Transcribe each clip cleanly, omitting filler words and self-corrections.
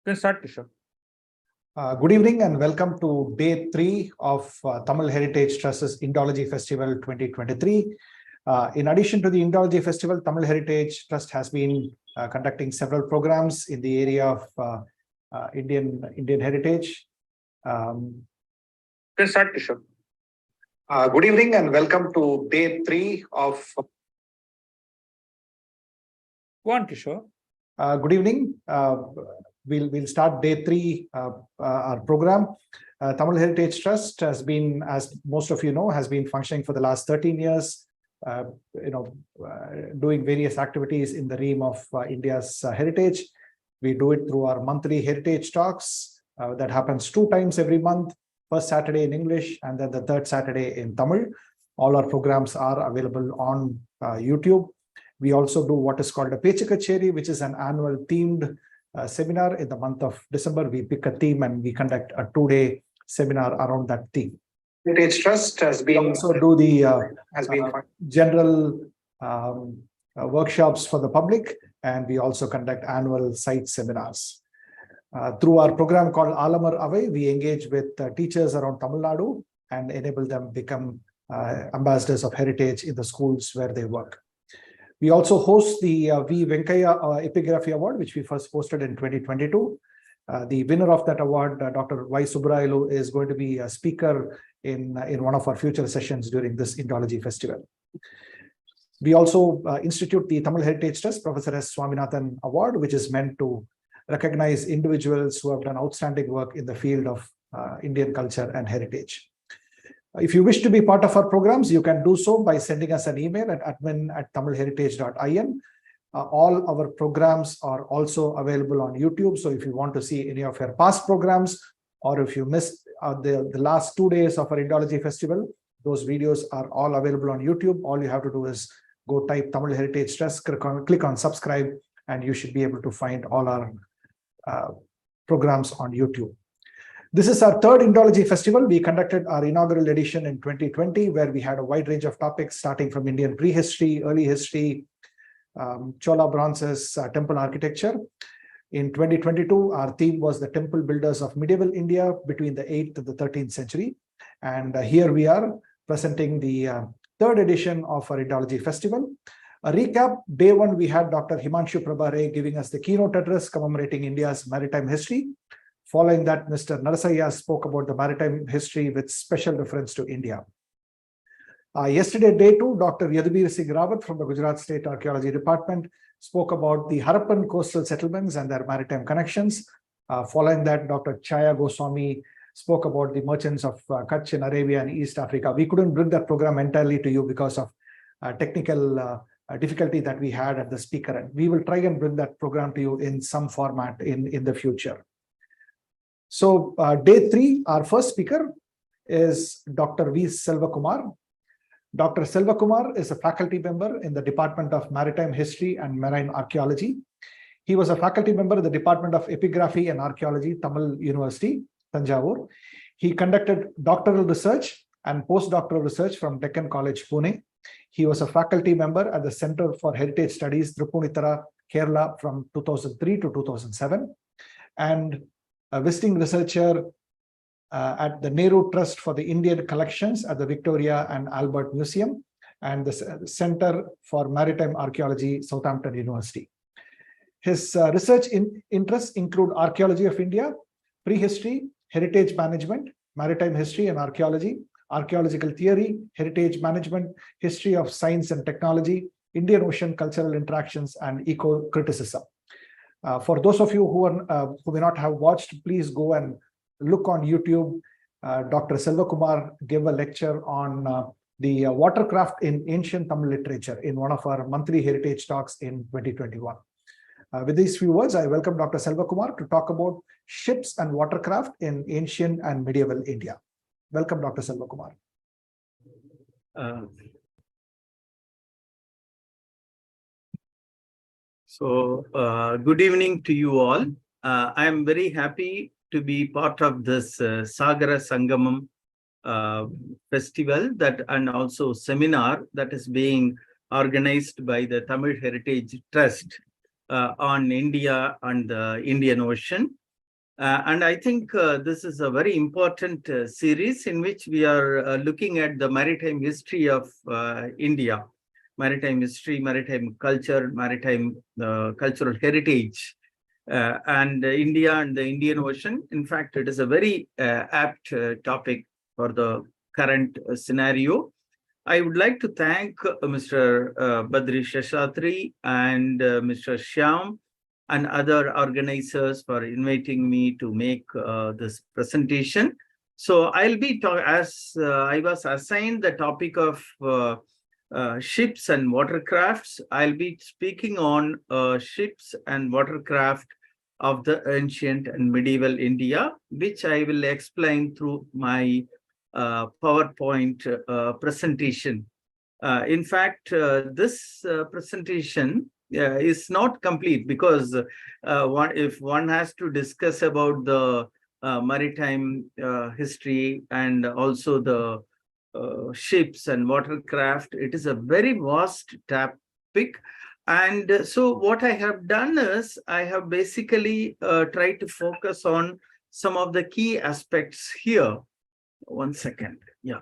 Can start, Kishore. Good evening and welcome to day 3 of Tamil Heritage Trust's Indology Festival 2023. In addition to the Indology Festival, Tamil Heritage Trust has been conducting several programs in the area of Indian heritage. Can start, Kishore. Good evening and welcome to day 3 of. Go on, Kishore. Good evening. We'll start day 3 our program. Tamil Heritage Trust has been, as most of you know, has been functioning for the last 13 years. Doing various activities in the realm of India's heritage. We do it through our monthly heritage talks that happens 2 times every month. First Saturday in English and then the third Saturday in Tamil. All our programs are available on YouTube. We also do what is called a Pechakacheri, which is an annual themed seminar. In the month of December, we pick a theme and we conduct a 2-day seminar around that theme. Heritage Trust has been also do the general workshops for the public, and we also conduct annual site seminars. Through our program called Alamar Avai, we engage with teachers around Tamil Nadu and enable them become ambassadors of heritage in the schools where they work. We also host the V Epigraphy Award, which we first hosted in 2022. The winner of that award, Dr. Y Subrailu, is going to be a speaker in one of our future sessions during this Indology Festival. We also institute the Tamil Heritage Trust Professor S. Swaminathan Award, which is meant to recognize individuals who have done outstanding work in the field of Indian culture and heritage. If you wish to be part of our programs, you can do so by sending us an email at admin@tamilheritage.in. All our programs are also available on YouTube. So if you want to see any of our past programs, or if you missed the last 2 days of our Indology Festival, those videos are all available on YouTube. All you have to do is go type Tamil Heritage Trust, click on subscribe, and you should be able to find all our programs on YouTube. This is our 3rd Indology Festival. We conducted our inaugural edition in 2020, where we had a wide range of topics starting from Indian prehistory, early history, Chola bronzes, temple architecture. In 2022, our theme was the temple builders of medieval India between the 8th and the 13th century. And here we are presenting the 3rd edition of our Indology Festival. A recap, day 1, we had Dr. Himanshu Prabhare giving us the keynote address commemorating India's maritime history. Following that, Mr. Narasaya spoke about the maritime history with special reference to India. Yesterday, day 2, Dr. Yadubir Singh Rawat from the Gujarat State Archaeology Department spoke about the Harappan coastal settlements and their maritime connections. Following that, Dr. Chaya Goswami spoke about the merchants of Kutch in Arabia and East Africa. We couldn't bring that program entirely to you because of technical difficulty that we had at the speaker end. We will try and bring that program to you in some format in the future. So day 3, our first speaker is Dr. V Selvakumar. Dr. Selvakumar is a faculty member in the Department of Maritime History and Marine Archaeology. He was a faculty member in the Department of Epigraphy and Archaeology, Tamil University, Thanjavur. He conducted doctoral research and post-doctoral research from Deccan College, Pune. He was a faculty member at the Center for Heritage Studies, Tripunithura, Kerala from 2003 to 2007. And a visiting researcher at the Nehru Trust for the Indian Collections at the Victoria and Albert Museum and the Center for Maritime Archaeology, Southampton University. His research interests include archaeology of India, prehistory, heritage management, maritime history and archaeology, archaeological theory, heritage management, history of science and technology, Indian Ocean cultural interactions, and ecocriticism. For those of you who may not have watched, please go and look on YouTube. Dr. Selvakumar gave a lecture on the watercraft in ancient Tamil literature in one of our monthly heritage talks in 2021. With these few words, I welcome Dr. Selvakumar to talk about ships and watercraft in ancient and medieval India. Welcome, Dr. Selvakumar. Good evening to you all. I am very happy to be part of this Sagara Sangamam festival and also seminar that is being organized by the Tamil Heritage Trust on India and the Indian Ocean. And I think this is a very important series in which we are looking at the maritime history of India, maritime history, maritime culture, maritime cultural heritage, and India and the Indian Ocean. In fact, it is a very apt topic for the current scenario. I would like to thank Mr. Badri Sheshatri and Mr. Shyam and other organizers for inviting me to make this presentation. So I'll be, as I was assigned the topic of ships and watercrafts, I'll be speaking on ships and watercraft of the ancient and medieval India, which I will explain through my PowerPoint presentation. In fact, this presentation is not complete because if one has to discuss about the maritime history and also the ships and watercraft, it is a very vast topic. And so what I have done is I have basically tried to focus on some of the key aspects here. One second. Yeah.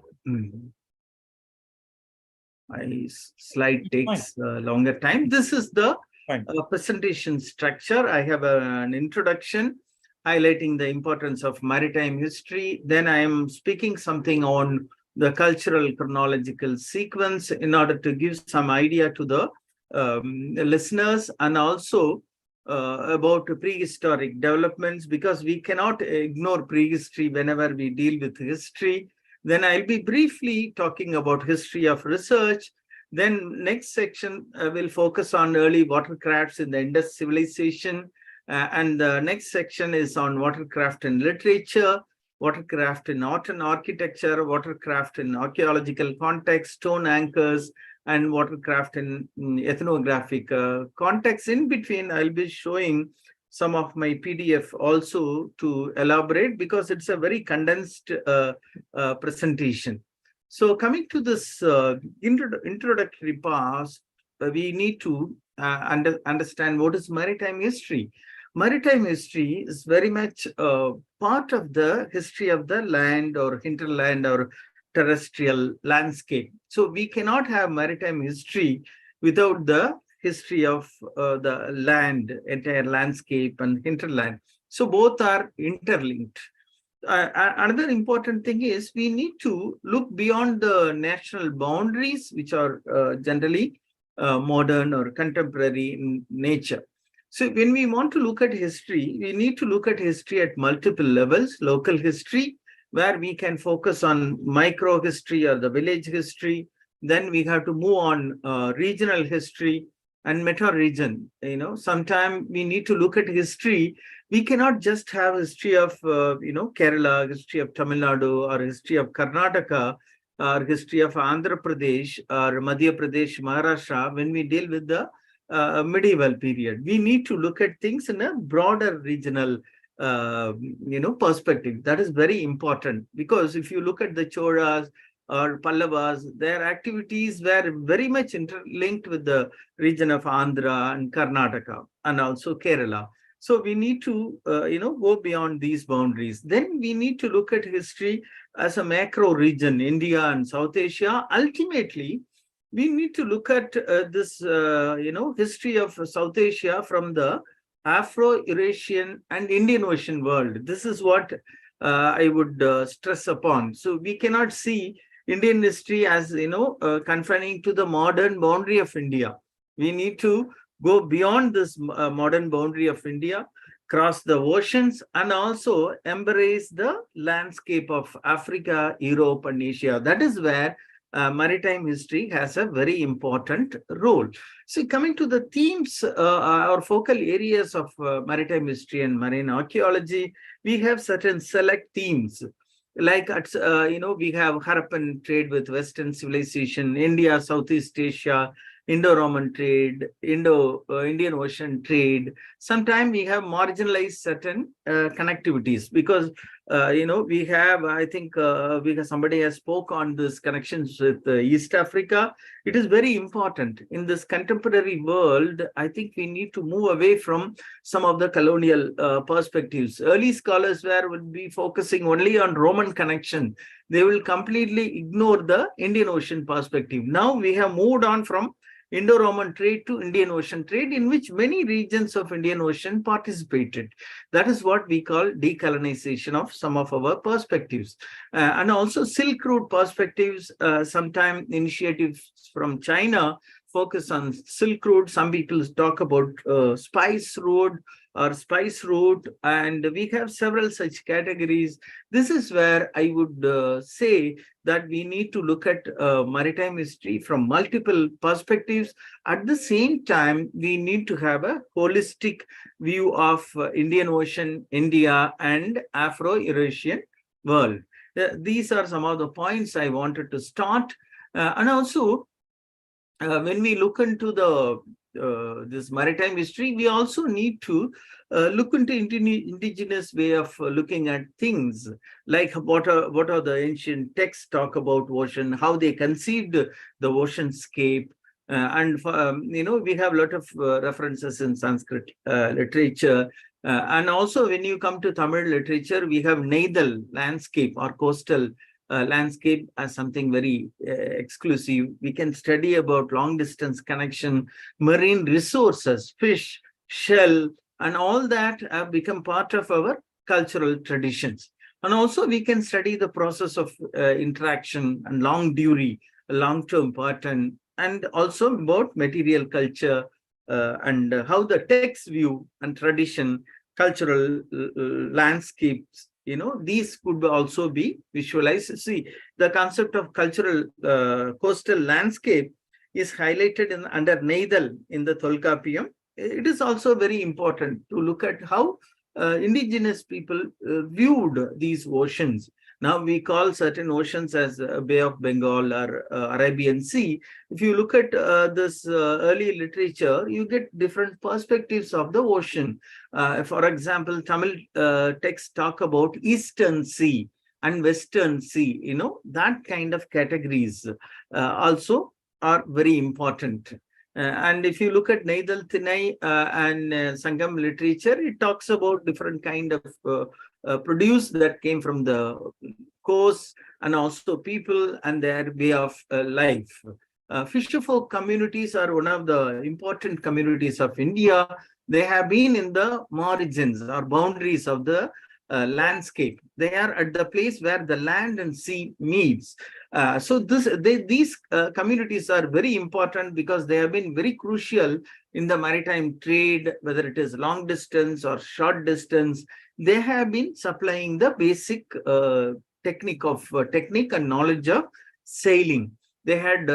My slide takes longer time. This is the presentation structure. I have an introduction highlighting the importance of maritime history. Then I am speaking something on the cultural chronological sequence in order to give some idea to the listeners, and also about prehistoric developments, because we cannot ignore prehistory whenever we deal with history. Then I'll be briefly talking about history of research. Then next section will focus on early watercrafts in the Indus civilization. And the next section is on watercraft in literature, watercraft in art and architecture, watercraft in archaeological context, stone anchors, and watercraft in ethnographic context. In between, I'll be showing some of my PDF also to elaborate, because it's a very condensed presentation. So coming to this introductory part, we need to understand what is maritime history. Maritime history is very much part of the history of the land or hinterland or terrestrial landscape. So we cannot have maritime history without the history of the land, entire landscape and hinterland. So both are interlinked. Another important thing is we need to look beyond the national boundaries, which are generally modern or contemporary in nature. So when we want to look at history, we need to look at history at multiple levels: local history, where we can focus on micro history or the village history. Then we have to move on regional history and meta region. Sometimes we need to look at history. We cannot just have history of, Kerala, history of Tamil Nadu, or history of Karnataka, or history of Andhra Pradesh, or Madhya Pradesh, Maharashtra, when we deal with the medieval period. We need to look at things in a broader regional perspective. That is very important, because if you look at the Cholas or Pallavas, their activities were very much interlinked with the region of Andhra and Karnataka and also Kerala. So we need to, go beyond these boundaries. Then we need to look at history as a macro region, India and South Asia. Ultimately, we need to look at this, history of South Asia from the Afro-Eurasian and Indian Ocean world. This is what I would stress upon. So we cannot see Indian history as, confining to the modern boundary of India. We need to go beyond this modern boundary of India, cross the oceans, and also embrace the landscape of Africa, Europe, and Asia. That is where maritime history has a very important role. So coming to the themes or focal areas of maritime history and marine archaeology, we have certain select themes. Like, we have Harappan trade with Western civilization, India, Southeast Asia, Indo-Roman trade, Indian Ocean trade. Sometimes we have marginalized certain connectivities because we have, I think, somebody has spoke on this connections with East Africa. It is very important in this contemporary world. I think we need to move away from some of the colonial perspectives. Early scholars would be focusing only on Roman connection. They will completely ignore the Indian Ocean perspective. Now we have moved on from Indo-Roman trade to Indian Ocean trade, in which many regions of Indian Ocean participated. That is what we call decolonization of some of our perspectives. And also Silk Route perspectives, sometimes initiatives from China focus on Silk Road. Some people talk about Spice Road or Spice Route, and we have several such categories. This is where I would say that we need to look at maritime history from multiple perspectives. At the same time, we need to have a holistic view of Indian Ocean, India, and Afro-Eurasian world. These are some of the points I wanted to start. And also, when we look into this maritime history, we also need to look into indigenous way of looking at things, like what are the ancient texts talk about ocean, how they conceived the oceanscape. And we have a lot of references in Sanskrit literature. And also when you come to Tamil literature, we have Neithal landscape or coastal landscape as something very exclusive. We can study about long distance connection, marine resources, fish, shell, and all that have become part of our cultural traditions. And also we can study the process of interaction and long-term pattern, and also about material culture and how the text view and tradition, cultural landscapes, these could also be visualized. See, the concept of cultural coastal landscape is highlighted under Neithal in the Tolkappiyam. It is also very important to look at how indigenous people viewed these oceans. Now we call certain oceans as Bay of Bengal or Arabian Sea. If you look at this early literature, you get different perspectives of the ocean. For example, Tamil texts talk about Eastern Sea and Western Sea. That kind of categories also are very important. And if you look at Neithal, Thinai and Sangam literature, it talks about different kind of produce that came from the coast, and also people and their way of life. Fisherfolk communities are one of the important communities of India. They have been in the margins or boundaries of the landscape. They are at the place where the land and sea meets. So these communities are very important because they have been very crucial in the maritime trade, whether it is long distance or short distance. They have been supplying the basic technique and knowledge of sailing. They have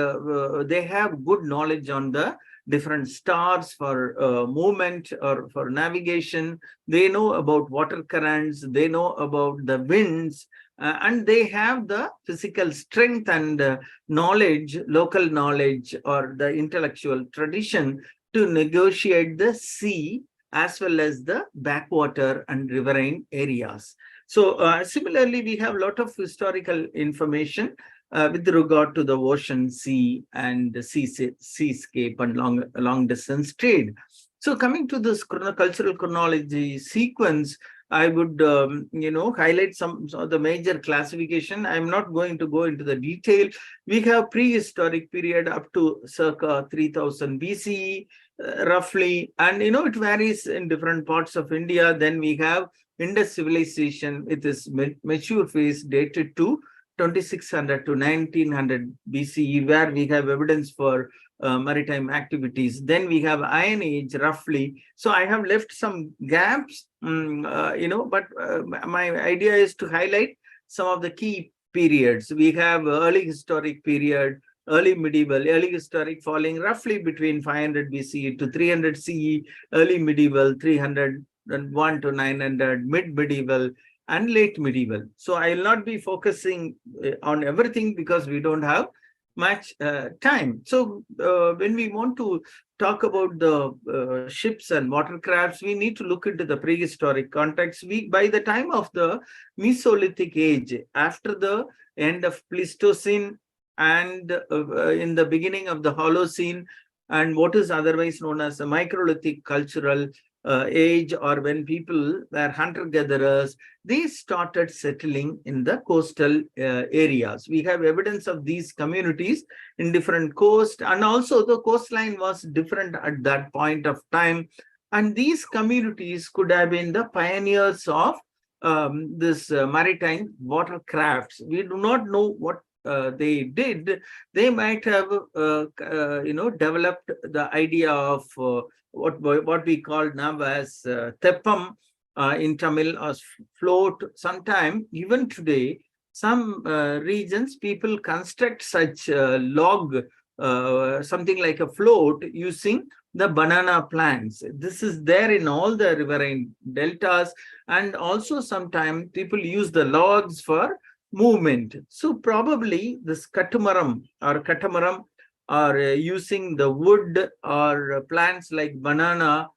good knowledge on the different stars for movement or for navigation. They know about water currents. They know about the winds. And they have the physical strength and knowledge, local knowledge, or the intellectual tradition to negotiate the sea as well as the backwater and riverine areas. So similarly, we have a lot of historical information with regard to the ocean, sea, and the seascape and long distance trade. So coming to this cultural chronology sequence, I would highlight some of the major classification. I'm not going to go into the detail. We have prehistoric period up to circa 3000 BCE, roughly, and it varies in different parts of India. Then we have Indus civilization with its mature phase dated to 2600 to 1900 BCE, where we have evidence for maritime activities. Then we have Iron Age, roughly. So I have left some gaps, but my idea is to highlight some of the key periods. We have early historic period, early medieval, early historic falling roughly between 500 BCE to 300 CE, early medieval 301 to 900, mid-medieval, and late medieval. So I will not be focusing on everything because we don't have much time. So when we want to talk about the ships and watercrafts, we need to look into the prehistoric context. By the time of the Mesolithic age, after the end of Pleistocene and in the beginning of the Holocene, and what is otherwise known as the microlithic cultural age, or when people were hunter-gatherers, they started settling in the coastal areas. We have evidence of these communities in different coast, and also the coastline was different at that point of time. And these communities could have been the pioneers of this maritime watercrafts. We do not know what they did. They might have developed the idea of what we call now as teppam in Tamil, or float. Sometime even today, some regions people construct such log, something like a float, using the banana plants. This is there in all the riverine deltas, and also sometimes people use the logs for movement. So probably this catamaran or using the wood or plants like banana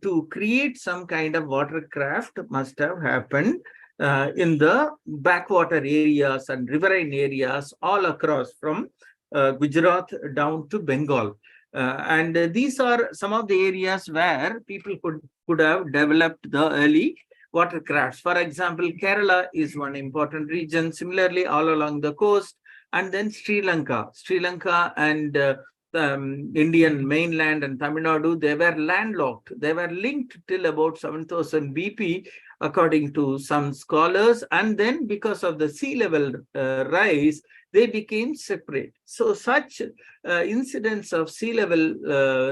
to create some kind of watercraft must have happened in the backwater areas and riverine areas all across from Gujarat down to Bengal. And these are some of the areas where people could have developed the early watercrafts. For example, Kerala is one important region, similarly all along the coast, and then Sri Lanka and Indian mainland and Tamil Nadu, they were landlocked. They were linked till about 7000 BP, according to some scholars. And then because of the sea level rise, they became separate. So such incidents of sea level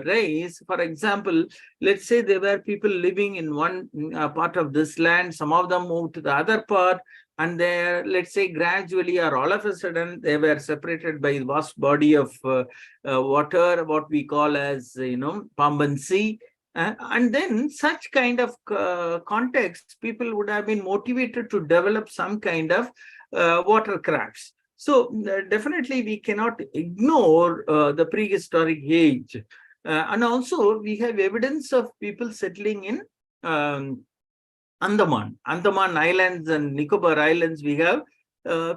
rise, for example, let's say there were people living in one part of this land, some of them moved to the other part, and they, let's say, gradually or all of a sudden, they were separated by a vast body of water, what we call as, Pamban Sea. And then such kind of context, people would have been motivated to develop some kind of watercrafts. So definitely we cannot ignore the prehistoric age. And also we have evidence of people settling in Andaman Islands and Nicobar Islands. We have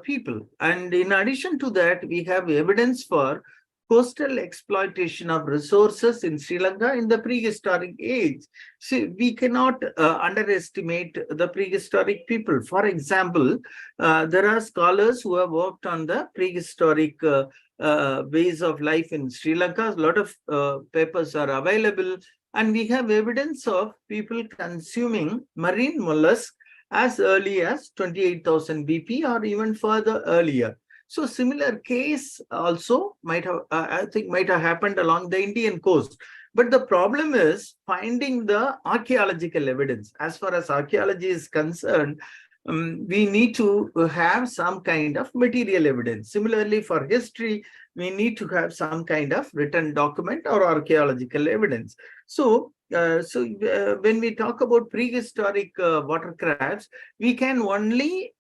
people. And in addition to that, we have evidence for coastal exploitation of resources in Sri Lanka in the prehistoric age. See, we cannot underestimate the prehistoric people. For example, there are scholars who have worked on the prehistoric ways of life in Sri Lanka. A lot of papers are available, and we have evidence of people consuming marine mollusks as early as 28,000 BP or even further earlier. So similar case also might have, I think, might have happened along the Indian coast. But the problem is finding the archaeological evidence. As far as archaeology is concerned, we need to have some kind of material evidence. Similarly, for history, we need to have some kind of written document or archaeological evidence. So, when we talk about prehistoric watercrafts, we can only,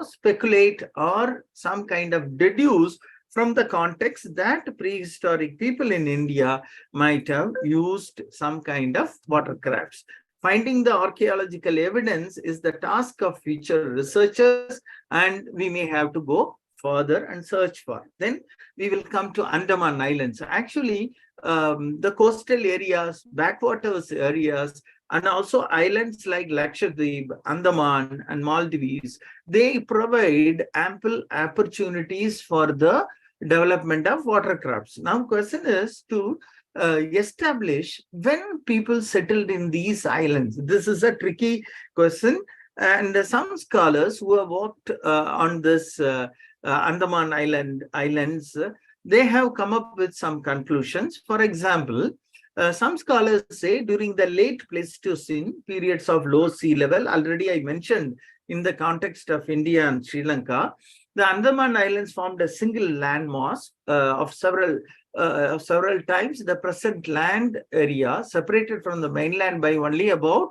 speculate or some kind of deduce from the context that prehistoric people in India might have used some kind of watercrafts. Finding the archaeological evidence is the task of future researchers, and we may have to go further and search for. Then we will come to Andaman Islands. Actually, the coastal areas, backwaters areas, and also islands like Lakshadweep, Andaman, and Maldives, they provide ample opportunities for the development of watercrafts. Now, question is to establish when people settled in these islands. This is a tricky question, and some scholars who have worked on this Andaman Islands, they have come up with some conclusions. For example, some scholars say during the late Pleistocene periods of low sea level, already I mentioned in the context of India and Sri Lanka, the Andaman Islands formed a single landmass of several times the present land area, separated from the mainland by only about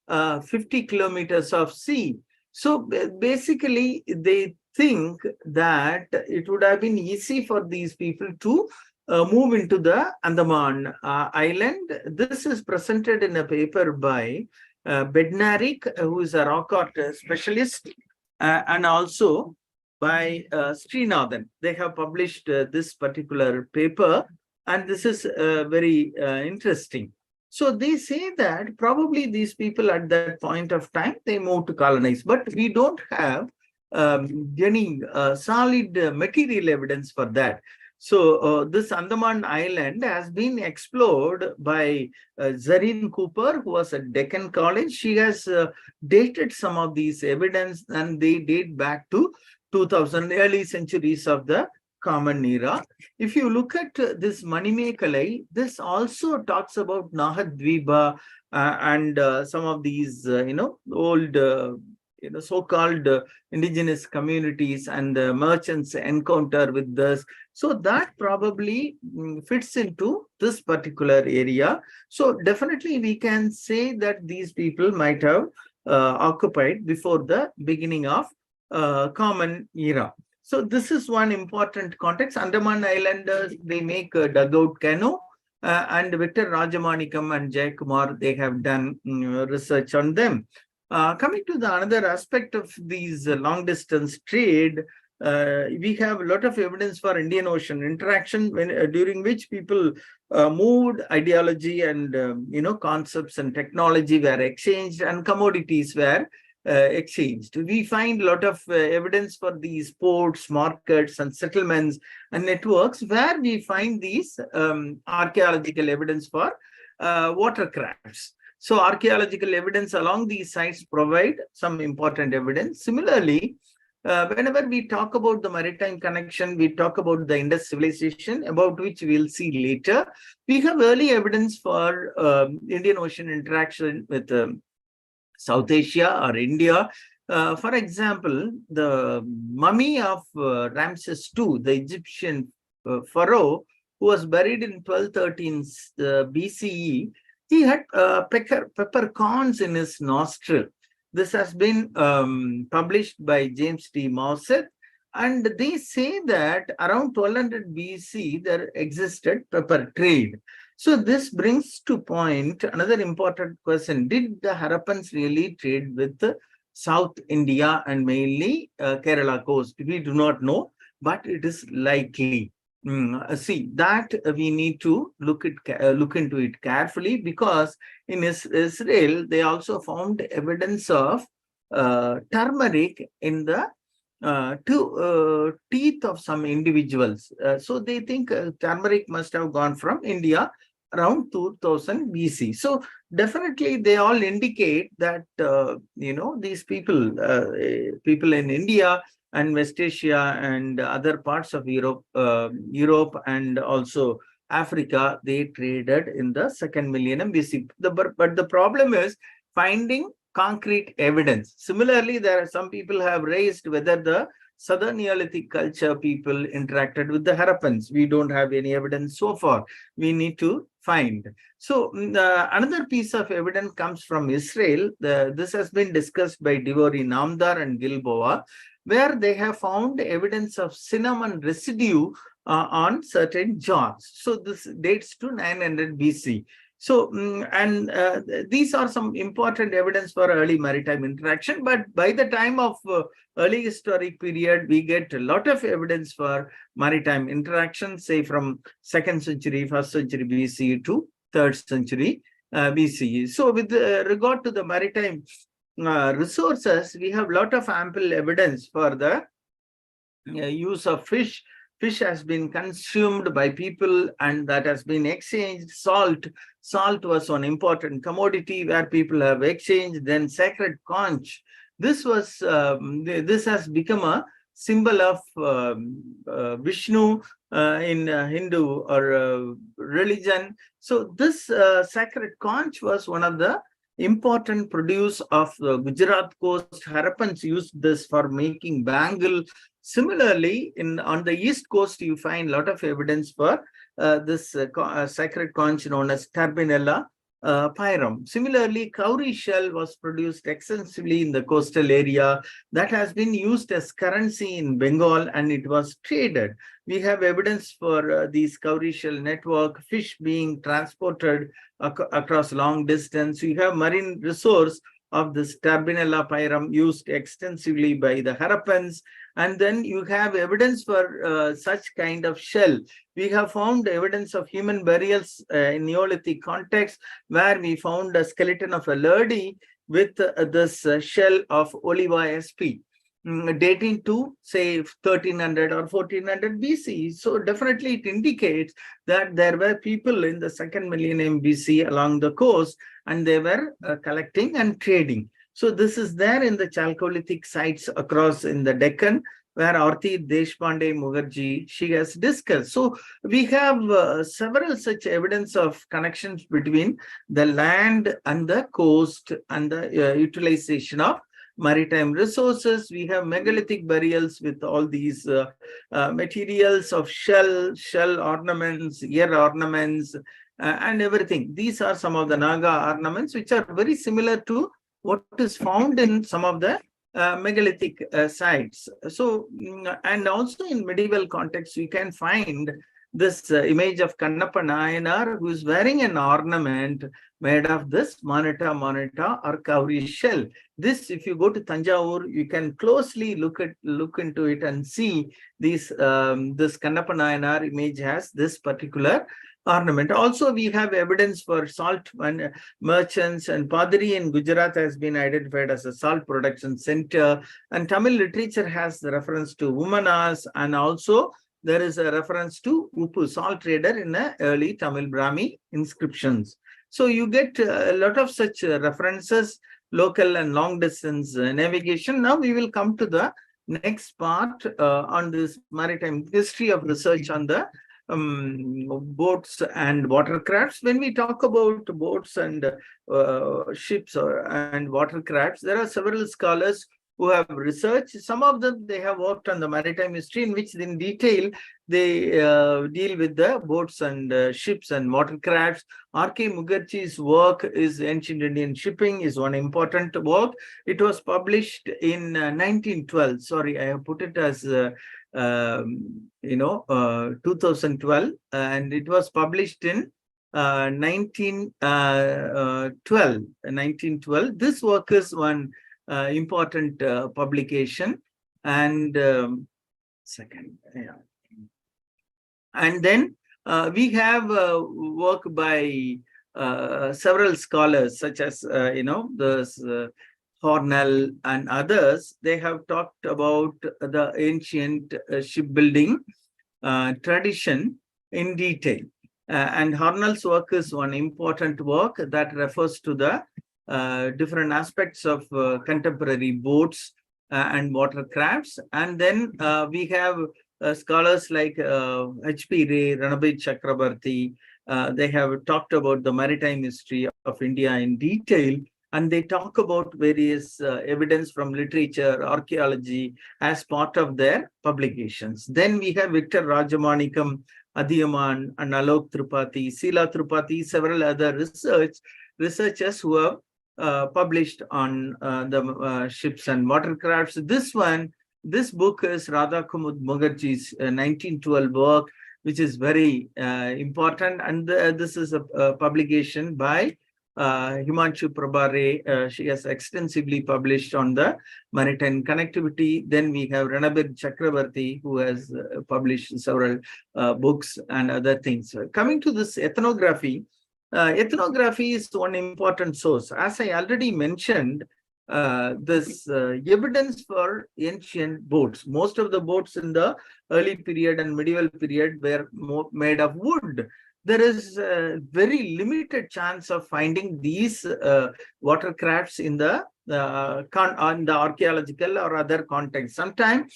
50 kilometers of sea. So basically, they think that it would have been easy for these people to move into the Andaman island. This is presented in a paper by Bednarik, who is a rock art specialist, and also by Srinathan. They have published this particular paper, and this is very interesting. So they say that probably these people at that point of time, they moved to colonize, but we don't have any solid material evidence for that. So this Andaman island has been explored by Zareen Cooper, who was at Deccan College. She has dated some of these evidence, and they date back to 2000, early centuries of the Common Era. If you look at this Manimekalai, this also talks about Nahadvipa and some of these, old, so-called indigenous communities and merchants encounter with this. So that probably fits into this particular area. So definitely we can say that these people might have occupied before the beginning of Common Era. So this is one important context. Andaman Islanders, they make a dugout canoe, and Victor Rajamanikam and Jayakumar, they have done research on them. Coming to the another aspect of these long distance trade, we have a lot of evidence for Indian Ocean interaction during which people moved, ideology and concepts and technology were exchanged, and commodities were exchanged. We find a lot of evidence for these ports, markets, and settlements and networks, where we find these archaeological evidence for watercrafts. So archaeological evidence along these sites provide some important evidence. Similarly, whenever we talk about the maritime connection, we talk about the Indus civilization, about which we'll see later. We have early evidence for Indian Ocean interaction with South Asia or India. For example, the mummy of Ramses II, the Egyptian pharaoh, who was buried in 1213 BCE, he had peppercorns in his nostril. This has been published by James T. Mauset, and they say that around 1200 BC there existed pepper trade. So this brings to point another important question. Did the Harappans really trade with South India and mainly Kerala coast? We do not know, but it is likely. See, that we need to look into it carefully, because in Israel, they also found evidence of turmeric in the teeth of some individuals. So they think turmeric must have gone from India around 2000 BC. So definitely they all indicate that, these people in India and West Asia and other parts of Europe and also Africa, they traded in the second millennium BC. But the problem is finding concrete evidence. Similarly, there are some people have raised whether the Southern Neolithic culture people interacted with the Harappans. We don't have any evidence so far. We need to find. So another piece of evidence comes from Israel. This has been discussed by Divori Namdar and Gilboa, where they have found evidence of cinnamon residue on certain jars. So this dates to 900 BC. So, these are some important evidence for early maritime interaction. But by the time of early historic period, we get a lot of evidence for maritime interaction, say from 2nd century, 1st century BC to 3rd century BC. So with regard to the maritime resources, we have a lot of ample evidence for the use of fish. Fish has been consumed by people, and that has been exchanged. Salt was an important commodity where people have exchanged. Then sacred conch. This has become a symbol of Vishnu in Hindu or religion. So this sacred conch was one of the important produce of the Gujarat coast. Harappans used this for making bangle. Similarly, on the east coast, you find a lot of evidence for this sacred conch known as Turbinella Pyrum. Similarly, cowrie shell was produced extensively in the coastal area that has been used as currency in Bengal, and it was traded. We have evidence for these cowrie shell network, fish being transported across long distance. We have marine resource of this Turbinella pyrum used extensively by the Harappans. And then you have evidence for such kind of shell. We have found evidence of human burials in Neolithic context, where we found a skeleton of a lady with this shell of Oliva sp. Dating to say 1300 or 1400 BC. So definitely it indicates that there were people in the second millennium BC along the coast, and they were collecting and trading. So this is there in the Chalcolithic sites across in the Deccan, where Arti Deshpande Mukherjee, she has discussed. So we have several such evidence of connections between the land and the coast and the utilization of maritime resources. We have megalithic burials with all these materials of shell ornaments, ear ornaments, and everything. These are some of the Naga ornaments, which are very similar to what is found in some of the megalithic sites. So, and also in medieval context, we can find this image of Kannappa Nayanar, who is wearing an ornament made of this moneta or cowrie shell. This, if you go to Thanjavur, you can closely look into it and see these this Kannappa Nayanar image has this particular ornament. Also, we have evidence for salt merchants, and Padri in Gujarat has been identified as a salt production center, and Tamil literature has the reference to Umanas, and also there is a reference to Upu, salt trader, in the early Tamil Brahmi inscriptions. So you get a lot of such references, local and long distance navigation. Now we will come to the next part on this maritime history of research on the boats and watercrafts. When we talk about boats and ships and watercrafts, there are several scholars who have researched. Some of them, they have worked on the maritime history, in which in detail they deal with the boats and ships and watercrafts. R.K. Mukherjee's work is Ancient Indian Shipping, is one important work. It was published in 1912. Sorry, I have put it as 2012, and it was published in 1912. This work is one important publication, and and then we have work by several scholars, such as Hornell and others. They have talked about the ancient shipbuilding tradition in detail. And Hornell's work is one important work that refers to the different aspects of contemporary boats and watercrafts. And then we have scholars like H.P. Ray, Ranabir Chakrabarti. They have talked about the maritime history of India in detail, and they talk about various evidence from literature, archaeology as part of their publications. Then we have Victor Rajamanikam, Adhiyaman, and Alok Tripathi, Sila Tripathi, several other researchers who have published on the ships and watercrafts. This book is Radha Kumud Mukherjee's 1912 work, which is very important. And this is a publication by Himanshu Prabhare. She has extensively published on the maritime connectivity. Then we have Ranabir Chakrabarti, who has published several books and other things. Coming to this ethnography, ethnography is one important source. As I already mentioned, this evidence for ancient boats. Most of the boats in the early period and medieval period were made of wood. There is a very limited chance of finding these watercrafts in the archaeological or other context. Sometimes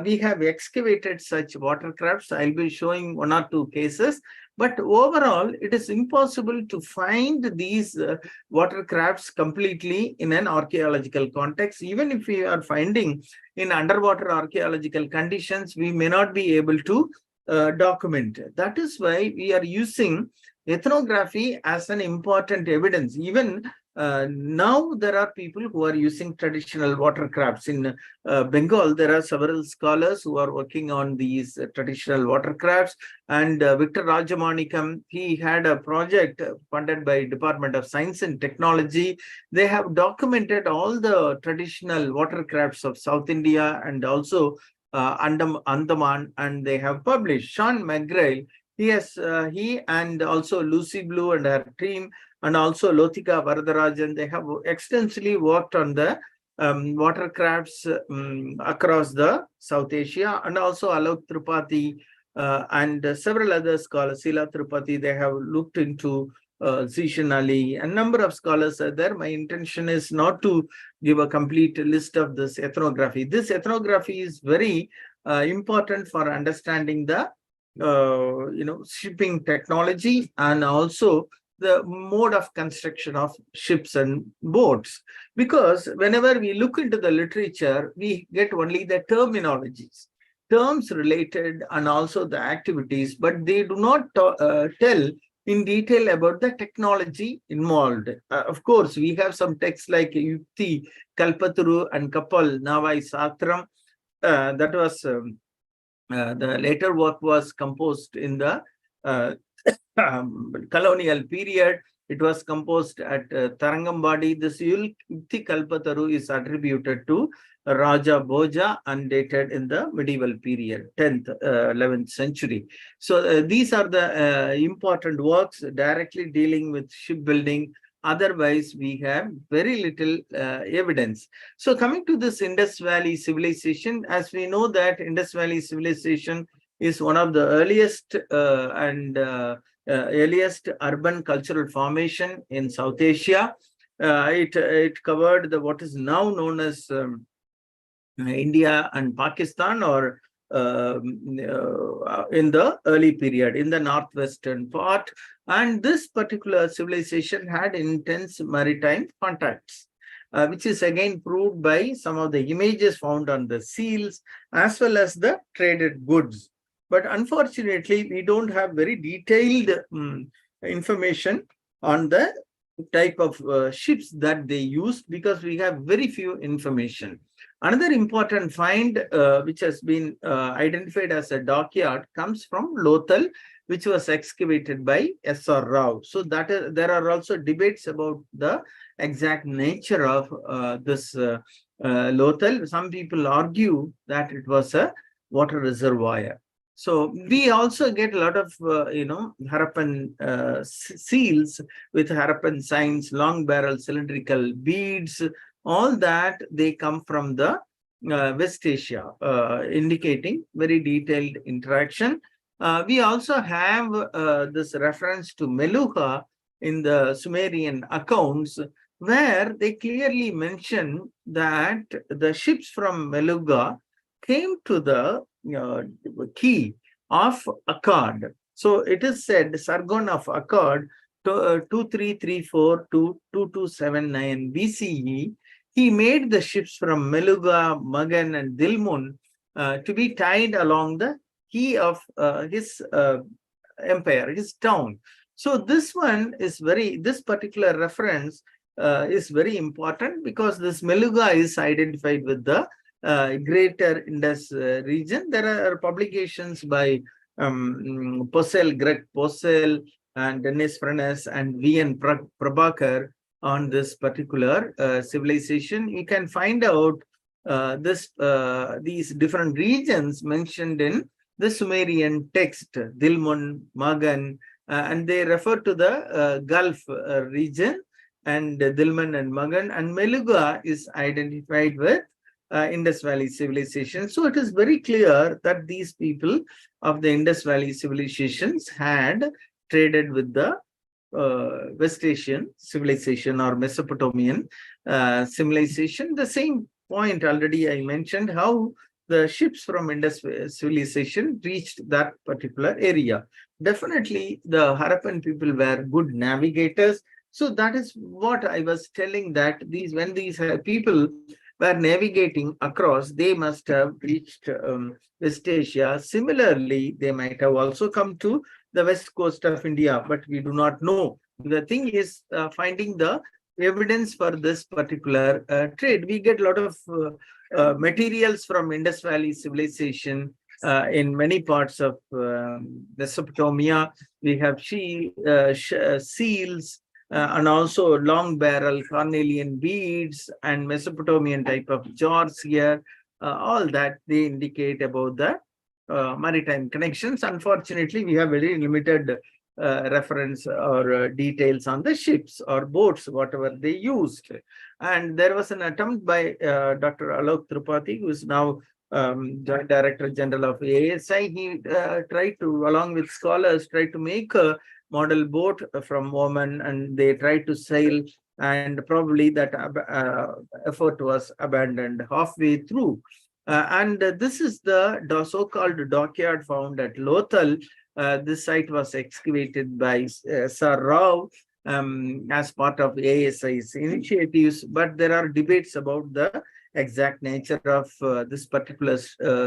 we have excavated such watercrafts. I'll be showing one or two cases. But overall, it is impossible to find these watercrafts completely in an archaeological context. Even if we are finding in underwater archaeological conditions, we may not be able to document. That is why we are using ethnography as an important evidence. Even now there are people who are using traditional watercrafts. In Bengal, there are several scholars who are working on these traditional watercrafts. And Victor Rajamanikam, he had a project funded by Department of Science and Technology. They have documented all the traditional watercrafts of South India and also Andaman, and they have published. Sean McGrail, he and also Lucy Blue and her team, and also Lothika Varadarajan, they have extensively worked on the watercrafts across the South Asia, and also Alok Tripathi and several other scholars, Sila Tripathi, they have looked into Zishan Ali, a number of scholars are there. My intention is not to give a complete list of this ethnography. This ethnography is very important for understanding the shipping technology and also the mode of construction of ships and boats. Because whenever we look into the literature, we get only the terminologies, terms related and also the activities, but they do not tell in detail about the technology involved. Of course, we have some texts like Yukti, Kalpaturu and Kapal, Navai Satram. That was the later work was composed in the colonial period. It was composed at Tarangambadi. This Yukti Kalpataru is attributed to Raja Bhoja and dated in the medieval period, 10th, 11th century. So these are the important works directly dealing with shipbuilding. Otherwise, we have very little evidence. So coming to this Indus Valley civilization, as we know that Indus Valley civilization is one of the earliest earliest urban cultural formation in South Asia. It covered what is now known as India and Pakistan, or in the early period in the northwestern part. And this particular civilization had intense maritime contacts, which is again proved by some of the images found on the seals as well as the traded goods. But unfortunately, we don't have very detailed information on the type of ships that they used, because we have very few information. Another important find which has been identified as a dockyard comes from Lothal, which was excavated by S.R. Rao. So that there are also debates about the exact nature of this Lothal. Some people argue that it was a water reservoir. So we also get a lot of, Harappan seals with Harappan signs, long barrel cylindrical beads, all that they come from the West Asia, indicating very detailed interaction. We also have this reference to Meluha in the Sumerian accounts, where they clearly mention that the ships from Meluga came to the key of Akkad. So it is said Sargon of Akkad, 2334 to 2279 BCE, he made the ships from Meluga, Magan, and Dilmun to be tied along the key of his empire, his town. So this one is this particular reference is very important, because this Meluga is identified with the greater Indus region. There are publications by Posel, Greg Posel, and Dennis Furness and V.N. Prabhakar on this particular civilization. You can find out these different regions mentioned in the Sumerian text, Dilmun, Magan, and they refer to the Gulf region, and Dilmun and Magan, and Meluga is identified with Indus Valley civilization. So it is very clear that these people of the Indus Valley civilizations had traded with the West Asian civilization or Mesopotamian civilization. The same point already I mentioned, how the ships from Indus civilization reached that particular area. Definitely the Harappan people were good navigators. So that is what I was telling, that when these people were navigating across, they must have reached West Asia. Similarly, they might have also come to the west coast of India, but we do not know. The thing is finding the evidence for this particular trade. We get a lot of materials from Indus Valley civilization in many parts of Mesopotamia. We have seals and also long barrel cornelian beads and Mesopotamian type of jars here. All that they indicate about the maritime connections. Unfortunately, we have very limited reference or details on the ships or boats, whatever they used. And there was an attempt by Dr. Alok Tripathi, who is now Joint Director General of ASI. He tried to, along with scholars, try to make a model boat from Oman, and they tried to sail, and probably that effort was abandoned halfway through. And this is the so-called dockyard found at Lothal. This site was excavated by Sir Rao as part of ASI's initiatives, but there are debates about the exact nature of this particular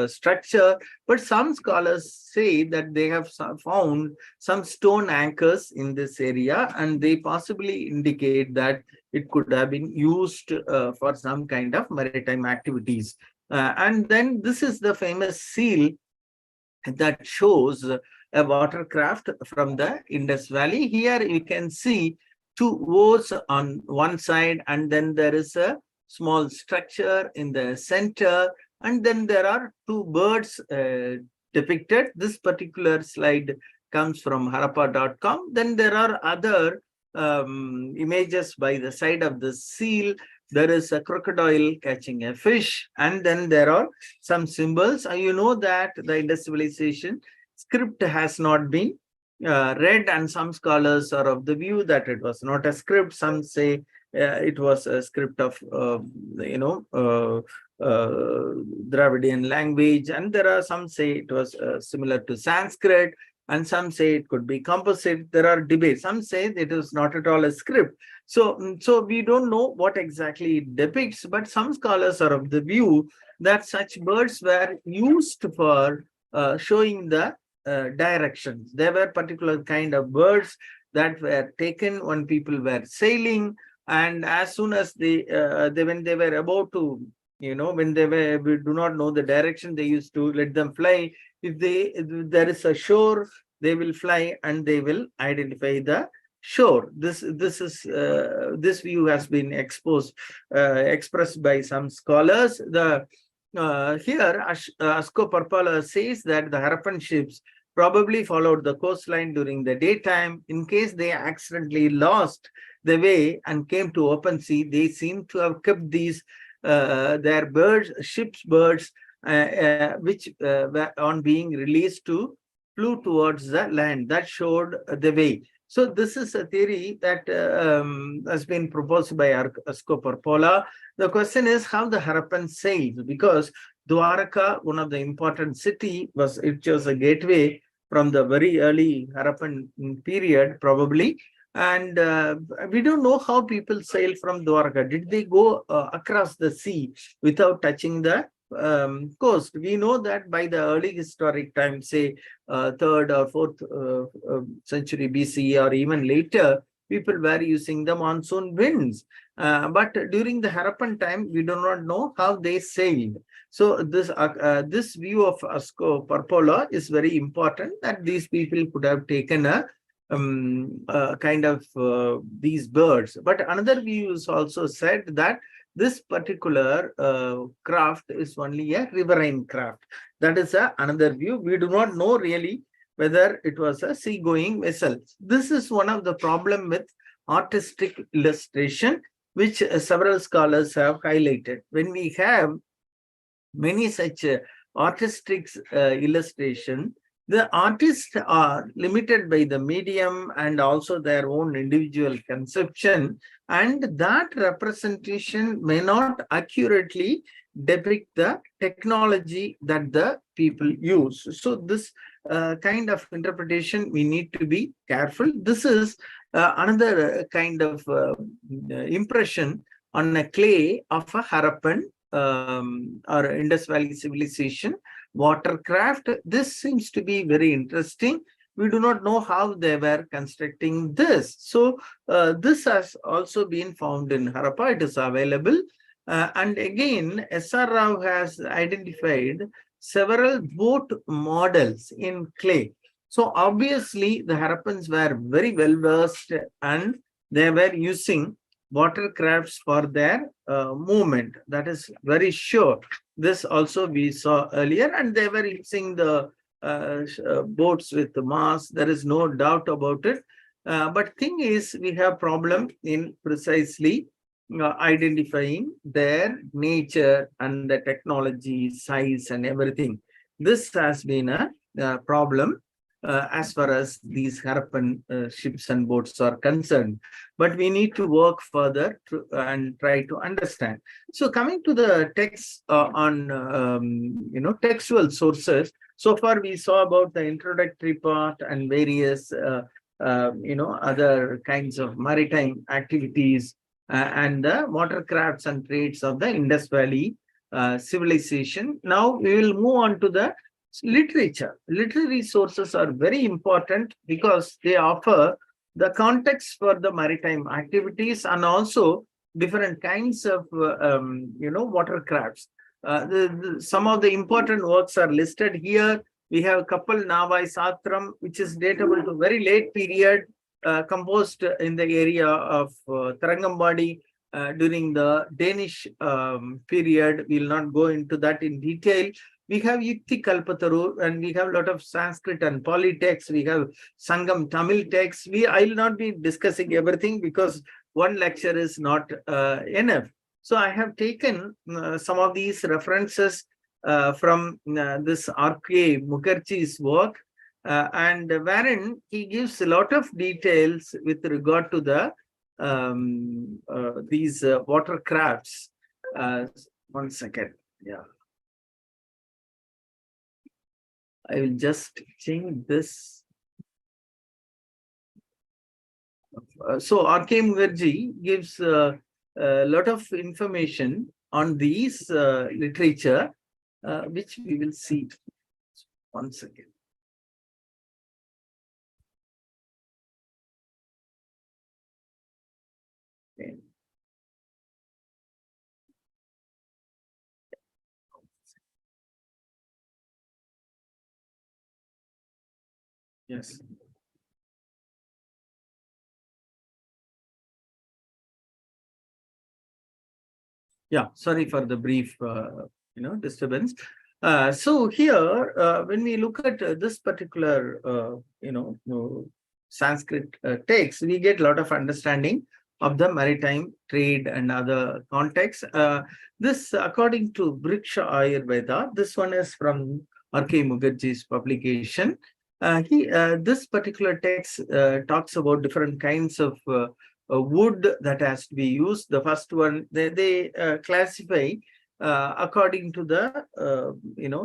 structure. But some scholars say that they have found some stone anchors in this area, and they possibly indicate that it could have been used for some kind of maritime activities. And then this is the famous seal that shows a watercraft from the Indus Valley. Here you can see two oars on one side, and then there is a small structure in the center, and then there are two birds depicted. This particular slide comes from Harappa.com. Then there are other images by the side of the seal. There is a crocodile catching a fish, and then there are some symbols. You know that the Indus civilization script has not been read, and some scholars are of the view that it was not a script. Some say it was a script of Dravidian language, and there are some say it was similar to Sanskrit, and some say it could be composite. There are debates. Some say it is not at all a script. So we don't know what exactly it depicts, but some scholars are of the view that such birds were used for showing the directions. There were particular kind of birds that were taken when people were sailing, and as soon as when they were about to, when we do not know the direction, they used to let them fly. If there is a shore, they will fly and they will identify the shore. This view has been expressed by some scholars. Here Asko Parpala says that the Harappan ships probably followed the coastline during the daytime. In case they accidentally lost the way and came to open sea, they seem to have kept these their birds, ship's birds, which on being released flew towards the land. That showed the way. So this is a theory that has been proposed by Asko Parpala. The question is how the Harappan sailed, because Dwaraka, one of the important city, it was a gateway from the very early Harappan period, probably. And we don't know how people sail from Dwaraka. Did they go across the sea without touching the coast? We know that by the early historic time, say 3rd or 4th century BCE or even later, people were using the monsoon winds. But during the Harappan time, we do not know how they sailed. So this view of Asko Parpala is very important, that these people could have taken a kind of these birds. But another view is also said that this particular craft is only a riverine craft. That is another view. We do not know really whether it was a seagoing vessel. This is one of the problem with artistic illustration, which several scholars have highlighted. When we have many such artistic illustration, the artists are limited by the medium and also their own individual conception, and that representation may not accurately depict the technology that the people use. So this kind of interpretation, we need to be careful. This is another kind of impression on a clay of a Harappan or Indus Valley civilization watercraft. This seems to be very interesting. we do not know how they were constructing this. So this has also been found in Harappa. It is available. And again, S.R. Rao has identified several boat models in clay. So obviously, the Harappans were very well versed and they were using watercrafts for their movement. That is very sure. This also we saw earlier, and they were using the boats with the mast. There is no doubt about it. But thing is, we have problem in precisely identifying their nature and the technology, size, and everything. This has been a problem as far as these Harappan ships and boats are concerned. But we need to work further and try to understand. So coming to the text on, textual sources, so far we saw about the introductory part and various, other kinds of maritime activities and the watercrafts and trades of the Indus Valley civilization. Now we will move on to the literature. Literary sources are very important because they offer the context for the maritime activities and also different kinds of, watercrafts. Some of the important works are listed here. We have Kapal Navai Satram, which is datable to very late period, composed in the area of Tarangambadi during the Danish period. We will not go into that in detail. We have Yukti Kalpataru, and we have a lot of Sanskrit and Pali texts. We have Sangam Tamil texts. I will not be discussing everything because one lecture is not enough. So I have taken some of these references from this R.K. Mukherjee's work, and wherein he gives a lot of details with regard to the these watercrafts. One second, yeah. I will just change this. So R.K. Mukherjee gives a lot of information on these literature, which we will see. One second. Okay. Yes. Yeah, sorry for the brief, disturbance. So here, when we look at this particular, Sanskrit text, we get a lot of understanding of the maritime trade and other contexts. This, according to Vriksha Ayurveda, this one is from R.K. Mukherjee's publication. This particular text talks about different kinds of wood that has to be used. The first one, they classify according to the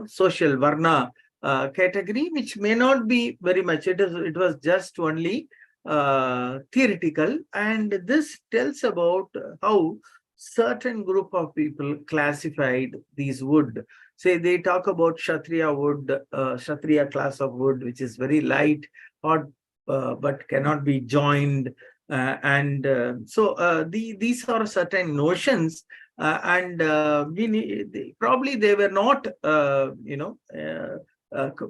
social varna category, which may not be very much. It was just only theoretical, and this tells about how certain group of people classified these wood. Say they talk about Kshatriya wood, Kshatriya class of wood, which is very light, hot, but cannot be joined. So these are certain notions, and probably they were not,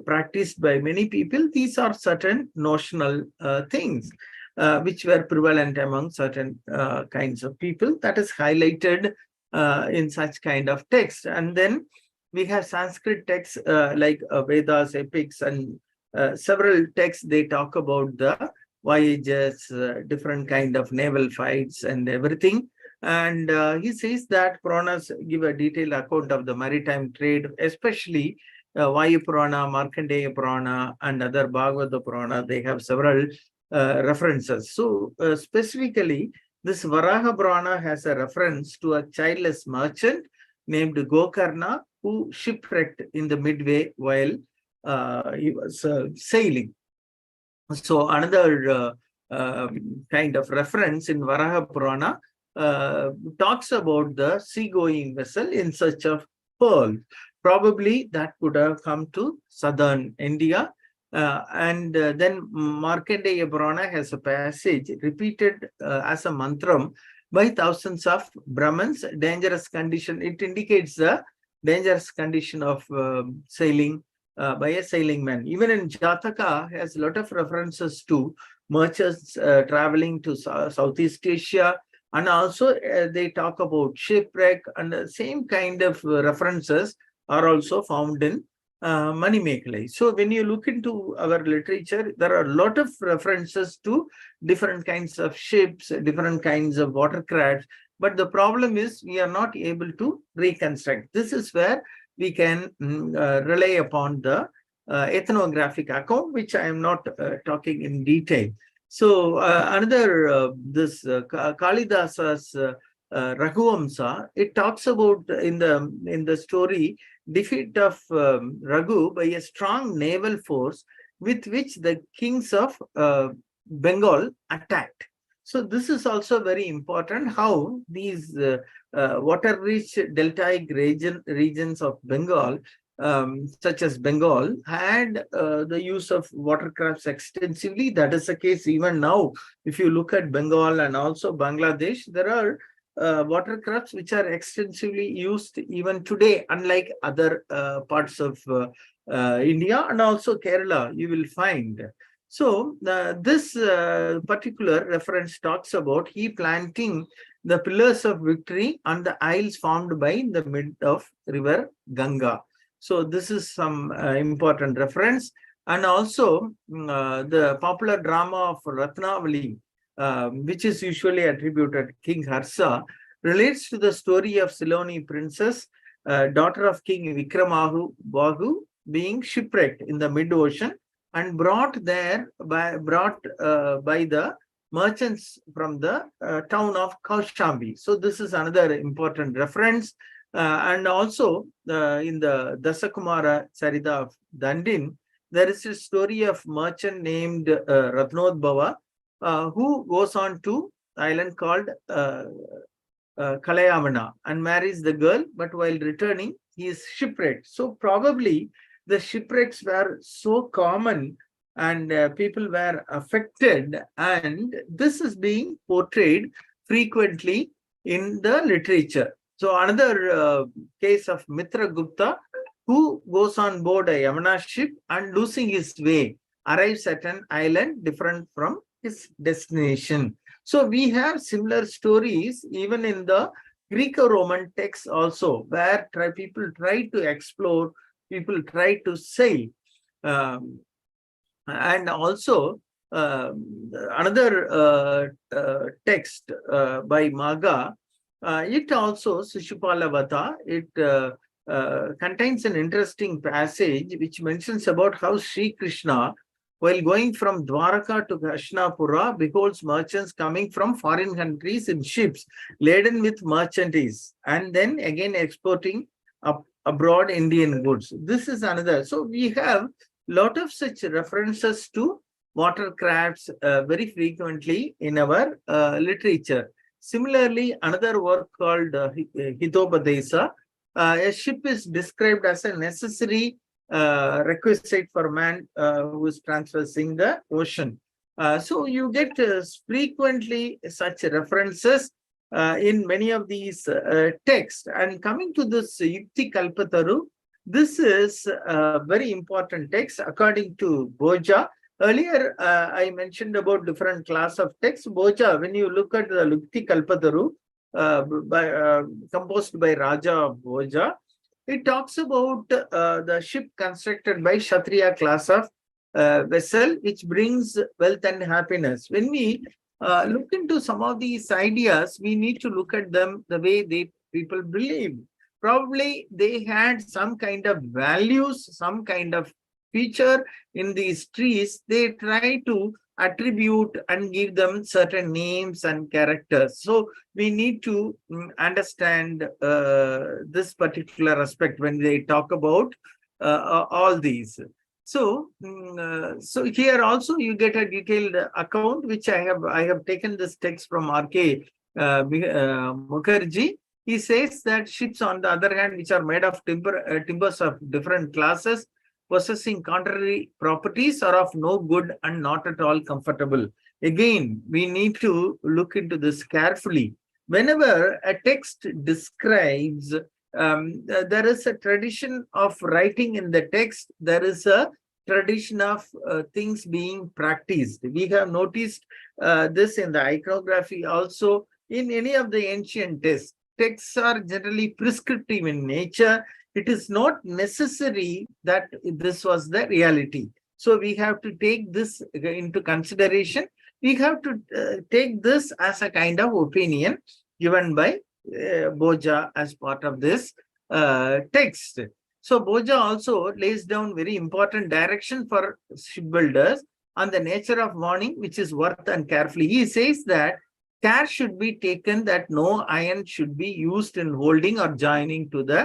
practiced by many people. These are certain notional things which were prevalent among certain kinds of people. That is highlighted in such kind of text. And then we have Sanskrit texts like Vedas, epics, and several texts. They talk about the voyages, different kind of naval fights and everything. And he says that Puranas give a detailed account of the maritime trade, especially Vayu Purana, Markandeya Purana, and other Bhagavata Purana. They have several references. So specifically, this Varaha Purana has a reference to a childless merchant named Gokarna, who shipwrecked in the Midway while he was sailing. So another kind of reference in Varaha Purana talks about the seagoing vessel in search of pearl. Probably that would have come to southern India. Then Markandeya Purana has a passage repeated as a mantram by thousands of Brahmins, dangerous condition. It indicates the dangerous condition of sailing by a sailing man. Even in Jataka has a lot of references to merchants traveling to Southeast Asia, and also they talk about shipwreck, and the same kind of references are also found in Manimekalai. So when you look into our literature, there are a lot of references to different kinds of ships, different kinds of watercraft, but the problem is we are not able to reconstruct. This is where we can rely upon the ethnographic account, which I am not talking in detail. So another this Kalidasa's Raghuvamsa, it talks about in the story defeat of Raghu by a strong naval force with which the kings of Bengal attacked. So this is also very important, how these water-rich deltaic regions of Bengal, such as Bengal, had the use of watercrafts extensively. That is the case even now. If you look at Bengal and also Bangladesh, there are watercrafts which are extensively used even today, unlike other parts of India and also Kerala, you will find. So this particular reference talks about he planting the pillars of victory on the isles formed by the mid of river Ganga. So this is some important reference. And also the popular drama of Ratnavali, which is usually attributed to King Harsha, relates to the story of Siloni princess, daughter of King Vikramabahu, being shipwrecked in the mid-ocean and brought there by the merchants from the town of Kaushambi. So this is another important reference. And also in the Dasakumara Sarita of Dandin, there is a story of merchant named Ratnodbhava, who goes on to island called Kalayamana and marries the girl, but while returning, he is shipwrecked. So probably the shipwrecks were so common and people were affected, and this is being portrayed frequently in the literature. So another case of Mitra Gupta, who goes on board a Yamana ship and losing his way, arrives at an island different from his destination. So we have similar stories even in the Greco-Roman texts also, where people try to explore, people try to sail. And also another text by Maga, it also, Sishupalavata, it contains an interesting passage which mentions about how Sri Krishna, while going from Dwaraka to Hastinapura, beholds merchants coming from foreign countries in ships laden with merchandise, and then again exporting abroad Indian goods. This is another. So we have a lot of such references to watercrafts very frequently in our literature. Similarly, another work called Hitopadesa, a ship is described as a necessary requisite for man who is traversing the ocean. So you get frequently such references in many of these texts. And coming to this Yukti Kalpataru, this is a very important text according to Boja. Earlier, I mentioned about different class of texts. Boja, when you look at the Yukti Kalpataru, composed by Raja Boja, it talks about the ship constructed by Kshatriya class of vessel, which brings wealth and happiness. When we look into some of these ideas, we need to look at them the way people believe. Probably they had some kind of values, some kind of feature in these trees. They try to attribute and give them certain names and characters. So we need to understand this particular aspect when they talk about all these. So, so here also you get a detailed account, which I have taken this text from R.K. Mukherjee. He says that ships, on the other hand, which are made of timbers of different classes, possessing contrary properties, or of no good and not at all comfortable. Again, we need to look into this carefully. Whenever a text describes, there is a tradition of writing in the text, there is a tradition of things being practiced. We have noticed this in the iconography also. In any of the ancient texts are generally prescriptive in nature. It is not necessary that this was the reality. So we have to take this into consideration. We have to take this as a kind of opinion given by Boja as part of this text. So Boja also lays down very important direction for shipbuilders on the nature of warning, which is worth and carefully. He says that care should be taken that no iron should be used in holding or joining to the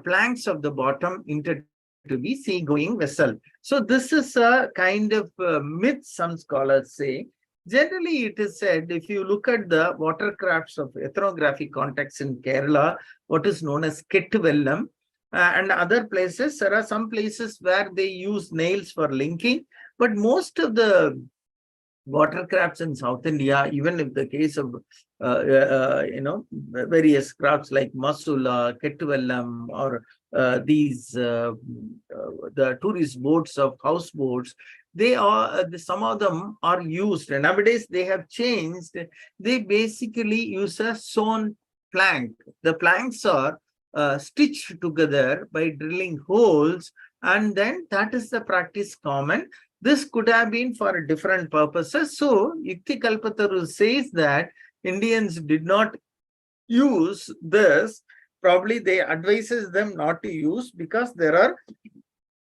planks of the bottom intended to be sea-going vessel. So this is a kind of myth, some scholars say. Generally, it is said, if you look at the watercrafts of ethnographic context in Kerala, what is known as Kettuvellam, and other places, there are some places where they use nails for linking, but most of the watercrafts in South India, even if the case of various crafts like Masula, Kettuvellam, or the tourist boats of houseboats, they are some of them are used. And nowadays they have changed. They basically use a sewn plank. The planks are stitched together by drilling holes, and then that is the practice common. This could have been for different purposes. So Yukti says that Indians did not use this. Probably they advises them not to use because there are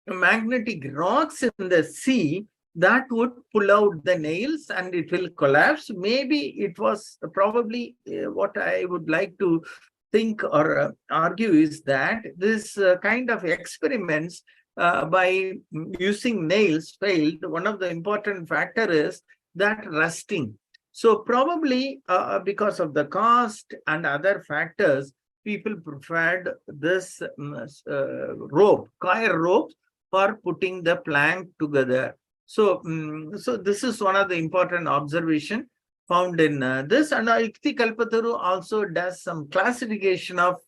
magnetic rocks in the sea that would pull out the nails and it will collapse. Maybe it was probably what I would like to think or argue is that this kind of experiments by using nails failed. One of the important factor is that rusting. So probably because of the cost and other factors, people preferred this coir rope for putting the plank together. So, so this is one of the important observation found in this. And Yukti Kalpataru also does some classification of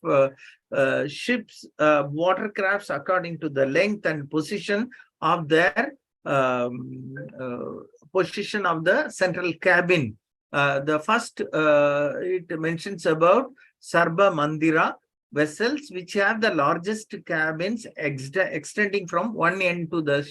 ships, watercrafts according to the length and position of their position of the central cabin. The first, it mentions about Sarba Mandira vessels, which have the largest cabins extending from one end to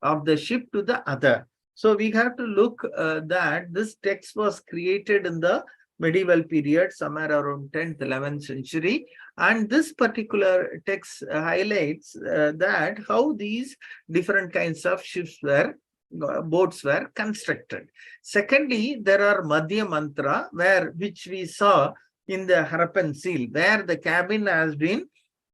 of the ship to the other. So we have to look that this text was created in the medieval period, somewhere around 10th, 11th century. And this particular text highlights that how these different kinds of ships were, boats were constructed. Secondly, there are Madhya Mantra, which we saw in the Harappan seal, where the cabin has been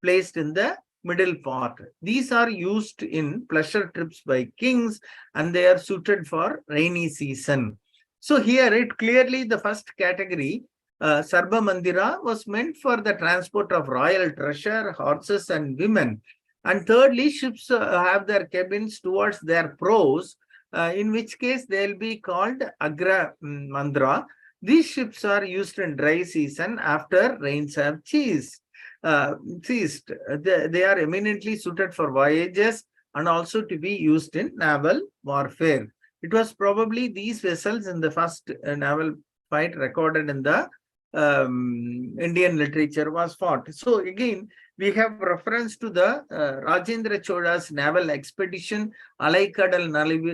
placed in the middle part. These are used in pleasure trips by kings, and they are suited for rainy season. So here it clearly, the first category, Sarba Mandira, was meant for the transport of royal treasure, horses and women. And thirdly, ships have their cabins towards their prows, in which case they'll be called Agra Mandra. These ships are used in dry season after rains have ceased. They are eminently suited for voyages and also to be used in naval warfare. It was probably these vessels in the first naval fight recorded in the Indian literature was fought. So again, we have reference to the Rajendra Chola's naval expedition, Alaikadal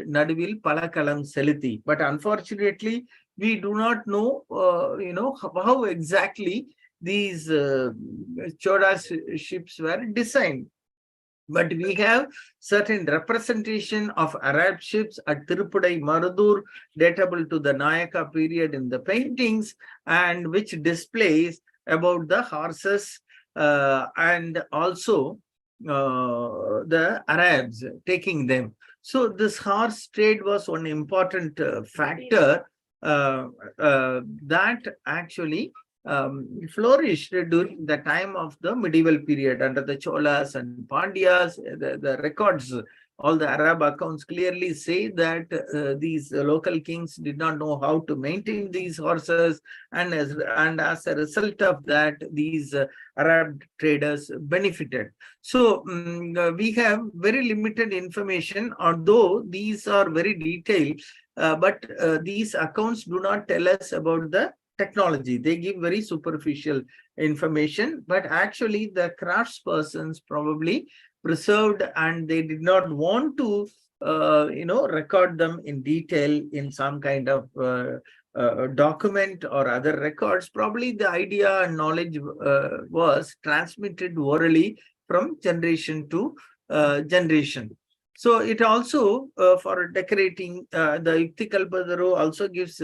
Naduvil Palakalam Selithi. But unfortunately, we do not know, how exactly these Chola's ships were designed. But we have certain representation of Arab ships at Tirupudai Marudur, datable to the Nayaka period in the paintings, and which displays about the horses and also the Arabs taking them. So this horse trade was one important factor that actually flourished during the time of the medieval period under the Cholas and Pandyas. The records, all the Arab accounts clearly say that these local kings did not know how to maintain these horses, and as a result of that, these Arab traders benefited. So we have very limited information, although these are very detailed, but these accounts do not tell us about the technology. They give very superficial information, but actually the craftspersons probably preserved, and they did not want to record them in detail in some kind of document or other records. Probably the idea and knowledge was transmitted orally from generation to generation. So it also for decorating, the Yuktikalpadharu also gives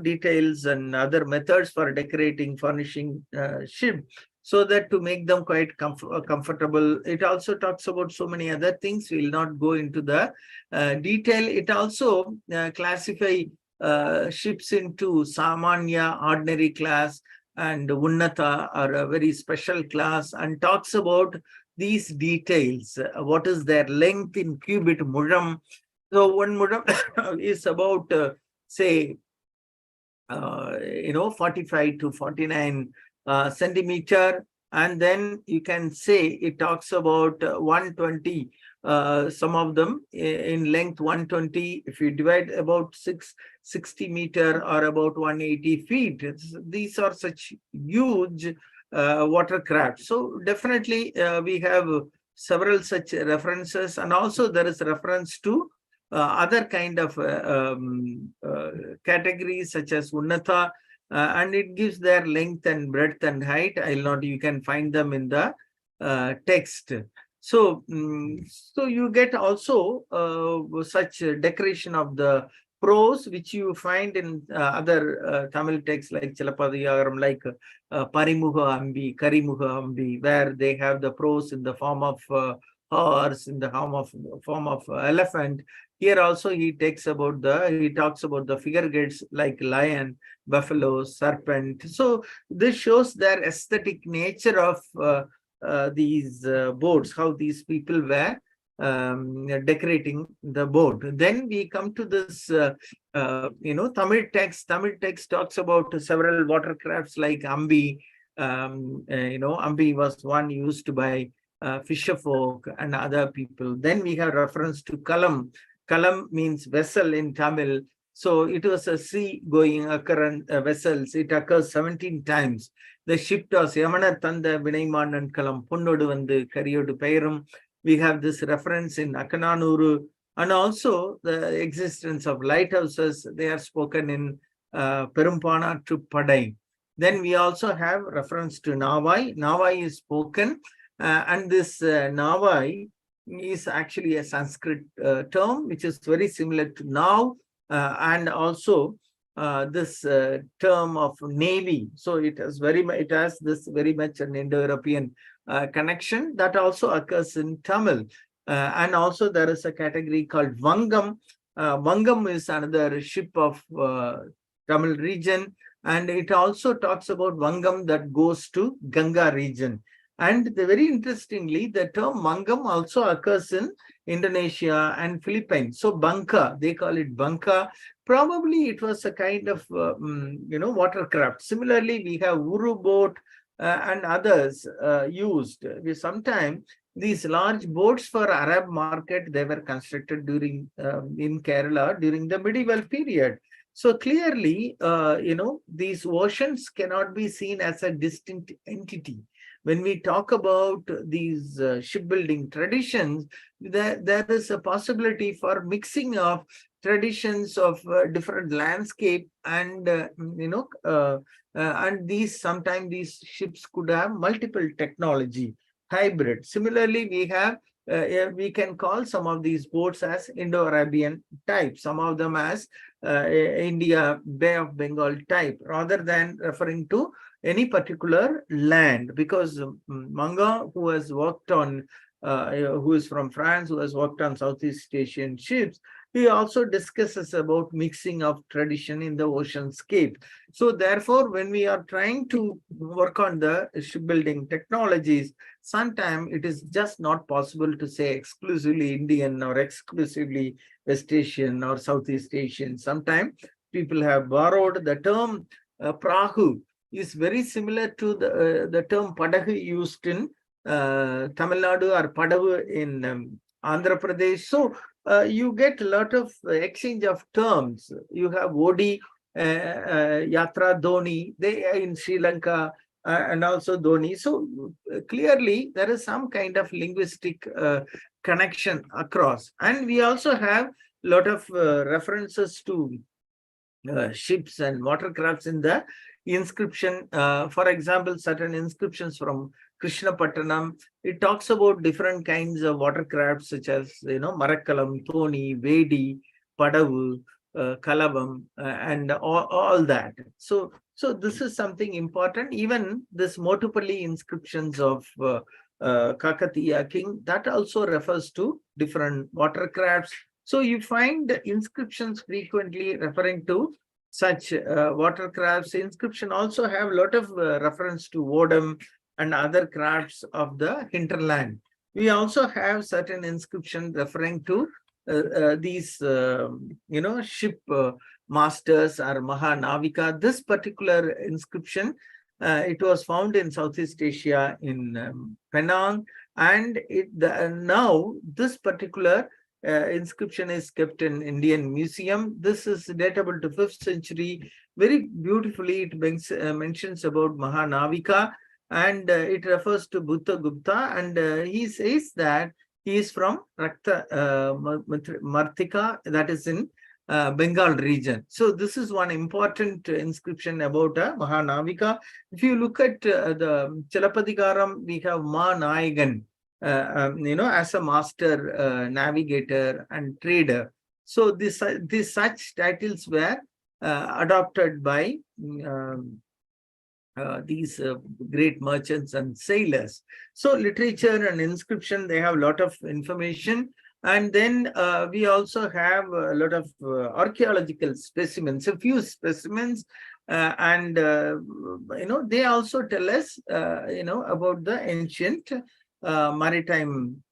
details and other methods for decorating, furnishing ship, so that to make them quite comfortable. It also talks about so many other things. We will not go into the detail. It also classify ships into Samanya, ordinary class, and Unnata, or a very special class, and talks about these details. What is their length in cubit mudam? So one mudam is about say 45 to 49 centimeter, and then you can say it talks about 120, some of them in length 120. If you divide about 660 meter or about 180 feet, these are such huge watercraft. So definitely we have several such references, and also there is reference to other kind of categories such as Unnata, and it gives their length and breadth and height. You can find them in the text. So, so you get also such decoration of the prose, which you find in other Tamil texts like Chilapadiyagaram, like Parimuga Ambi, Karimuga Ambi, where they have the prose in the form of horse, in the form of elephant. Here also he talks about the figureheads like lion, buffalo, serpent. So this shows their aesthetic nature of these boats, how these people were decorating the boat. Then we come to this Tamil text. Tamil text talks about several watercrafts like Ambi. Ambi was one used by fisher folk and other people. Then we have reference to Kalam. Kalam means vessel in Tamil. So it was a sea-going occurrence vessels. It occurs 17 times. The ship was Yamana Tanda Vinayman and Kalam Punnodu Vandu Kariyodu Pairum. We have this reference in Akananuru, and also the existence of lighthouses. They are spoken in Perumpana to Padai. Then we also have reference to Navai. Navai is spoken, and this Navai is actually a Sanskrit term, which is very similar to now, and also this term of navy. So it has this very much an Indo-European connection that also occurs in Tamil. And also there is a category called Vangam. Vangam is another ship of Tamil region, and it also talks about Vangam that goes to Ganga region. And very interestingly, the term Vangam also occurs in Indonesia and Philippines. So Bangka, they call it Bangka. Probably it was a kind of watercraft. Similarly, we have Uru boat and others used. Sometimes these large boats for Arab market, they were constructed during in Kerala during the medieval period. So clearly, these oceans cannot be seen as a distinct entity. When we talk about these shipbuilding traditions, there is a possibility for mixing of traditions of different landscape, and and sometimes these ships could have multiple technology, hybrid. Similarly, we can call some of these boats as Indo-Arabian type, some of them as India Bay of Bengal type, rather than referring to any particular land, because Manga, who has worked on, who is from France, who has worked on Southeast Asian ships, He also discusses about mixing of tradition in the oceanscape. So therefore, when we are trying to work on the shipbuilding technologies, sometimes it is just not possible to say exclusively Indian or exclusively West Asian or Southeast Asian. Sometimes people have borrowed the term Prahu is very similar to the term Padahu used in Tamil Nadu or Padavu in Andhra Pradesh. So you get a lot of exchange of terms. You have Odi, Yatra, Dhoni, they are in Sri Lanka, and also Dhoni. So clearly there is some kind of linguistic connection across. And we also have a lot of references to ships and watercrafts in the inscription. For example, certain inscriptions from Krishnapattanam, it talks about different kinds of watercrafts such as, Marakkalam, Thoni, Vedi, Padavu, Kalavam, and all that. So this is something important. Even this Motupalli inscriptions of Kakatiya king, that also refers to different watercrafts. So you find inscriptions frequently referring to such watercrafts. Inscription also have a lot of reference to Vodam and other crafts of the hinterland. We also have certain inscription referring to these, ship masters or Mahanavika. This particular inscription, it was found in Southeast Asia in Penang, and now this particular inscription is kept in Indian Museum. This is datable to 5th century. Very beautifully, it mentions about Mahanavika, and it refers to Buddha Gupta, and he says that he is from Rakta Martika, that is in Bengal region. So this is one important inscription about Mahanavika. If you look at the Chalapadikaram, we have Mahanayagan, as a master navigator and trader. So these such titles were adopted by these great merchants and sailors. So literature and inscription, they have a lot of information. And then we also have a lot of archaeological specimens, a few specimens, and they also tell us about the ancient maritime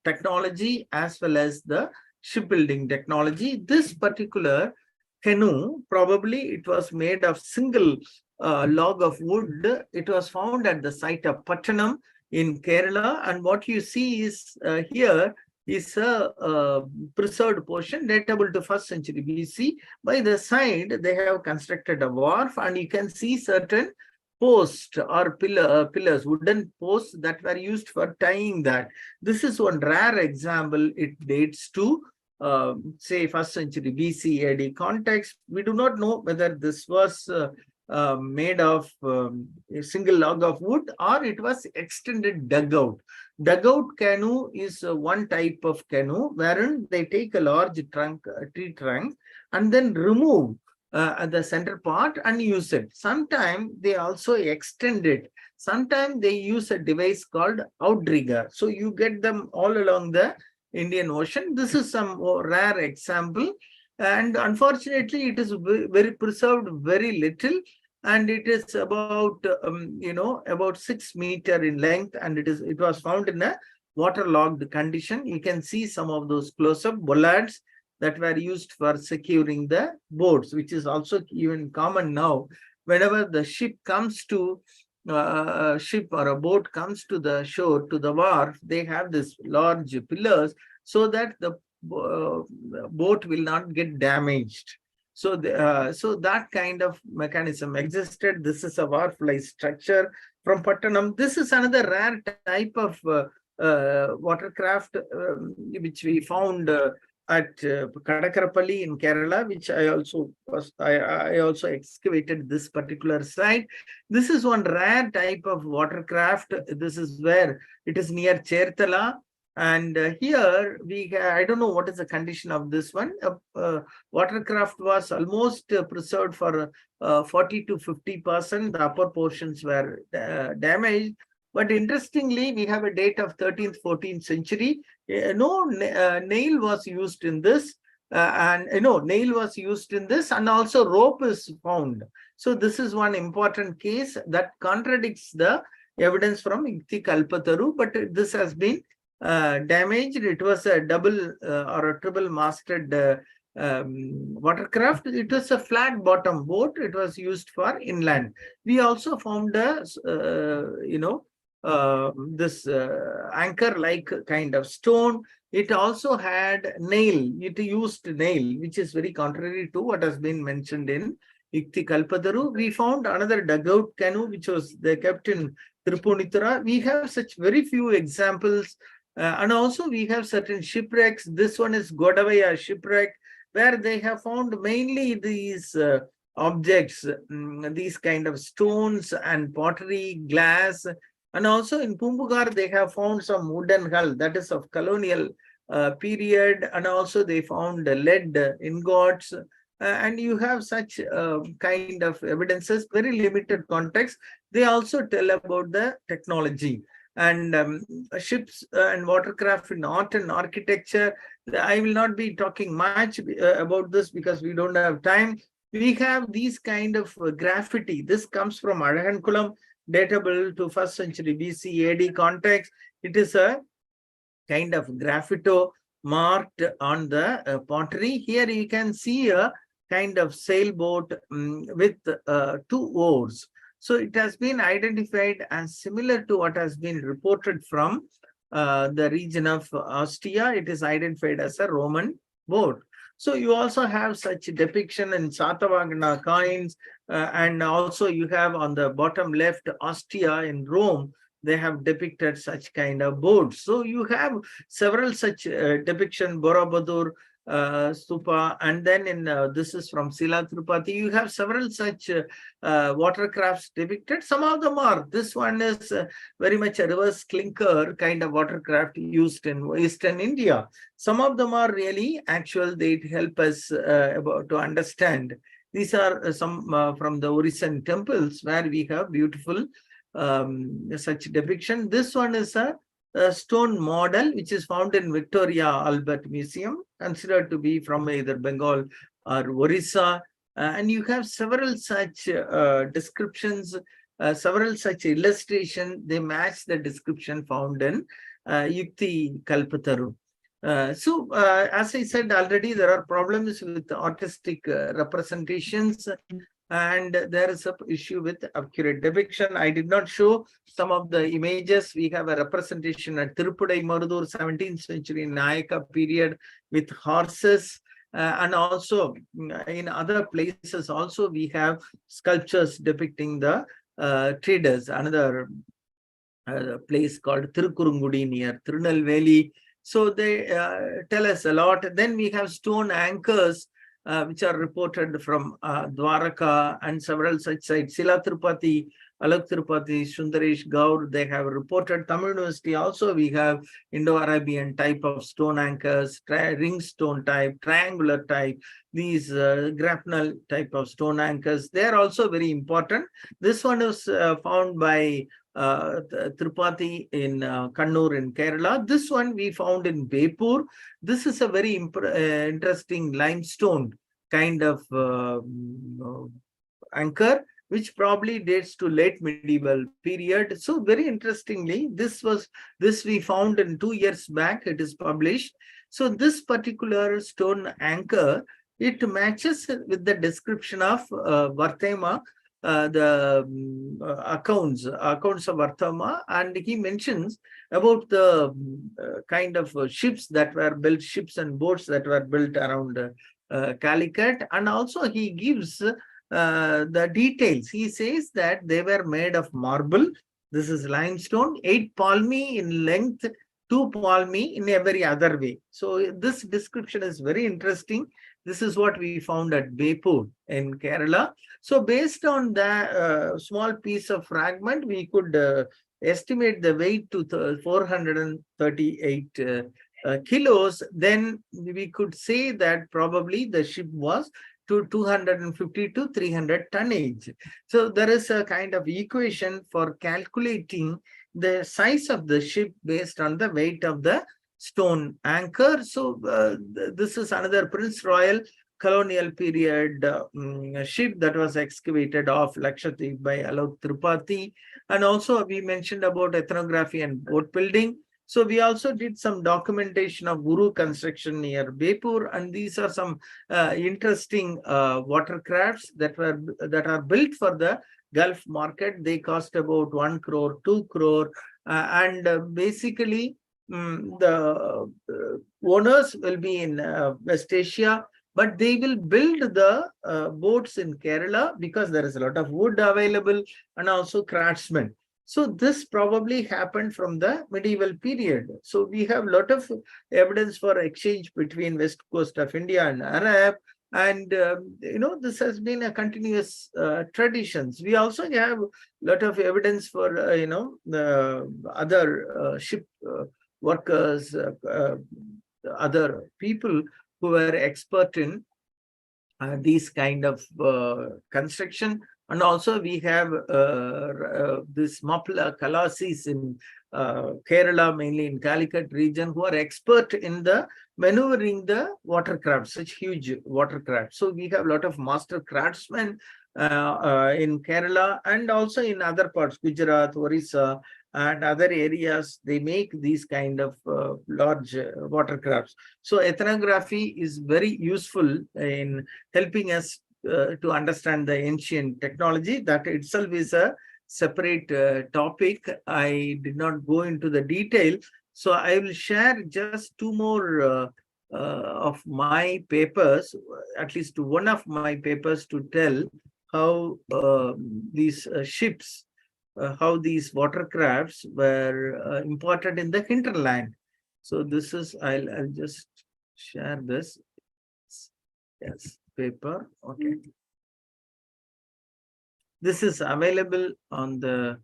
technology as well as the shipbuilding technology. This particular canoe, probably it was made of single log of wood. It was found at the site of Pattanam in Kerala, and what you see is here is a preserved portion datable to 1st century BC. By the side, they have constructed a wharf, and you can see certain posts or pillars, wooden posts that were used for tying that. This is one rare example. It dates to say 1st century BC AD context. We do not know whether this was made of a single log of wood or it was extended dugout. Dugout canoe is one type of canoe wherein they take a large trunk, tree trunk, and then remove the center part and use it. Sometimes they also extend it. Sometimes they use a device called outrigger. So you get them all along the Indian Ocean. This is some rare example, and unfortunately it is very preserved very little, and it is about about 6 meters in length, and it was found in a waterlogged condition. You can see some of those close-up bollards that were used for securing the boats, which is also even common now. Whenever the ship comes to a ship or a boat comes to the shore, to the wharf, they have this large pillars so that the boat will not get damaged. So that kind of mechanism existed. This is a wharf-like structure from Pattanam. This is another rare type of watercraft which we found at Kadakarapalli in Kerala, which I also excavated this particular site. This is one rare type of watercraft. This is where it is near Cherthala. And here I don't know what is the condition of this one. Watercraft was almost preserved for 40 to 50%. The upper portions were damaged. But interestingly, we have a date of 13th, 14th century. No nail was used in this. and nail was used in this, and also rope is found. So this is one important case that contradicts the evidence from Ikti Kalpataru, but this has been damaged. It was a double or a triple masted watercraft. It was a flat bottom boat. It was used for inland. We also found a this anchor like kind of stone. It also had nail. It used nail, which is very contrary to what has been mentioned in Ikti Kalpataru. We found another dugout canoe, which was they kept in Tripunithura. We have such very few examples. And also we have certain shipwrecks. This one is Godavaya shipwreck, where they have found mainly these objects, these kind of stones and pottery, glass. And also in Pumbugar, they have found some wooden hull that is of colonial period. And also they found lead ingots. And you have such kind of evidences, very limited context. They also tell about the technology. And ships and watercraft in art and architecture. I will not be talking much about this because we don't have time. We have these kind of graffiti. This comes from Arahankulam, datable to 1st century BC AD context. It is a kind of graffito marked on the pottery. Here you can see a kind of sailboat with 2 oars. So it has been identified as similar to what has been reported from the region of Ostia. It is identified as a Roman boat. So you also have such depiction in Satavahana coins, and also you have on the bottom left Ostia in Rome. They have depicted such kind of boats. So you have several such depiction, Borobudur, Stupa, and then in this is from Sila Tirupati. You have several such watercrafts depicted. Some of them are. This one is very much a reverse clinker kind of watercraft used in Eastern India. Some of them are really actual. They help us to understand. These are some from the Orison temples where we have beautiful such depiction. This one is a stone model which is found in Victoria Albert Museum, considered to be from either Bengal or Orissa. And you have several such descriptions, several such illustration. They match the description found in Yukti Kalpataru. So as I said already, there are problems with artistic representations, and there is an issue with accurate depiction. I did not show some of the images. We have a representation at Tirupudai Marudur, 17th century Nayaka period with horses. And also in other places also we have sculptures depicting the traders. Another place called Tirukurungudi near Tirunelveli. So they tell us a lot. Then we have stone anchors which are reported from Dwaraka and several such sites. Sila Tirupati, Alak Tirupati, Sundaresh Gaur, they have reported. Tamil University also we have Indo-Arabian type of stone anchors, ring stone type, triangular type, these grapnel type of stone anchors. They are also very important. This one is found by Tirupati in Kannur in Kerala. This one we found in Bepur. This is a very interesting limestone kind of anchor, which probably dates to late medieval period. So very interestingly, this we found in 2 years back. It is published. So this particular stone anchor, it matches with the description of Varthema, the accounts of Varthama, and he mentions about the kind of ships that were built, ships and boats that were built around Calicut, and also he gives the details. He says that they were made of marble. This is limestone, 8 palmi in length, 2 palmi in every other way. So this description is very interesting. This is what we found at Bepur in Kerala. So based on the small piece of fragment, we could estimate the weight to 438 kilos. Then we could say that probably the ship was to 250 to 300 tonnage. So there is a kind of equation for calculating the size of the ship based on the weight of the stone anchor. So this is another Prince Royal colonial period ship that was excavated off Lakshadweep by Alok Tripathi. And also we mentioned about ethnography and boat building. So we also did some documentation of Uru construction near Bepur, and these are some interesting watercrafts that are built for the Gulf market. They cost about 1 crore, 2 crore, and basically the owners will be in West Asia, but they will build the boats in Kerala because there is a lot of wood available and also craftsmen. So this probably happened from the medieval period. So we have a lot of evidence for exchange between West Coast of India and Arab. And, this has been a continuous traditions. We also have a lot of evidence for, the other ship workers, other people who were expert in these kind of construction. And also we have this Mapla Kalasis in Kerala, mainly in Calicut region, who are expert in the maneuvering the watercraft, such huge watercraft. So we have a lot of master craftsmen in Kerala and also in other parts, Gujarat, Orissa, and other areas. They make these kind of large watercrafts. So ethnography is very useful in helping us to understand the ancient technology. That itself is a separate topic. I did not go into the detail. So I will share just two more of my papers, at least one of my papers, to tell how these ships, how these watercrafts were imported in the hinterland. So this is, I'll just share this. Yes, paper. Okay. This is available on the,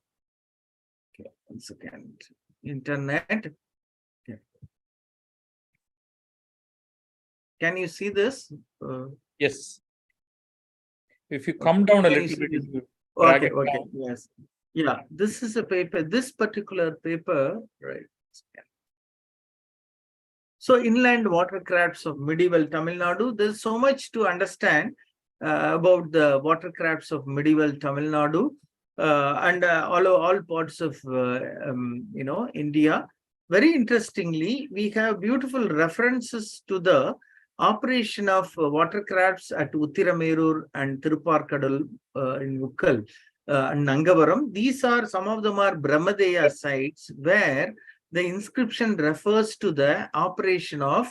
okay, 1 second, internet. Okay. Can you see this? Yes. If you come down a little bit, if you drag Okay, it okay, down. yes. Yeah, this is a paper, this particular paper, right? So inland watercrafts of medieval Tamil Nadu, there's so much to understand about the watercrafts of medieval Tamil Nadu and all parts of, India. Very interestingly, we have beautiful references to the operation of watercrafts at Uttiramerur and Thiruparkadal in Ukkal and Nangavaram. These are, some of them are Brahmadeya sites where the inscription refers to the operation of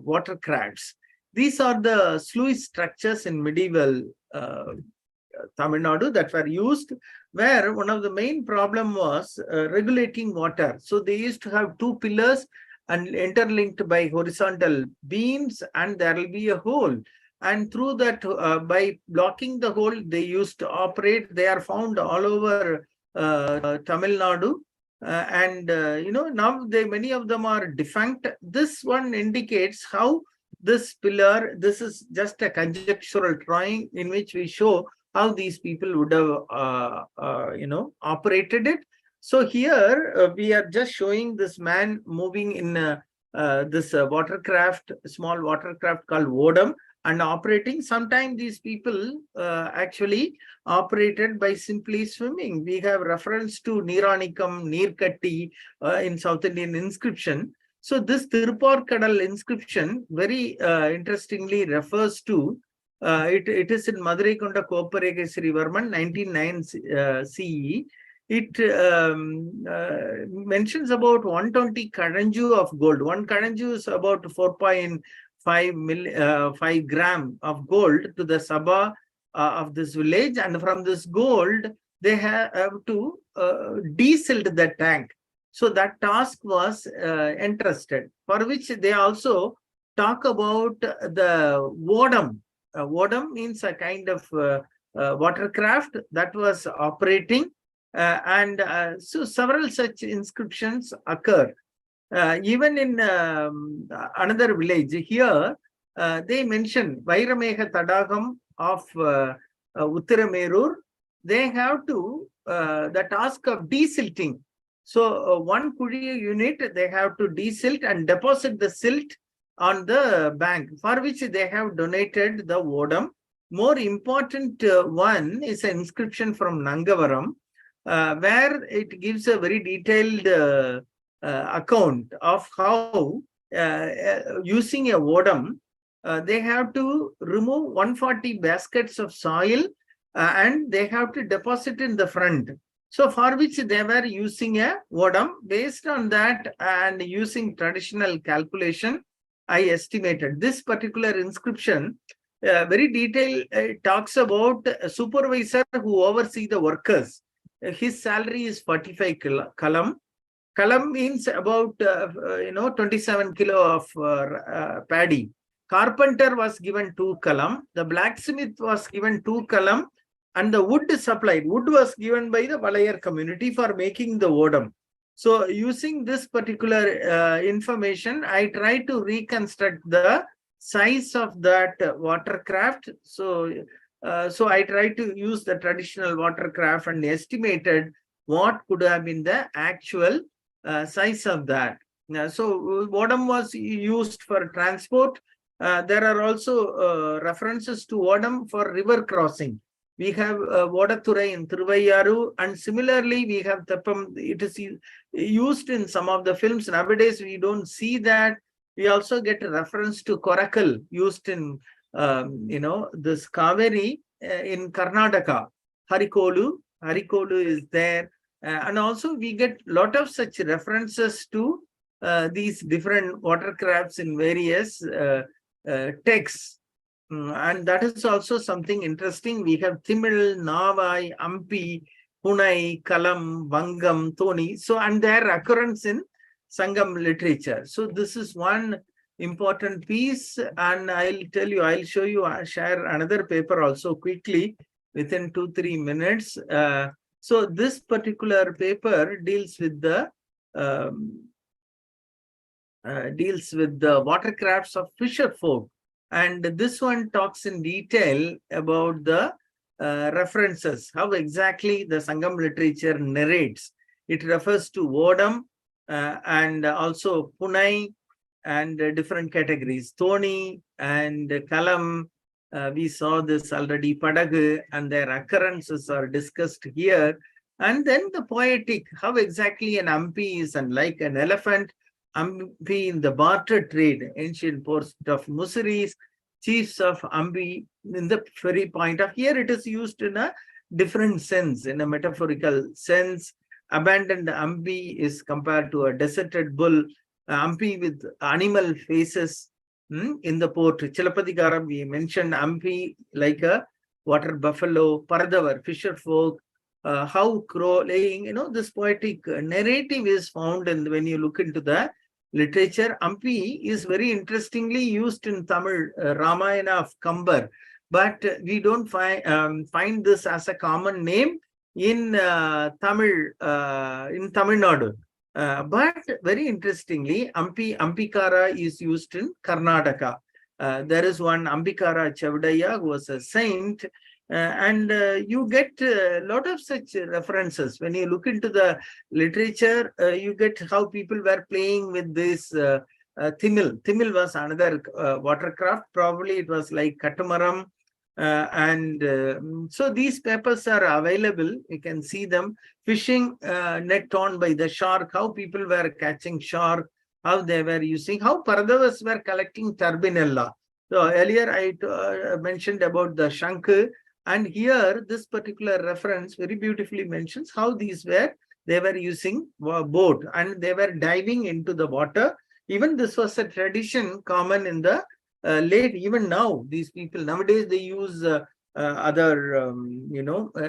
watercrafts. These are the sluice structures in medieval Tamil Nadu that were used, where one of the main problem was regulating water. So they used to have two pillars and interlinked by horizontal beams, and there will be a hole. And through that, by blocking the hole, they used to operate. They are found all over Tamil Nadu. Now many of them are defunct. This one indicates how this pillar, this is just a conjectural drawing in which we show how these people would have, operated it. So here we are just showing this man moving in this watercraft, small watercraft called Vodam, and operating. Sometimes these people actually operated by simply swimming. We have reference to Neeranikam, Neerkatti in South Indian inscription. So this Thiruparkadal inscription very interestingly refers to, it is in Madurai Konda Kopparekesari Varman, 1909 CE. It mentions about 120 karanju of gold. One karanju is about 4.5 gram of gold to the Sabha of this village, and from this gold they have to desilt the tank. So that task was entrusted, for which they also talk about the vodam. Vodam means a kind of watercraft that was operating, so several such inscriptions occur. Even in another village here, they mention Vairamegha Tadagam of Uttiramerur. They have to the task of desilting. So one Kuriya unit, they have to desilt and deposit the silt on the bank, for which they have donated the vodam. More important one is an inscription from Nangavaram, where it gives a very detailed account of how using a vodam, they have to remove 140 baskets of soil and they have to deposit in the front. So for which they were using a vodam. Based on that and using traditional calculation, I estimated this particular inscription, very detailed, talks about a supervisor who oversees the workers. His salary is 45 kalam. Kalam means about 27 kilo of paddy. Carpenter was given 2 kalam. The blacksmith was given 2 kalam. And the wood supplied, wood was given by the Valayar community for making the vodam. So using this particular information, I try to reconstruct the size of that watercraft. So I try to use the traditional watercraft and estimated what could have been the actual size of that. So vodam was used for transport. There are also references to vodam for river crossing. We have Watercraft in Thiruvayaru, and similarly we have Teppam. It is used in some of the films. Nowadays we don't see that. We also get a reference to Korakal used in this Kaveri in Karnataka. Harikolu is there, and also we get a lot of such references to these different watercrafts in various texts. And that is also something interesting. We have Timil, Navai, Ampi, Punai, Kalam, Vangam, Thoni. So, and their occurrence in Sangam literature. So this is one important piece, and I'll show you, share another paper also quickly within 2-3 minutes. So this particular paper deals with the watercrafts of fisher folk. And this one talks in detail about the references, how exactly the Sangam literature narrates. It refers to vodam and also punai and different categories. Thoni and kalam, we saw this already, padagu, and their occurrences are discussed here. And then the poetic, how exactly an ampi is unlike an elephant. Ampi in the barter trade, ancient port of Musiris, chiefs of Ampi in the ferry point of here, it is used in a different sense, in a metaphorical sense. Abandoned Ampi is compared to a deserted bull, Ampi with animal faces in the port. Chilapadikaram, we mentioned Ampi like a water buffalo, Paradavar, fisher folk, how crow laying, this poetic narrative is found in when you look into the literature. Ampi is very interestingly used in Tamil Ramayana of Kambar, but we don't find this as a common name in Tamil Nadu. But very interestingly, Ambikara is used in Karnataka. There is one Ambikara Chavdaya who was a saint, and you get a lot of such references. When you look into the literature, you get how people were playing with this Thimil. Thimil was another watercraft. Probably it was like Katamaram. So these papers are available. You can see them. Fishing net on by the shark, how people were catching shark, how they were using, how Paradavas were collecting turbinella. So earlier I mentioned about the Shanku. And here, this particular reference very beautifully mentions how they were using boat and they were diving into the water. Even this was a tradition common in the late, even now, these people, nowadays they use other,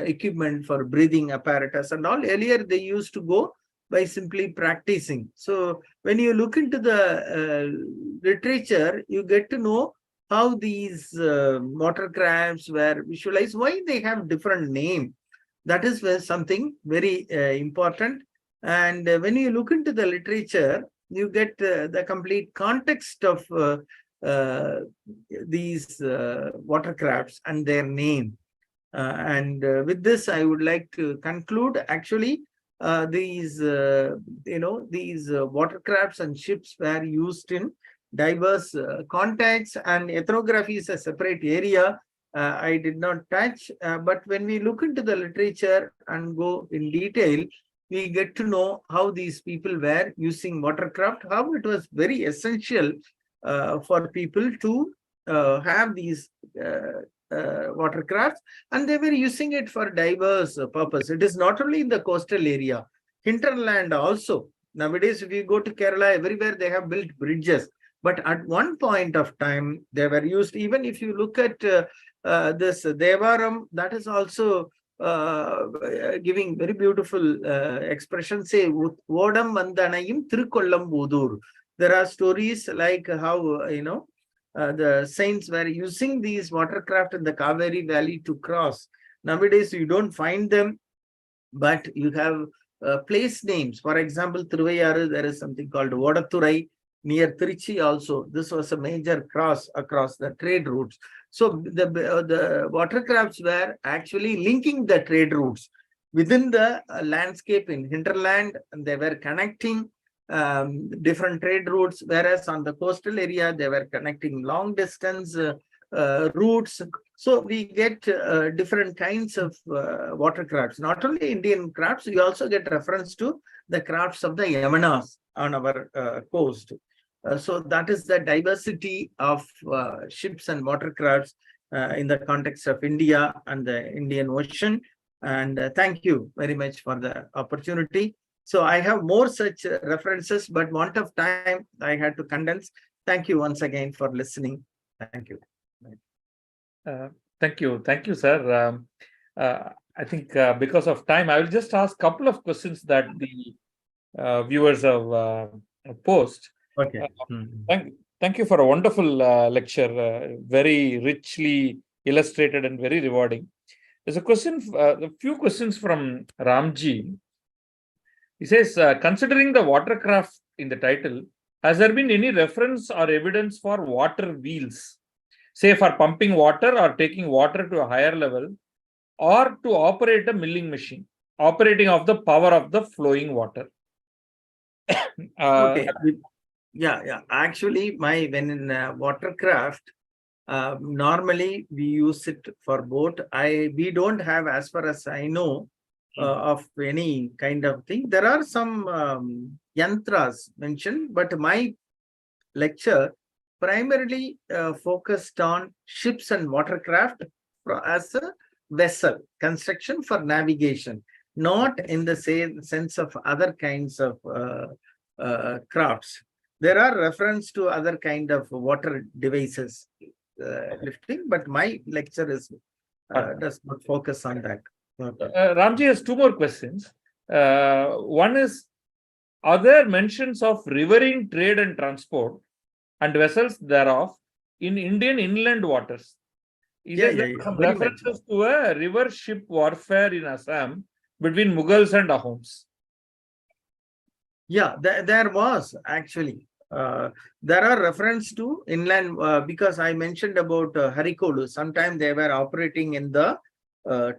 equipment for breathing apparatus and all. Earlier, they used to go by simply practicing. So when you look into the literature, you get to know how these watercrafts were visualized, why they have different name. That is something very important. And when you look into the literature, you get the complete context of these watercrafts and their name. With this, I would like to conclude. Actually, these watercrafts and ships were used in diverse contexts, and ethnography is a separate area. I did not touch, but when we look into the literature and go in detail, we get to know how these people were using watercraft, how it was very essential for people to have these watercrafts, and they were using it for diverse purpose. It is not only in the coastal area, hinterland also. Nowadays, if you go to Kerala, everywhere they have built bridges. But at one point of time, they were used. Even if you look at this Devaram, that is also giving very beautiful expression. Say, Vodam Vandanayim Thirukollam Budur. There are stories like how, the saints were using these watercraft in the Kaveri Valley to cross. Nowadays, you don't find them, but you have place names. For example, Thiruvayaru, there is something called Vadathurai near Trichy also. This was a major cross across the trade routes. So the watercrafts were actually linking the trade routes within the landscape in hinterland, and they were connecting different trade routes, whereas on the coastal area, they were connecting long distance routes. So we get different kinds of watercrafts. Not only Indian crafts, we also get reference to the crafts of the Yamanas on our coast. So that is the diversity of ships and watercrafts in the context of India and the Indian Ocean. And thank you very much for the opportunity. So I have more such references, but want of time, I had to condense. Thank you once again for listening. Thank you. Thank you. Thank you, sir. I think because of time, I will just ask a couple of questions that the viewers have posed. Okay. Thank you for a wonderful lecture, very richly illustrated and very rewarding. There's a few questions from Ramji. He says, considering the watercraft in the title, has there been any reference or evidence for water wheels, say for pumping water or taking water to a higher level, or to operate a milling machine, operating off the power of the flowing water? Okay. Yeah. Actually, when in watercraft, normally we use it for boat. We don't have, as far as I know, of any kind of thing. There are some yantras mentioned, but my lecture primarily focused on ships and watercraft as a vessel construction for navigation, not in the same sense of other kinds of crafts. There are reference to other kind of water devices lifting, but my lecture is does not focus on that. Okay. Ramji has two more questions. One is, are there mentions of riverine trade and transport and vessels thereof in Indian inland waters? Some references to a river ship warfare in Assam between Mughals and Ahoms. Yeah, there was actually. There are reference to inland because I mentioned about Harikolu. Sometimes they were operating in the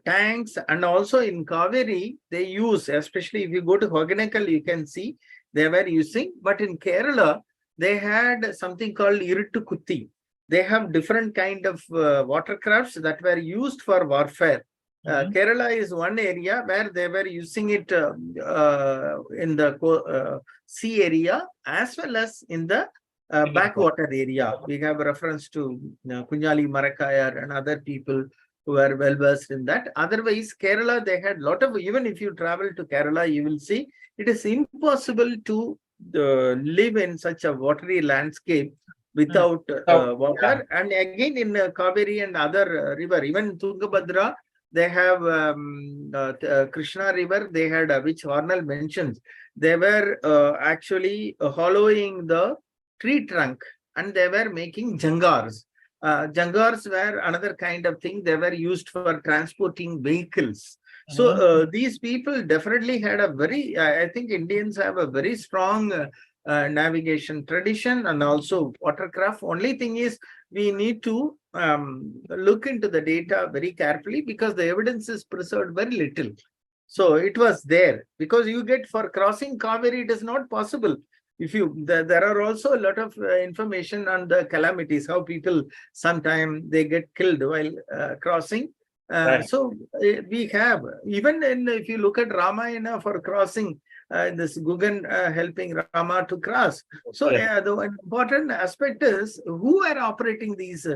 tanks, and also in Kaveri they use, especially if you go to Hogenekkal, you can see they were using. But in Kerala, they had something called Irittu Kutti. They have different kind of watercrafts that were used for warfare. Kerala is one area where they were using it in the sea area as well as in the backwater area. We have reference to Kunjali Marakayar and other people who are well versed in that. Otherwise, Kerala, they had a lot of, even if you travel to Kerala, you will see it is impossible to live in such a watery landscape without water. Yeah. And again, in Kaveri and other river, even Tungabhadra, they have Krishna River, they had, which Hornell mentions, they were actually hollowing the tree trunk and they were making jangars. Jangars were another kind of thing. They were used for transporting vehicles. So these people definitely had a very, I think Indians have a very strong navigation tradition and also watercraft. Only thing is we need to look into the data very carefully because the evidence is preserved very little. So it was there, because you get for crossing Kaveri, it is not possible. If you, there are also a lot of information on the calamities, how people sometimes they get killed while crossing. Right. So we have, even if you look at Ramayana for crossing, this Gugan helping Rama to cross. So the important aspect is who are operating these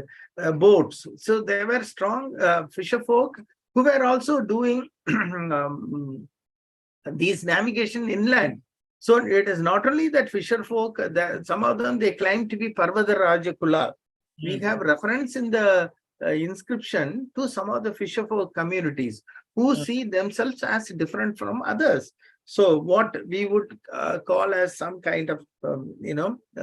boats. So there were strong fisher folk who were also doing these navigation inland. So it is not only that fisher folk, some of them, they claim to be Parvada Rajakula. We have reference in the inscription to some of the fisher folk communities who see themselves as different from others. So what we would call as some kind of,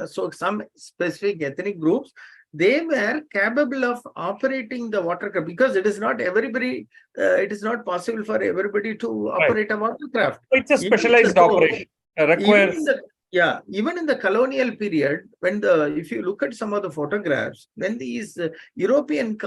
so some specific ethnic groups, they were capable of operating the watercraft, because it is not everybody, it is not possible for everybody to operate a watercraft. It's a specialized operation. Requires. Even in the colonial period, when if you look at some of the photographs, when these European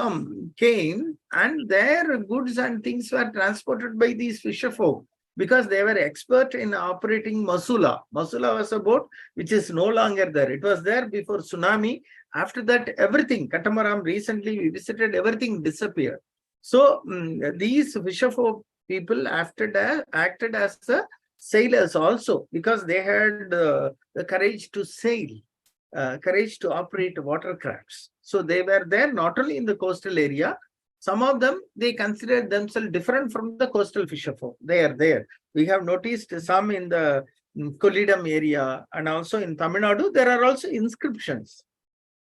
came and their goods and things were transported by these fisher folk, because they were expert in operating Masula. Masula was a boat which is no longer there. It was there before tsunami. After that, everything, Katamaram recently we visited, everything disappeared. So these fisher folk people after that acted as the sailors also, because they had the courage to sail, courage to operate watercrafts. So they were there not only in the coastal area. Some of them, they considered themselves different from the coastal fisher folk. They are there. We have noticed some in the Kolidam area, and also in Tamil Nadu, there are also inscriptions.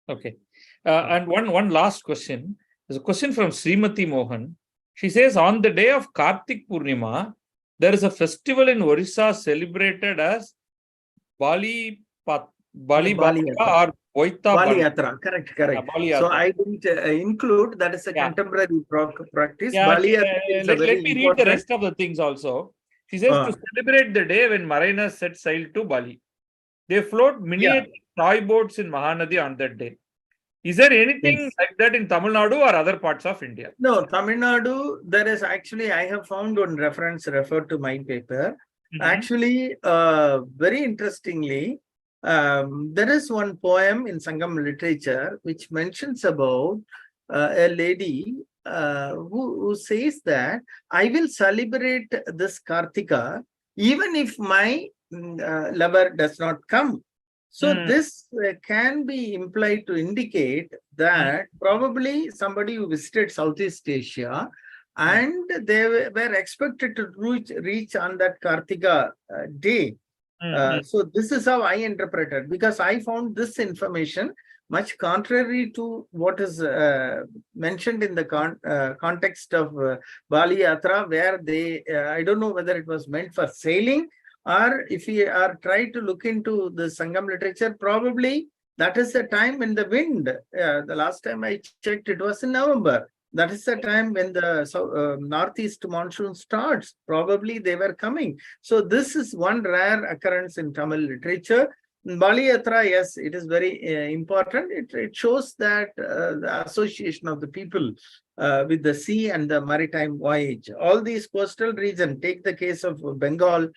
Okay. And one last question. There's a question from Srimati Mohan. She says, on the day of Kartik Purnima, there is a festival in Orissa celebrated as Bali or Boita Bali Yatra, correct. So I didn't include, that is a contemporary practice. Bali let me read the rest of the things also. She says to celebrate the day when mariners set sail to Bali. They float miniature toy boats in Mahanadi on that day. Is there anything like that in Tamil Nadu or other parts of India? No, Tamil Nadu, there is actually, I have found one reference referred to my paper. Actually, very interestingly, there is one poem in Sangam literature which mentions about a lady who says that I will celebrate this Kartika even if my lover does not come. So this can be implied to indicate that probably somebody who visited Southeast Asia and they were expected to reach on that Kartika day. So this is how I interpreted, because I found this information much contrary to what is mentioned in the context of Bali Yatra, where they, I don't know whether it was meant for sailing, or if we are trying to look into the Sangam literature, probably that is the time when the wind, the last time I checked, it was in November. That is the time when the northeast monsoon starts. Probably they were coming. So this is one rare occurrence in Tamil literature. Bali Yatra, yes, it is very important. It shows that the association of the people with the sea and the maritime voyage. All these coastal regions, take the case of Bengal,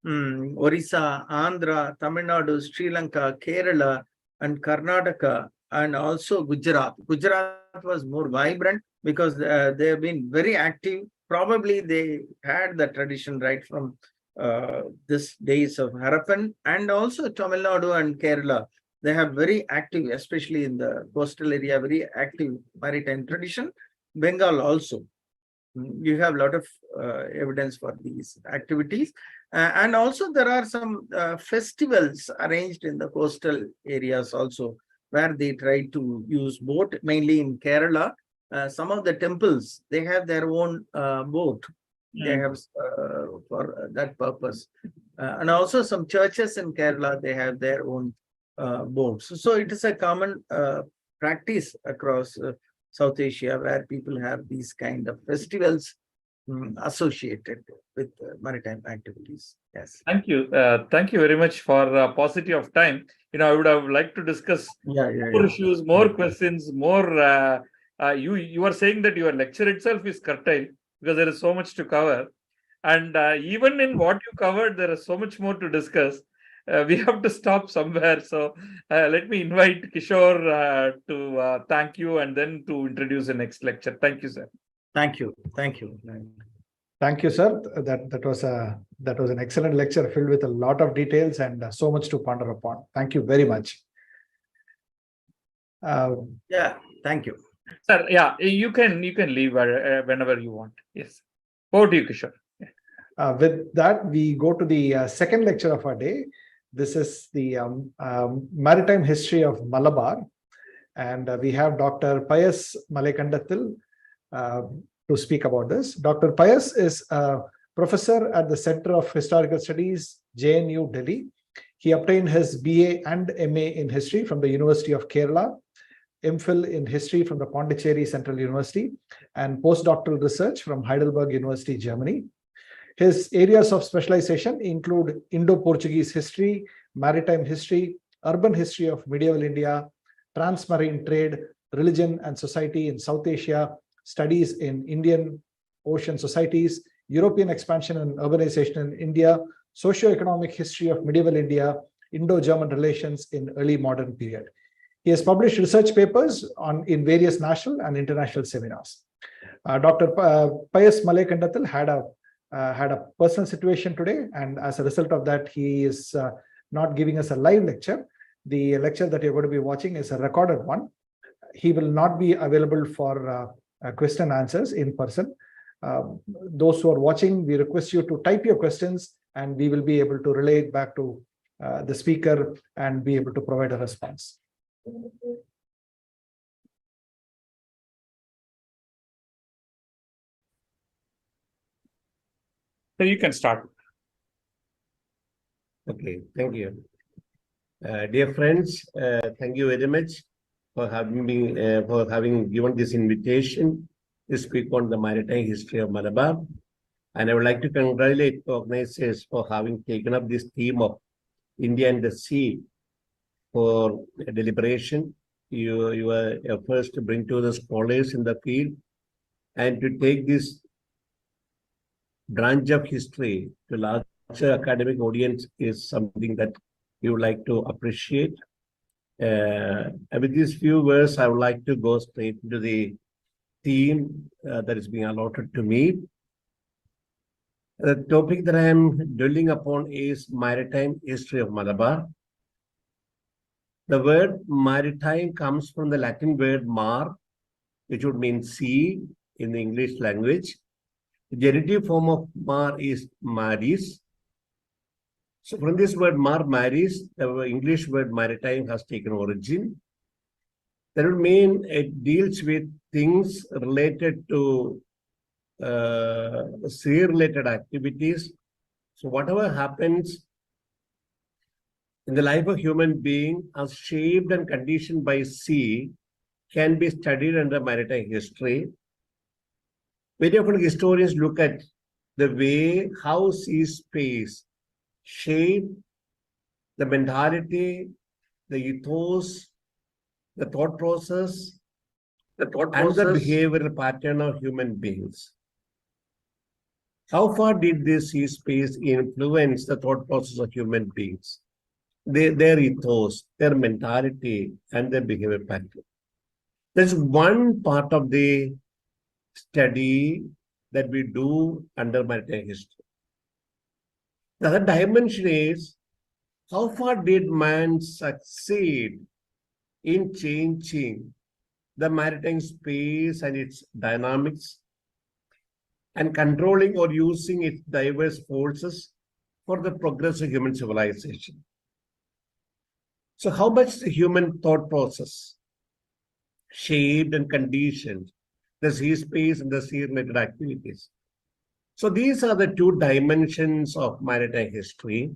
Orissa, Andhra, Tamil Nadu, Sri Lanka, Kerala, and Karnataka, and also Gujarat. Gujarat was more vibrant because they have been very active. Probably they had the tradition right from this days of Harappan, and also Tamil Nadu and Kerala. They have very active, especially in the coastal area, very active maritime tradition. Bengal also. You have a lot of evidence for these activities. And also there are some festivals arranged in the coastal areas also, where they try to use boat, mainly in Kerala. Some of the temples, they have their own boat. They have for that purpose. And also some churches in Kerala, they have their own boats. So it is a common practice across South Asia, where people have these kind of festivals associated with maritime activities. Yes. Thank you. Thank you very much for paucity of time. I would have liked to discuss more issues, more questions, more. You are saying that your lecture itself is curtailed because there is so much to cover. And even in what you covered, there is so much more to discuss. We have to stop somewhere. So let me invite Kishore to thank you and then to introduce the next lecture. Thank you, sir. Thank you. Thank you. Thank you, sir. That was an excellent lecture filled with a lot of details and so much to ponder upon. Thank you very much. Yeah, thank you. Sir, yeah, you can leave whenever you want. Yes. Over to you, Kishore. With that, we go to the second lecture of our day. This is the Maritime History of Malabar. And we have Dr. Pius Malekandathil to speak about this. Dr. Pius is a professor at the Center of Historical Studies, JNU, Delhi. He obtained his BA and MA in history from the University of Kerala, MPhil in history from the Pondicherry Central University, and postdoctoral research from Heidelberg University, Germany. His areas of specialization include Indo-Portuguese history, maritime history, urban history of medieval India, transmarine trade, religion and society in South Asia, studies in Indian Ocean societies, European expansion and urbanization in India, socio-economic history of medieval India, Indo-German relations in early modern period. He has published research papers in various national and international seminars. Dr. Pius Malekandathil had a personal situation today, and as a result of that, he is not giving us a live lecture. The lecture that you're going to be watching is a recorded one. He will not be available for question and answers in person. Those who are watching, we request you to type your questions, and we will be able to relay it back to the speaker and be able to provide a response. So you can start. Okay, thank you. Dear friends, thank you very much for having given this invitation to speak on the maritime history of Malabar. And I would like to congratulate the organizers for having taken up this theme of India and the sea for deliberation. You are first to bring to the scholars in the field and to take this branch of history to larger academic audience is something that you would like to appreciate. With these few words, I would like to go straight into the theme that is being allotted to me. The topic that I am dwelling upon is Maritime History of Malabar. The word maritime comes from the Latin word mar, which would mean sea in the English language. The genitive form of mar is maris. So from this word mar, maris, the English word maritime has taken origin. That would mean it deals with things related to sea-related activities. So whatever happens in the life of human being as shaped and conditioned by sea can be studied under maritime history. Very often historians look at the way how sea space shape the mentality, the ethos, the thought process, and the behavioral pattern of human beings. How far did this sea space influence the thought process of human beings? Their ethos, their mentality, and their behavior pattern. There's one part of the study that we do under maritime history. The other dimension is how far did man succeed in changing the maritime space and its dynamics and controlling or using its diverse forces for the progress of human civilization. So how much the human thought process shaped and conditioned the sea space and the sea-related activities. So these are the two dimensions of maritime history.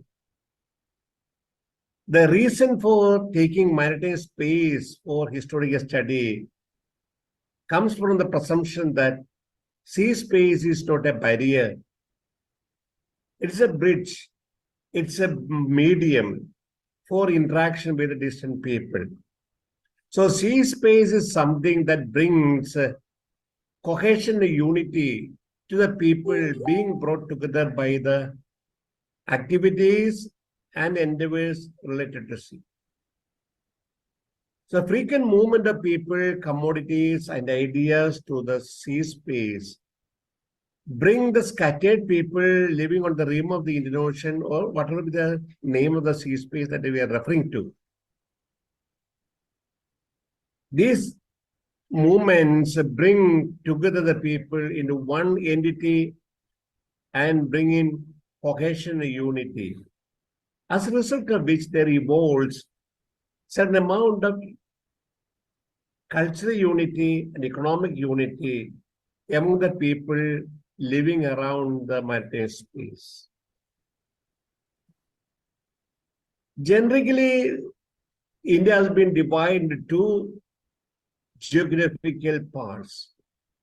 The reason for taking maritime space for historical study comes from the presumption that sea space is not a barrier. It's a bridge. It's a medium for interaction with the distant people. So sea space is something that brings cohesion and unity to the people being brought together by the activities and endeavors related to sea. So frequent movement of people, commodities, and ideas to the sea space bring the scattered people living on the rim of the Indian Ocean, or whatever the name of the sea space that we are referring to. These movements bring together the people into one entity and bring in cohesion and unity. As a result of which there evolves certain amount of cultural unity and economic unity among the people living around the maritime space. Generally, India has been divided into two geographical parts.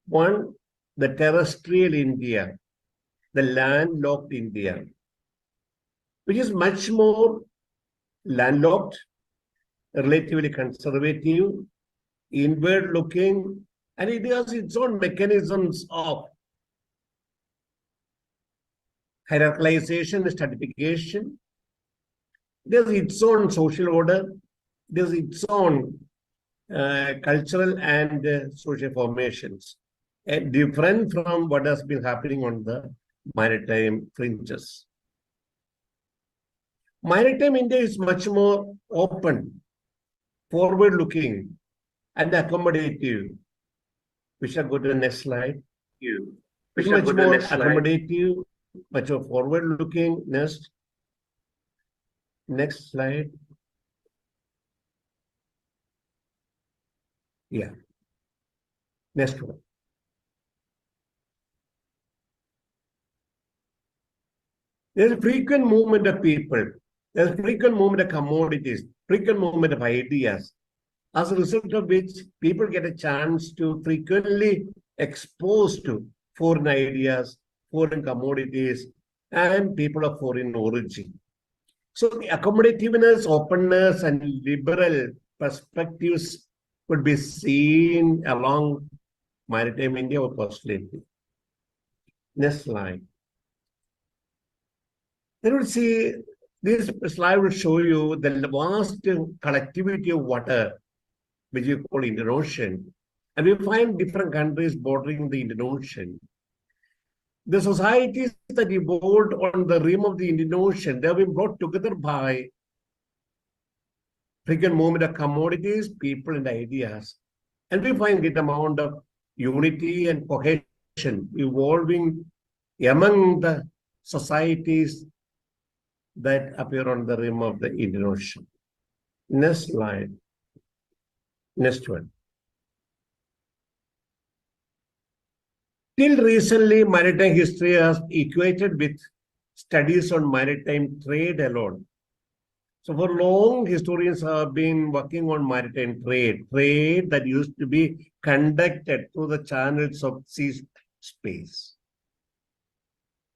One, the terrestrial India, the landlocked India, which is much more landlocked, relatively conservative, inward looking, and it has its own mechanisms of hierarchization, stratification. There's its own social order. There's its own cultural and social formations, and different from what has been happening on the maritime fringes. Maritime India is much more open, forward-looking, and accommodative. We shall go to the next slide. Much more accommodative, much more forward-looking. Next slide. Yeah. Next one. There's a frequent movement of people. There's frequent movement of commodities, frequent movement of ideas, as a result of which people get a chance to frequently expose to foreign ideas, foreign commodities, and people of foreign origin. So the accommodativeness, openness, and liberal perspectives could be seen along maritime India or postulated. Next slide. Then we'll see, this slide will show you the vast collectivity of water, which we call Indian Ocean. And we find different countries bordering the Indian Ocean. The societies that evolved on the rim of the Indian Ocean, they have been brought together by frequent movement of commodities, people, and ideas. And we find great amount of unity and cohesion evolving among the societies that appear on the rim of the Indian Ocean. Next slide. Next one. Till recently, maritime history has equated with studies on maritime trade alone. So for long, historians have been working on maritime trade that used to be conducted through the channels of sea space.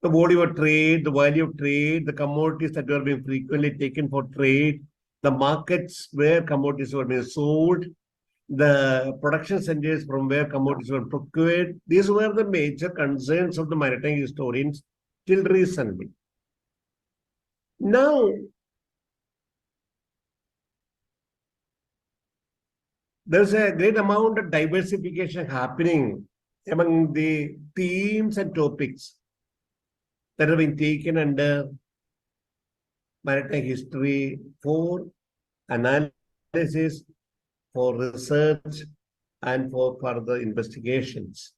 The volume of trade, the value of trade, the commodities that were being frequently taken for trade, the markets where commodities were being sold, the production centers from where commodities were procured. These were the major concerns of the maritime historians till recently. Now, there's a great amount of diversification happening among the themes and topics that have been taken under maritime history for analysis, for research, and for further investigations.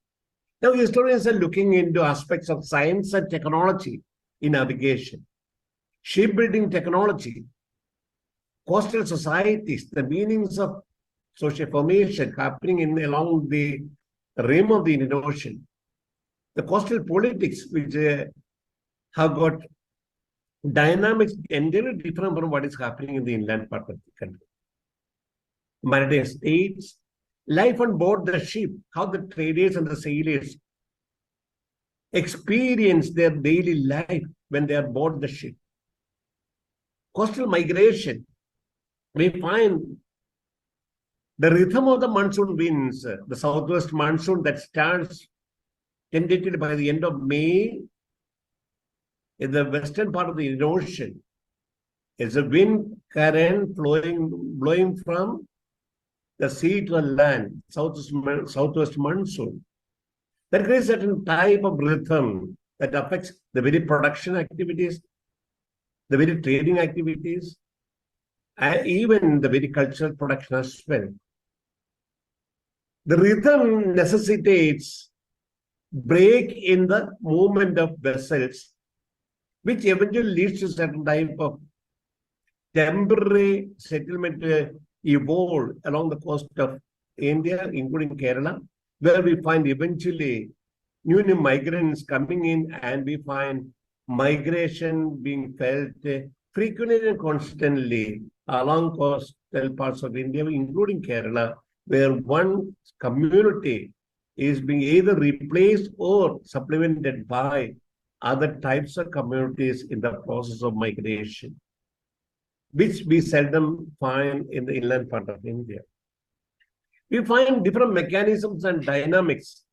Now, historians are looking into aspects of science and technology in navigation, shipbuilding technology, coastal societies, the meanings of social formation happening along the rim of the Indian Ocean, the coastal politics, which have got dynamics entirely different from what is happening in the inland part of the country. Maritime states, life on board the ship, how the traders and the sailors experience their daily life when they are aboard the ship. Coastal migration, we find the rhythm of the monsoon winds, the southwest monsoon that starts tentatively by the end of May, in the western part of the Indian Ocean, it's a wind current blowing from the sea to the land, southwest monsoon. That creates a certain type of rhythm that affects the very production activities, the very trading activities, and even the very cultural production as well. The rhythm necessitates break in the movement of vessels, which eventually leads to certain type of temporary settlement evolved along the coast of India, including Kerala, where we find eventually new migrants coming in, and we find migration being felt frequently and constantly along coastal parts of India, including Kerala, where one community is being either replaced or supplemented by other types of communities in the process of migration, which we seldom find in the inland part of India. We find different mechanisms and dynamics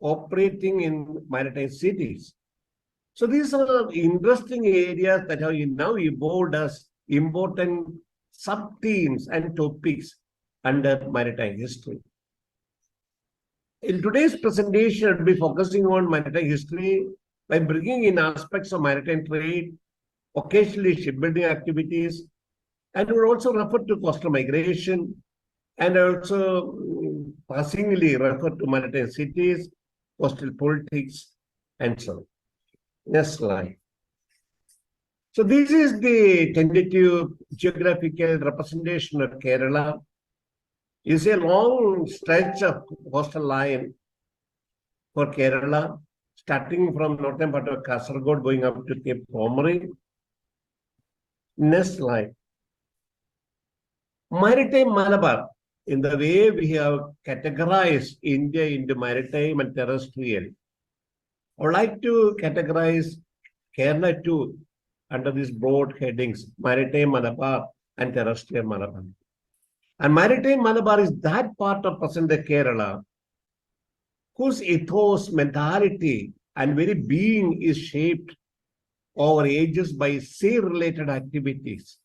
operating in maritime cities. So these are interesting areas that have now evolved as important sub-themes and topics under maritime history. In today's presentation, I'll be focusing on maritime history by bringing in aspects of maritime trade, occasionally shipbuilding activities, and we'll also refer to coastal migration, and also passingly refer to maritime cities, coastal politics, and so on. Next slide. So this is the tentative geographical representation of Kerala. It's a long stretch of coastal line for Kerala, starting from northern part of Kasaragod, going up to Cape Pomeri. Next slide. Maritime Malabar, in the way we have categorized India into maritime and terrestrial, I would like to categorize Kerala too under these broad headings, Maritime Malabar and Terrestrial Malabar. And Maritime Malabar is that part of present-day Kerala whose ethos, mentality, and very being is shaped over ages by sea-related activities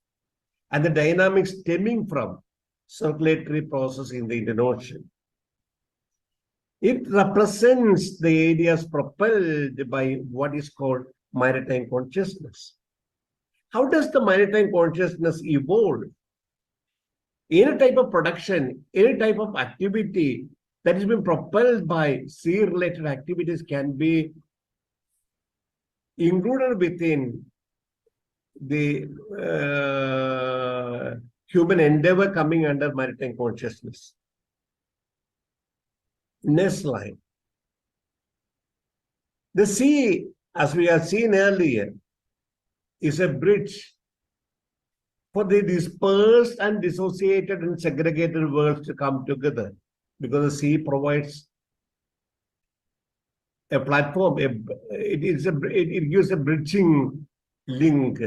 and the dynamics stemming from circulatory process in the Indian Ocean. It represents the areas propelled by what is called maritime consciousness. How does the maritime consciousness evolve? Any type of production, any type of activity that has been propelled by sea-related activities can be included within the human endeavor coming under maritime consciousness. Next slide. The sea, as we have seen earlier, is a bridge for the dispersed and dissociated and segregated worlds to come together, because the sea provides a platform. It gives a bridging link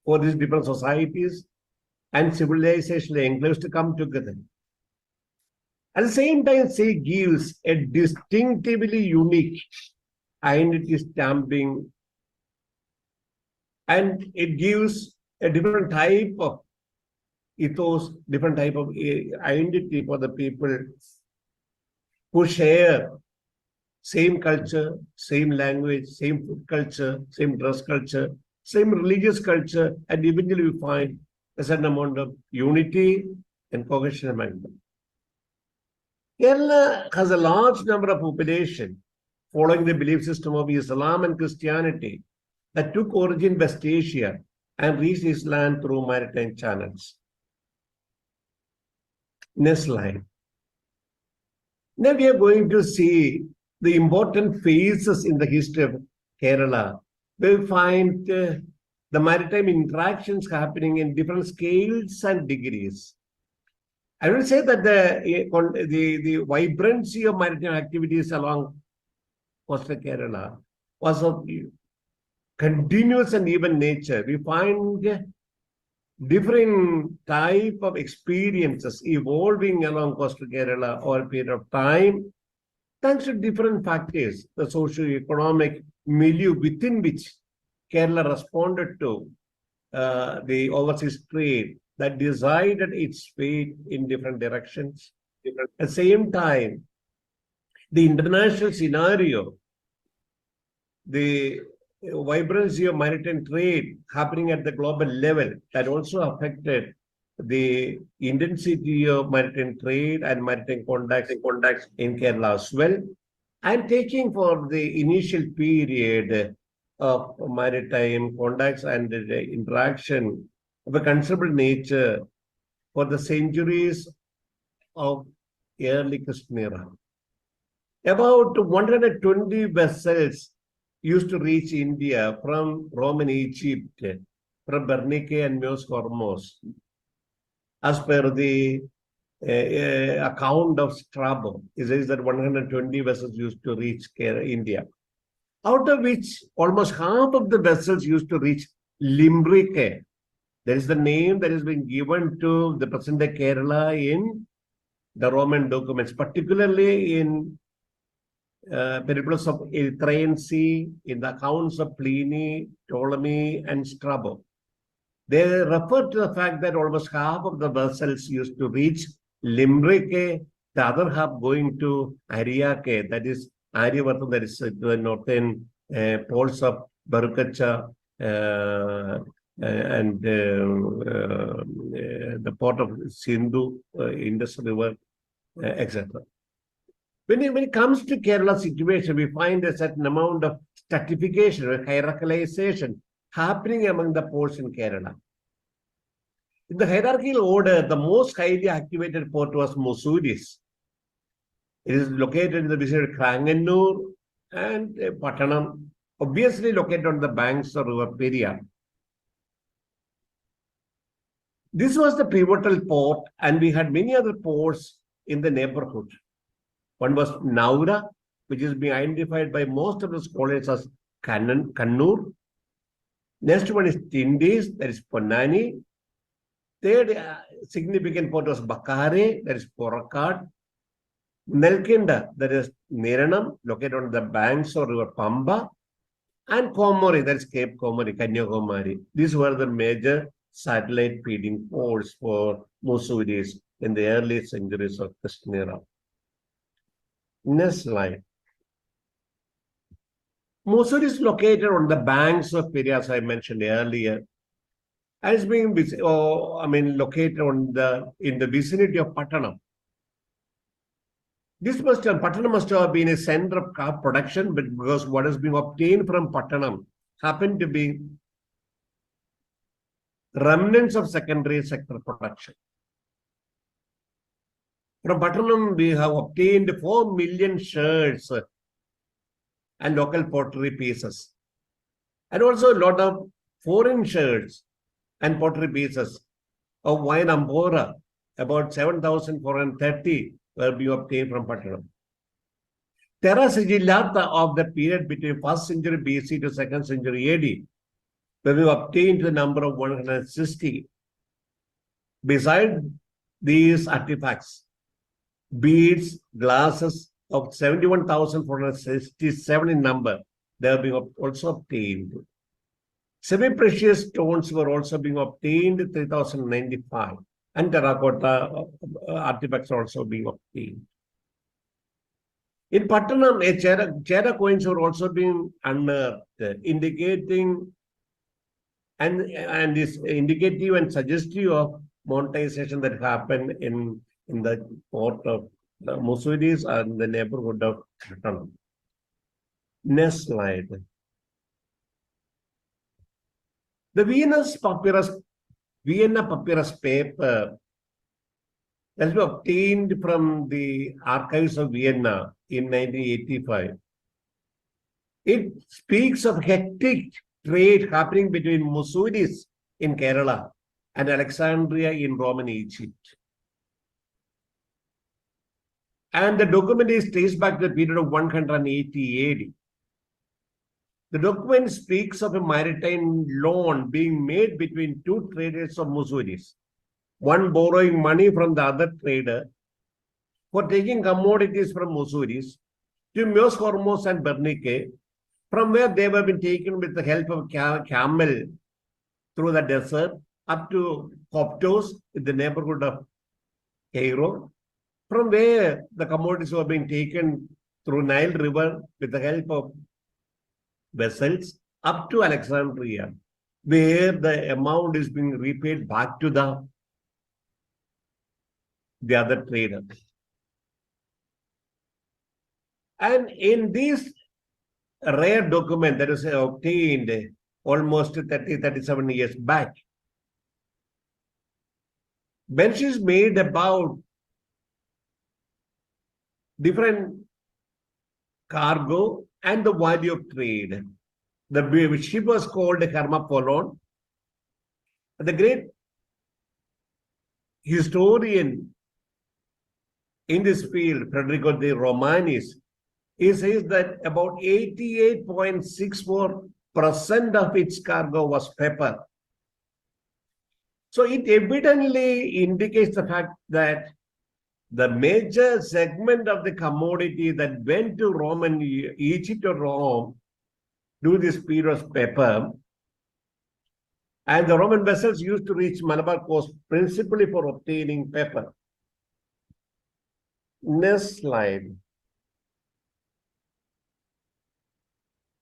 for these different societies and civilization enclaves to come together. At the same time, sea gives a distinctively unique identity stamping, and it gives a different type of ethos, different type of identity for the people who share same culture, same language, same food culture, same dress culture, same religious culture, and eventually we find a certain amount of unity and cohesion among them. Kerala has a large number of population following the belief system of Islam and Christianity that took origin in West Asia and reached Islam through maritime channels. Next slide. Now we are going to see the important phases in the history of Kerala. We find the maritime interactions happening in different scales and degrees. I will say that the vibrancy of maritime activities along coastal Kerala was of continuous and even nature. We find different type of experiences evolving along coastal Kerala over a period of time, thanks to different factors, the socio-economic milieu within which Kerala responded to the overseas trade that decided its fate in different directions. At the same time, the international scenario, the vibrancy of maritime trade happening at the global level, that also affected the intensity of maritime trade and maritime contacts in Kerala as well. And taking for the initial period of maritime contacts and the interaction of a considerable nature for the centuries of early Christian era. About 120 vessels used to reach India from Roman Egypt, from Bernice and Meos Hormuz, as per the account of Strabo. It says that 120 vessels used to reach India, out of which almost half of the vessels used to reach Limerick. That is the name that has been given to the present-day Kerala in the Roman documents, particularly in Periplus of Erythraean Sea, in the accounts of Pliny, Ptolemy, and Strabo. They refer to the fact that almost half of the vessels used to reach Limerick, the other half going to Ariake, that is Aryavartam, that is the northern ports of Barukacha and the port of Sindhu, Indus River, etc. When it comes to Kerala situation, we find a certain amount of stratification or hierarchization happening among the ports in Kerala. In the hierarchical order, the most highly activated port was Musuris. It is located in the vicinity of Kranganur and Pattanam, obviously located on the banks of River Periyar. This was the pivotal port, and we had many other ports in the neighborhood. One was Naura, which is being identified by most of the scholars as Kannur. Next one is Tindis, that is Ponnani. Third significant port was Bakare, that is Porakkad. Nelkinda, that is Niranam, located on the banks of River Pamba. And Komori, that is Cape Komori, Kanyakumari. These were the major satellite feeding ports for Musuris in the early centuries of Christian era. Next slide. Mussoorie is located on the banks of Periyar, as I mentioned earlier, and it's being located in the vicinity of Pattanam. Pattanam must have been a center of calf production, but because what is being obtained from Pattanam happened to be remnants of secondary sector production. From Pattanam, we have obtained 4 million shirts and local pottery pieces, and also a lot of foreign shirts and pottery pieces of wine amphora, about 7,430 were being obtained from Pattanam. Terra sigillata of the period between 1st century BC to 2nd century AD were being obtained to the number of 160. Besides these artifacts, beads, glasses of 71,467 in number, they are being also obtained. Semi-precious stones were also being obtained, 3,095, and terracotta artifacts are also being obtained. In Pattanam, Chera coins were also being unearthed, indicating and is indicative and suggestive of monetization that happened in the port of Musuris and the neighborhood of Pattanam. Next slide. The Vienna papyrus paper has been obtained from the archives of Vienna in 1985. It speaks of hectic trade happening between Musuris in Kerala and Alexandria in Roman Egypt. And the document is traced back to the period of 180 AD. The document speaks of a maritime loan being made between two traders of Musuris, one borrowing money from the other trader for taking commodities from Musuris to Meos Hormuz and Bernike, from where they were been taken with the help of camel through the desert up to Coptos in the neighborhood of Cairo, from where the commodities were being taken through Nile River with the help of vessels up to Alexandria, where the amount is being repaid back to the other traders. And in this rare document that was obtained almost 37 years back, mention is made about different cargo and the value of trade. The ship was called Hermaphilon. The great historian in this field, Federico de Romanis, he says that about 88.64% of its cargo was pepper. So it evidently indicates the fact that the major segment of the commodity that went to Roman Egypt or Rome during this period was pepper. And the Roman vessels used to reach Malabar coast principally for obtaining pepper. Next slide.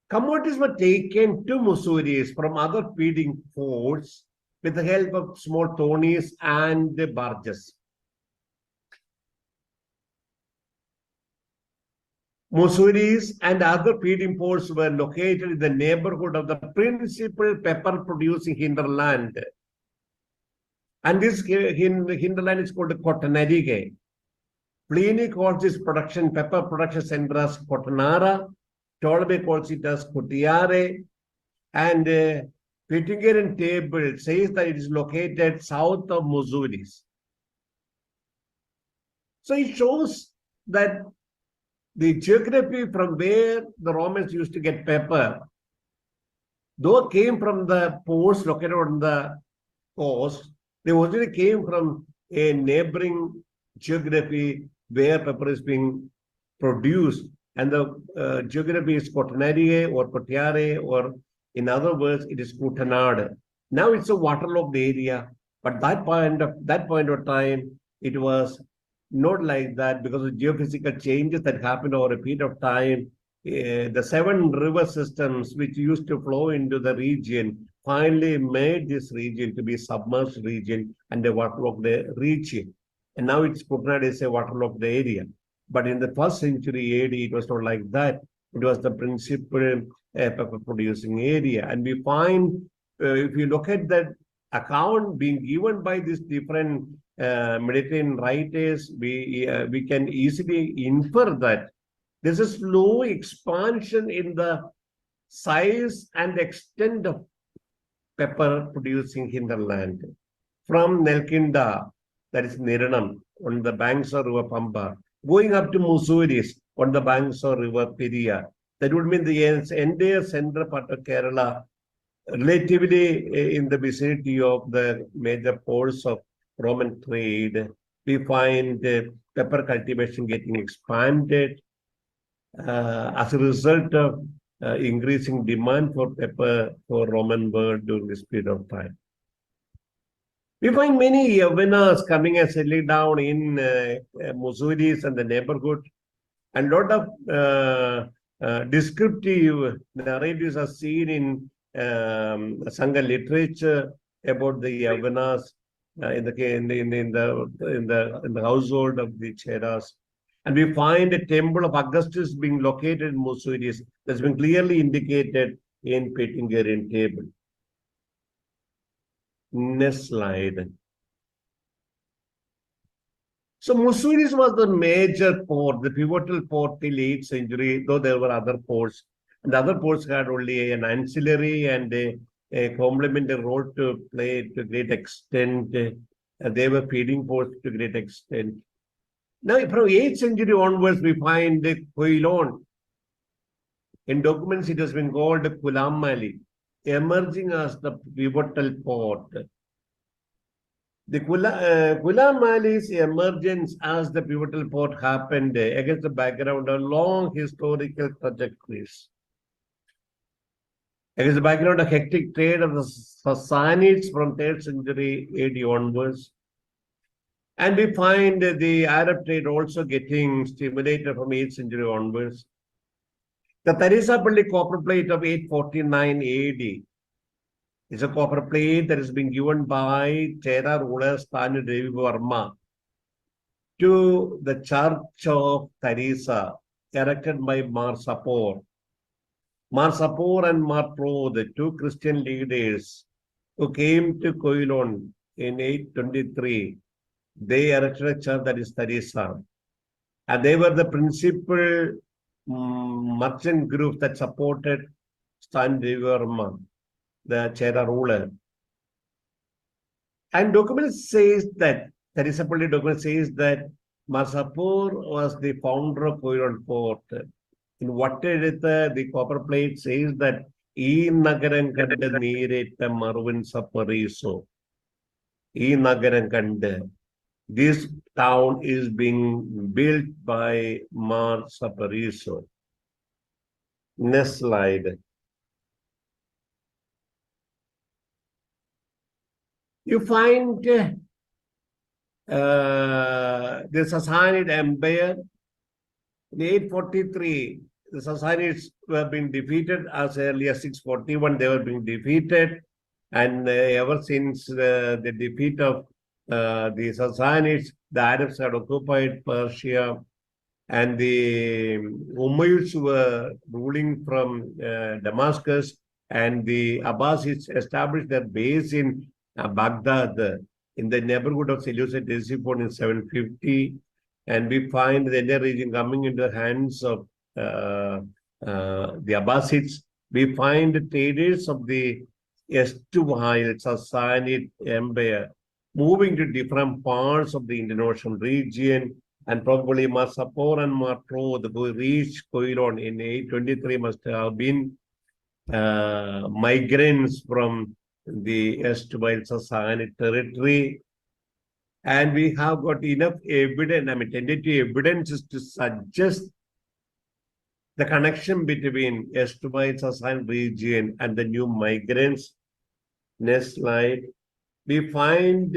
Commodities were taken to Mussoories from other feeding ports with the help of small thonies and barges. Mussoories and other feeding ports were located in the neighborhood of the principal pepper-producing hinterland. And this hinterland is called Cotonarige. Pliny calls this pepper production center as Cotonara. Ptolemy calls it as Cotiare. And Pittingerian table says that it is located south of Mussoories. So it shows that the geography from where the Romans used to get pepper, though came from the ports located on the coast, they originally came from a neighboring geography where pepper is being produced. And the geography is Cotonarige or Cotiare, or in other words, it is Kutanad. Now it's a waterlogged area, but that point of time, it was not like that because of geophysical changes that happened over a period of time. The 7 river systems which used to flow into the region finally made this region to be a submerged region and a waterlogged region. And now it's Kutanad is a waterlogged area. But in the 1st century AD, it was not like that. It was the principal pepper producing area. And we find, if you look at that account being given by these different Mediterranean writers, we can easily infer that there's a slow expansion in the size and extent of pepper producing hinterland from Nelkinda, that is Niranam, on the banks of River Pamba, going up to Mussoories on the banks of River Periyar. That would mean the entire central part of Kerala, relatively in the vicinity of the major ports of Roman trade. We find pepper cultivation getting expanded as a result of increasing demand for pepper for Roman world during this period of time. We find many Yavanas coming and settling down in Mussoories and the neighborhood, and a lot of descriptive narratives are seen in Sangha literature about the Yavanas in the household of the Cheras. And we find a temple of Augustus being located in Mussoories that's been clearly indicated in Pittingerian table. Next slide. So Mussoories was the major port, the pivotal port till 8th century, though there were other ports. And the other ports had only an ancillary and a complementary role to play to a great extent. They were feeding ports to a great extent. Now, from 8th century onwards, we find Koilon. In documents, it has been called Kulamali, emerging as the pivotal port. The Ghulam Ali's emergence as the pivotal port happened against the background of long historical trajectories. Against the background of hectic trade of the Sassanids from 3rd century AD onwards. And we find the Arab trade also getting stimulated from 8th century onwards. The Tarisapalli copper plate of 849 AD is a copper plate that has been given by Chera ruler Stanu Devi Varma to the Church of Teresa, erected by Mar Sapor. Mar Sapor and Mar Pro, the two Christian leaders who came to Coilon in 823, they erected a church that is Teresa. And they were the principal merchant group that supported Stanu Devi Varma, the Chera ruler. And document says that, Tarisapalli document says that Marsapur was the founder of Coilon Port. In Vatteduttha, the copper plate says that E Nagaran Kanda Neeretta Marvin Sapariso. E Nagaran Kanda. This town is being built by Mar Sapariso. Next slide. You find the Sassanid Empire in 843. The Sassanids were being defeated as early as 641. They were being defeated, and ever since the defeat of the Sassanids, the Arabs had occupied Persia, and the Umayyads were ruling from Damascus, and the Abbasids established their base in Baghdad, in the neighborhood of Seleucid Ctesiphon in 750, and we find the entire region coming into the hands of the Abbasids. We find the traders of the erstwhile Sassanid Empire moving to different parts of the Indian Ocean region, and probably Mar Sapor and Mar Pro, who reached Coilon in 823, must have been migrants from the erstwhile Sassanid territory. And we have got enough evidence, tentative evidences to suggest the connection between erstwhile Sassanid region and the new migrants. Next slide. We find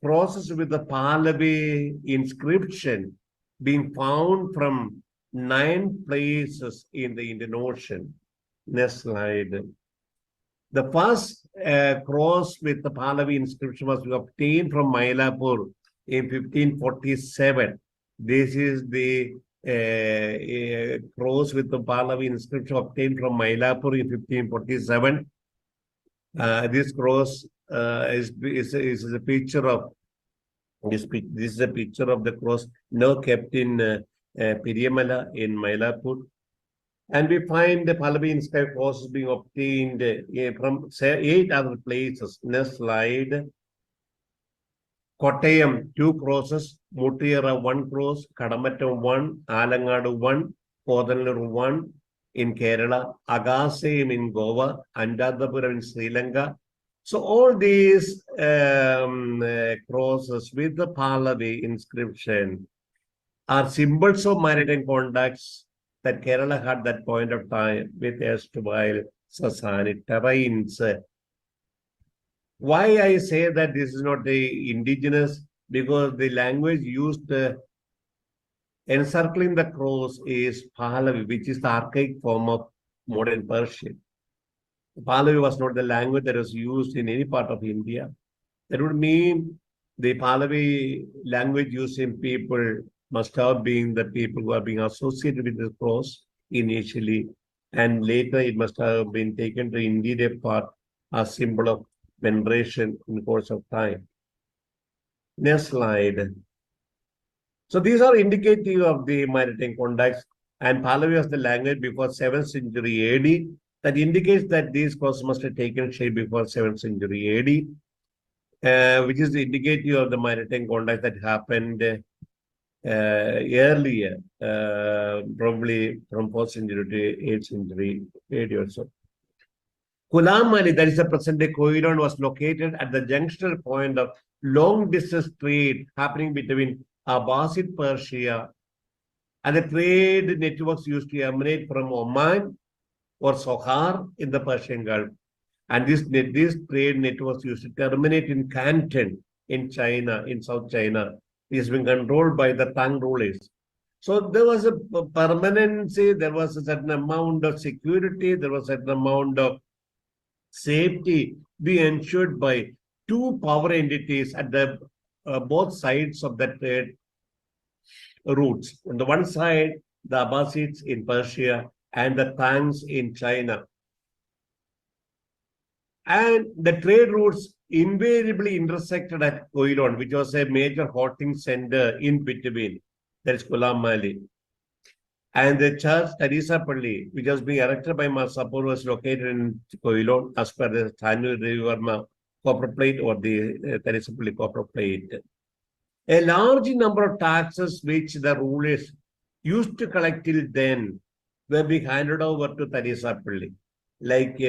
crosses with the Pahlavi inscription being found from 9 places in the Indian Ocean. Next slide. The first cross with the Pahlavi inscription was obtained from Mylapore in 1547. This is the cross with the Pahlavi inscription obtained from Mylapore in 1547. This cross is a picture of this is a picture of the cross now kept in Piriyamala in Mylapore. And we find the Pahlavi inscribed crosses being obtained from 8 other places. Next slide. Kottayam, 2 crosses. Muttiyara, 1 cross. Kadamattam, 1. Alangadu, 1. Kodannur, 1. In Kerala. Agasem in Goa. Andadapuram in Sri Lanka. So all these crosses with the Pahlavi inscription are symbols of maritime contacts that Kerala had that point of time with erstwhile Sassanid terrains. Why I say that this is not the indigenous? Because the language used encircling the cross is Pahlavi, which is the archaic form of modern Persian. Pahlavi was not the language that was used in any part of India. That would mean the Pahlavi language using people must have been the people who are being associated with the cross initially, and later it must have been taken to interior part as symbol of veneration in the course of time. Next slide. So these are indicative of the maritime contacts, and Pahlavi was the language before 7th century AD. That indicates that these crosses must have taken shape before 7th century AD, which is the indicative of the maritime contacts that happened earlier, probably from 4th century to 8th century AD or so. Ghulam Ali, that is the present day Coilon, was located at the junctional point of long distance trade happening between Abbasid Persia, and the trade networks used to emanate from Oman or Sohar in the Persian Gulf. And these trade networks used to terminate in Canton in China, in South China. It has been controlled by the Tang rulers. So there was a permanency, there was a certain amount of security, there was a certain amount of safety being ensured by two power entities at the both sides of the trade routes. On the one side, the Abbasids in Persia and the Tangs in China. And the trade routes invariably intersected at Koilon, which was a major halting center in between. That is Kulamali. And the church Tarisapalli, which was being erected by Masapur, was located in Koilon as per the Thanjavur copper plate or the Tarisapalli copper plate. A large number of taxes which the rulers used to collect till then were being handed over to Tarisapalli, like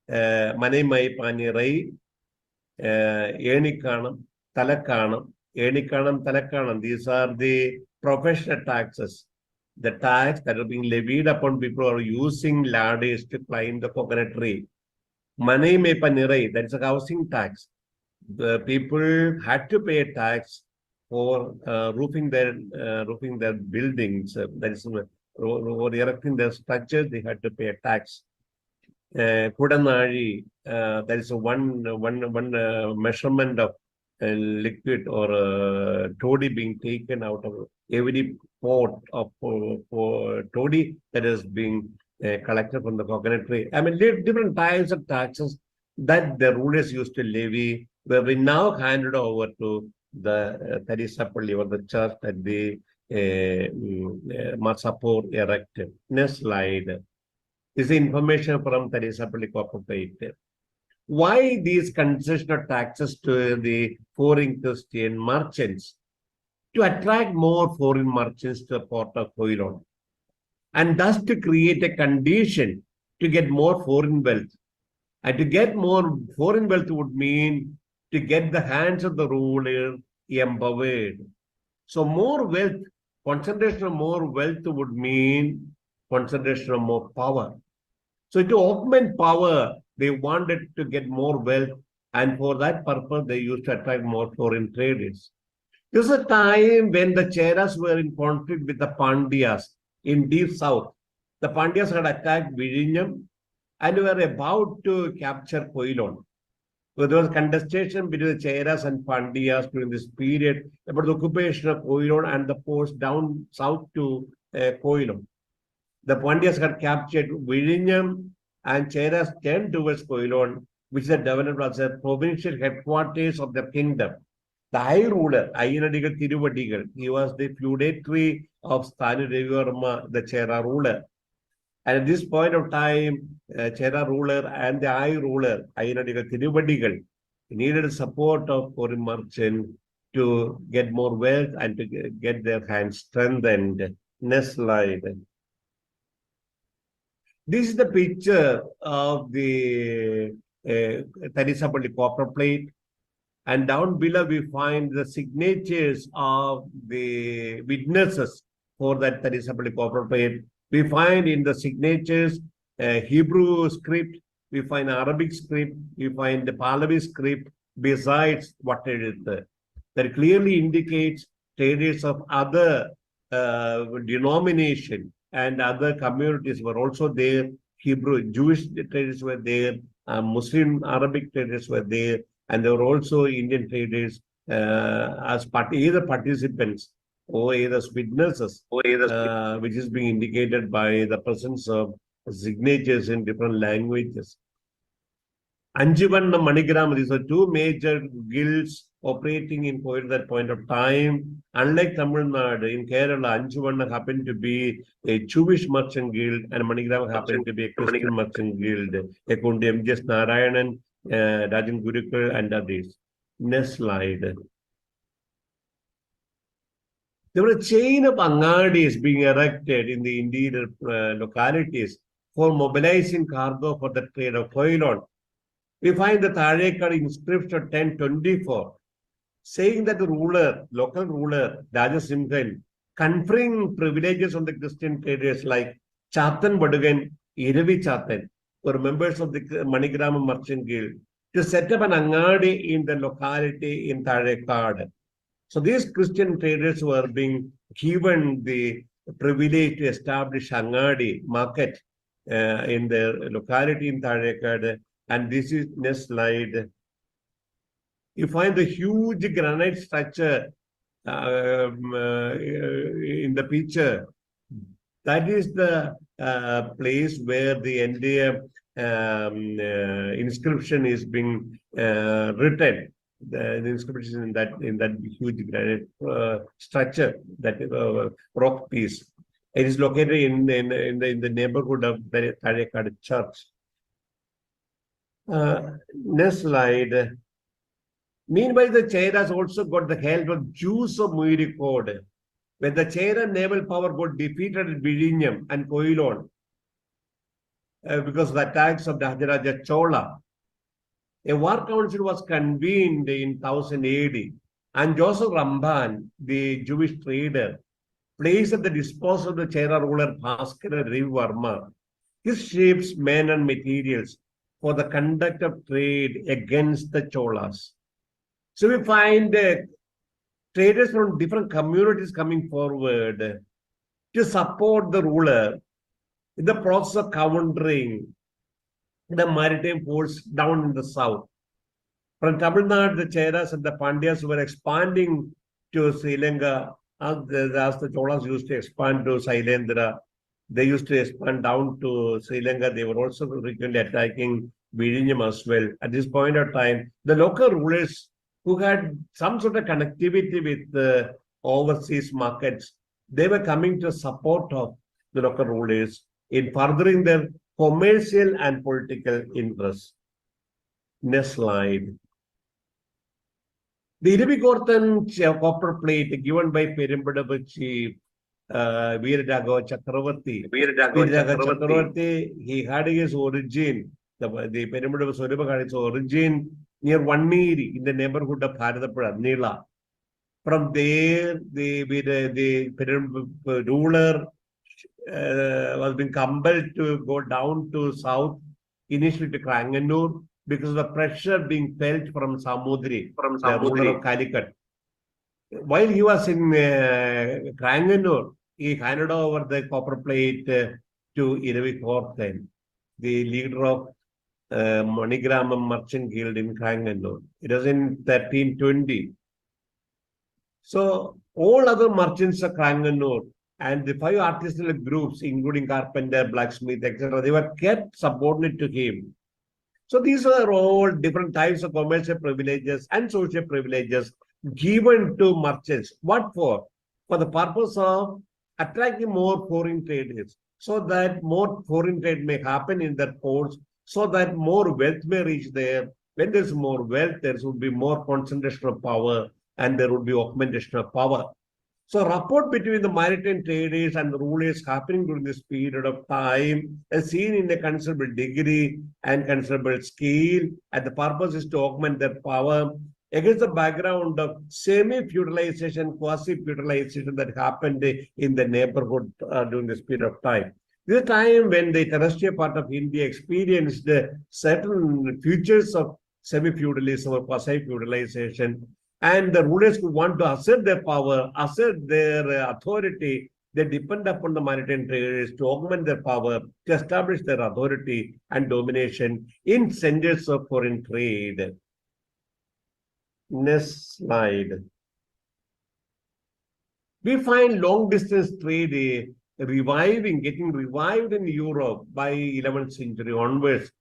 Maritime Archaeology, Enikanam, Talakanam. These are the professional taxes. The tax that are being levied upon people who are using ladders to climb the coconut tree. Maritime Archaeology, that is a housing tax. The people had to pay a tax for roofing their buildings. That is, or erecting their structures, they had to pay a tax. Kudanari, that is one measurement of liquid or toddy being taken out of every pot of toddy that is being collected from the coconut tree. I mean, different types of taxes that the rulers used to levy were being now handed over to the Tarisapalli or the church that the Masapur erected. Next slide. This is information from Tarisapalli copper plate. Why these concessional taxes to the foreign Christian merchants? To attract more foreign merchants to the port of Koilon, and thus to create a condition to get more foreign wealth. And to get more foreign wealth would mean to get the hands of the ruler empowered. So more wealth, concentration of more wealth would mean concentration of more power. So to augment power, they wanted to get more wealth, and for that purpose, they used to attract more foreign traders. This is a time when the Cheras were in conflict with the Pandyas in deep south. The Pandyas had attacked Vizhinjam and were about to capture Koilon. So there was contestation between the Cheras and Pandyas during this period about the occupation of Koilon and the post down south to Koilon. The Pandyas had captured Vizhinjam and Cheras turned towards Koilon, which is developed as a provincial headquarters of the kingdom. The high ruler, Ayyanadigal Tiruvadigal, he was the feudatory of Sthani Devivarma, the Chera ruler. And at this point of time, Chera ruler and the high ruler, Ayyanadigal Tiruvadigal, needed the support of foreign merchants to get more wealth and to get their hands strengthened. Next slide. This is the picture of the Tarisapalli copper plate. And down below, we find the signatures of the witnesses for that Tarisapalli copper plate. We find in the signatures Hebrew script, we find Arabic script, we find the Pahlavi script, besides what it is there. That clearly indicates traders of other denomination and other communities were also there. Hebrew, Jewish traders were there, Muslim Arabic traders were there, and there were also Indian traders as either participants or either witnesses, which is being indicated by the presence of signatures in different languages. Anjuvanna Manigram, these are two major guilds operating in Koil at that point of time. Unlike Tamil Nadu, in Kerala, Anjuvanna happened to be a Jewish merchant guild and Manigram happened to be a Christian merchant guild. According to M.J.S. Narayanan, Rajan Gurukul and others. Next slide. There was a chain of angadis being erected in the interior localities for mobilizing cargo for the trade of Koilon. We find the Tharekad inscription 1024 saying that the ruler, local ruler, Raja Simhan, conferring privileges on the Christian traders like Chatan Badugan, Iravi Chatan, were members of the Manigrama Merchant Guild, to set up an angadi in the locality in Tharekad. So these Christian traders were being given the privilege to establish angadi market in the locality in Tharekad. And this is next slide. You find the huge granite structure in the picture. That is the place where the entire inscription is being written. The inscription in that huge granite structure, that rock piece. It is located in the neighborhood of the Tharekad Church. Next slide. Meanwhile, the Chairas also got the help of Jews of Muirikode. When the Chaira naval power got defeated at Vizhinjam and Koilon because of the attacks of the Maharaja Chola, a war council was convened in 1000 AD, and Joseph Ramban, the Jewish trader, placed at the disposal of the Chaira ruler Bhaskara Ravivarma his ships, men, and materials for the conduct of trade against the Cholas. So we find traders from different communities coming forward to support the ruler in the process of countering the maritime force down in the south. From Tamil Nadu, the Chairas and the Pandyas were expanding to Sri Lanka as the Cholas used to expand to Sailendra. They used to expand down to Sri Lanka. They were also frequently attacking Vizhinjam as well. At this point of time, the local rulers who had some sort of connectivity with the overseas markets, they were coming to support of the local rulers in furthering their commercial and political interests. Next slide. The Irabigorthan copper plate given by Perambadavu chief Veeradago Chakravarti. Chakravarti, he had his origin, the Perambadavu Soriba had its origin near Vanniri in the neighborhood of Haradapura, Nila. From there, the ruler was being compelled to go down to south, initially to Kranganur, because of the pressure being felt from Samudri, the ruler of Calicut. While he was in Kranganur, he handed over the copper plate to Iravikorthan, the leader of Manigrama Merchant Guild in Kranganur. It was in 1320. So all other merchants of Kranganur and the 5 artisanal groups, including carpenter, blacksmith, etc., they were kept subordinate to him. So these are all different types of commercial privileges and social privileges given to merchants. What for? For the purpose of attracting more foreign traders, so that more foreign trade may happen in their ports, so that more wealth may reach there. When there's more wealth, there will be more concentration of power and there would be augmentation of power. So rapport between the maritime traders and the rulers happening during this period of time is seen in a considerable degree and considerable scale, and the purpose is to augment their power against the background of semi-feudalization, quasi-feudalization that happened in the neighborhood during this period of time. This is a time when the terrestrial part of India experienced certain features of semi-feudalism or quasi-feudalization, and the rulers who want to assert their power, assert their authority, they depend upon the maritime traders to augment their power, to establish their authority and domination in centers of foreign trade. Next slide. We find long-distance trade getting revived in Europe by 11th century onwards.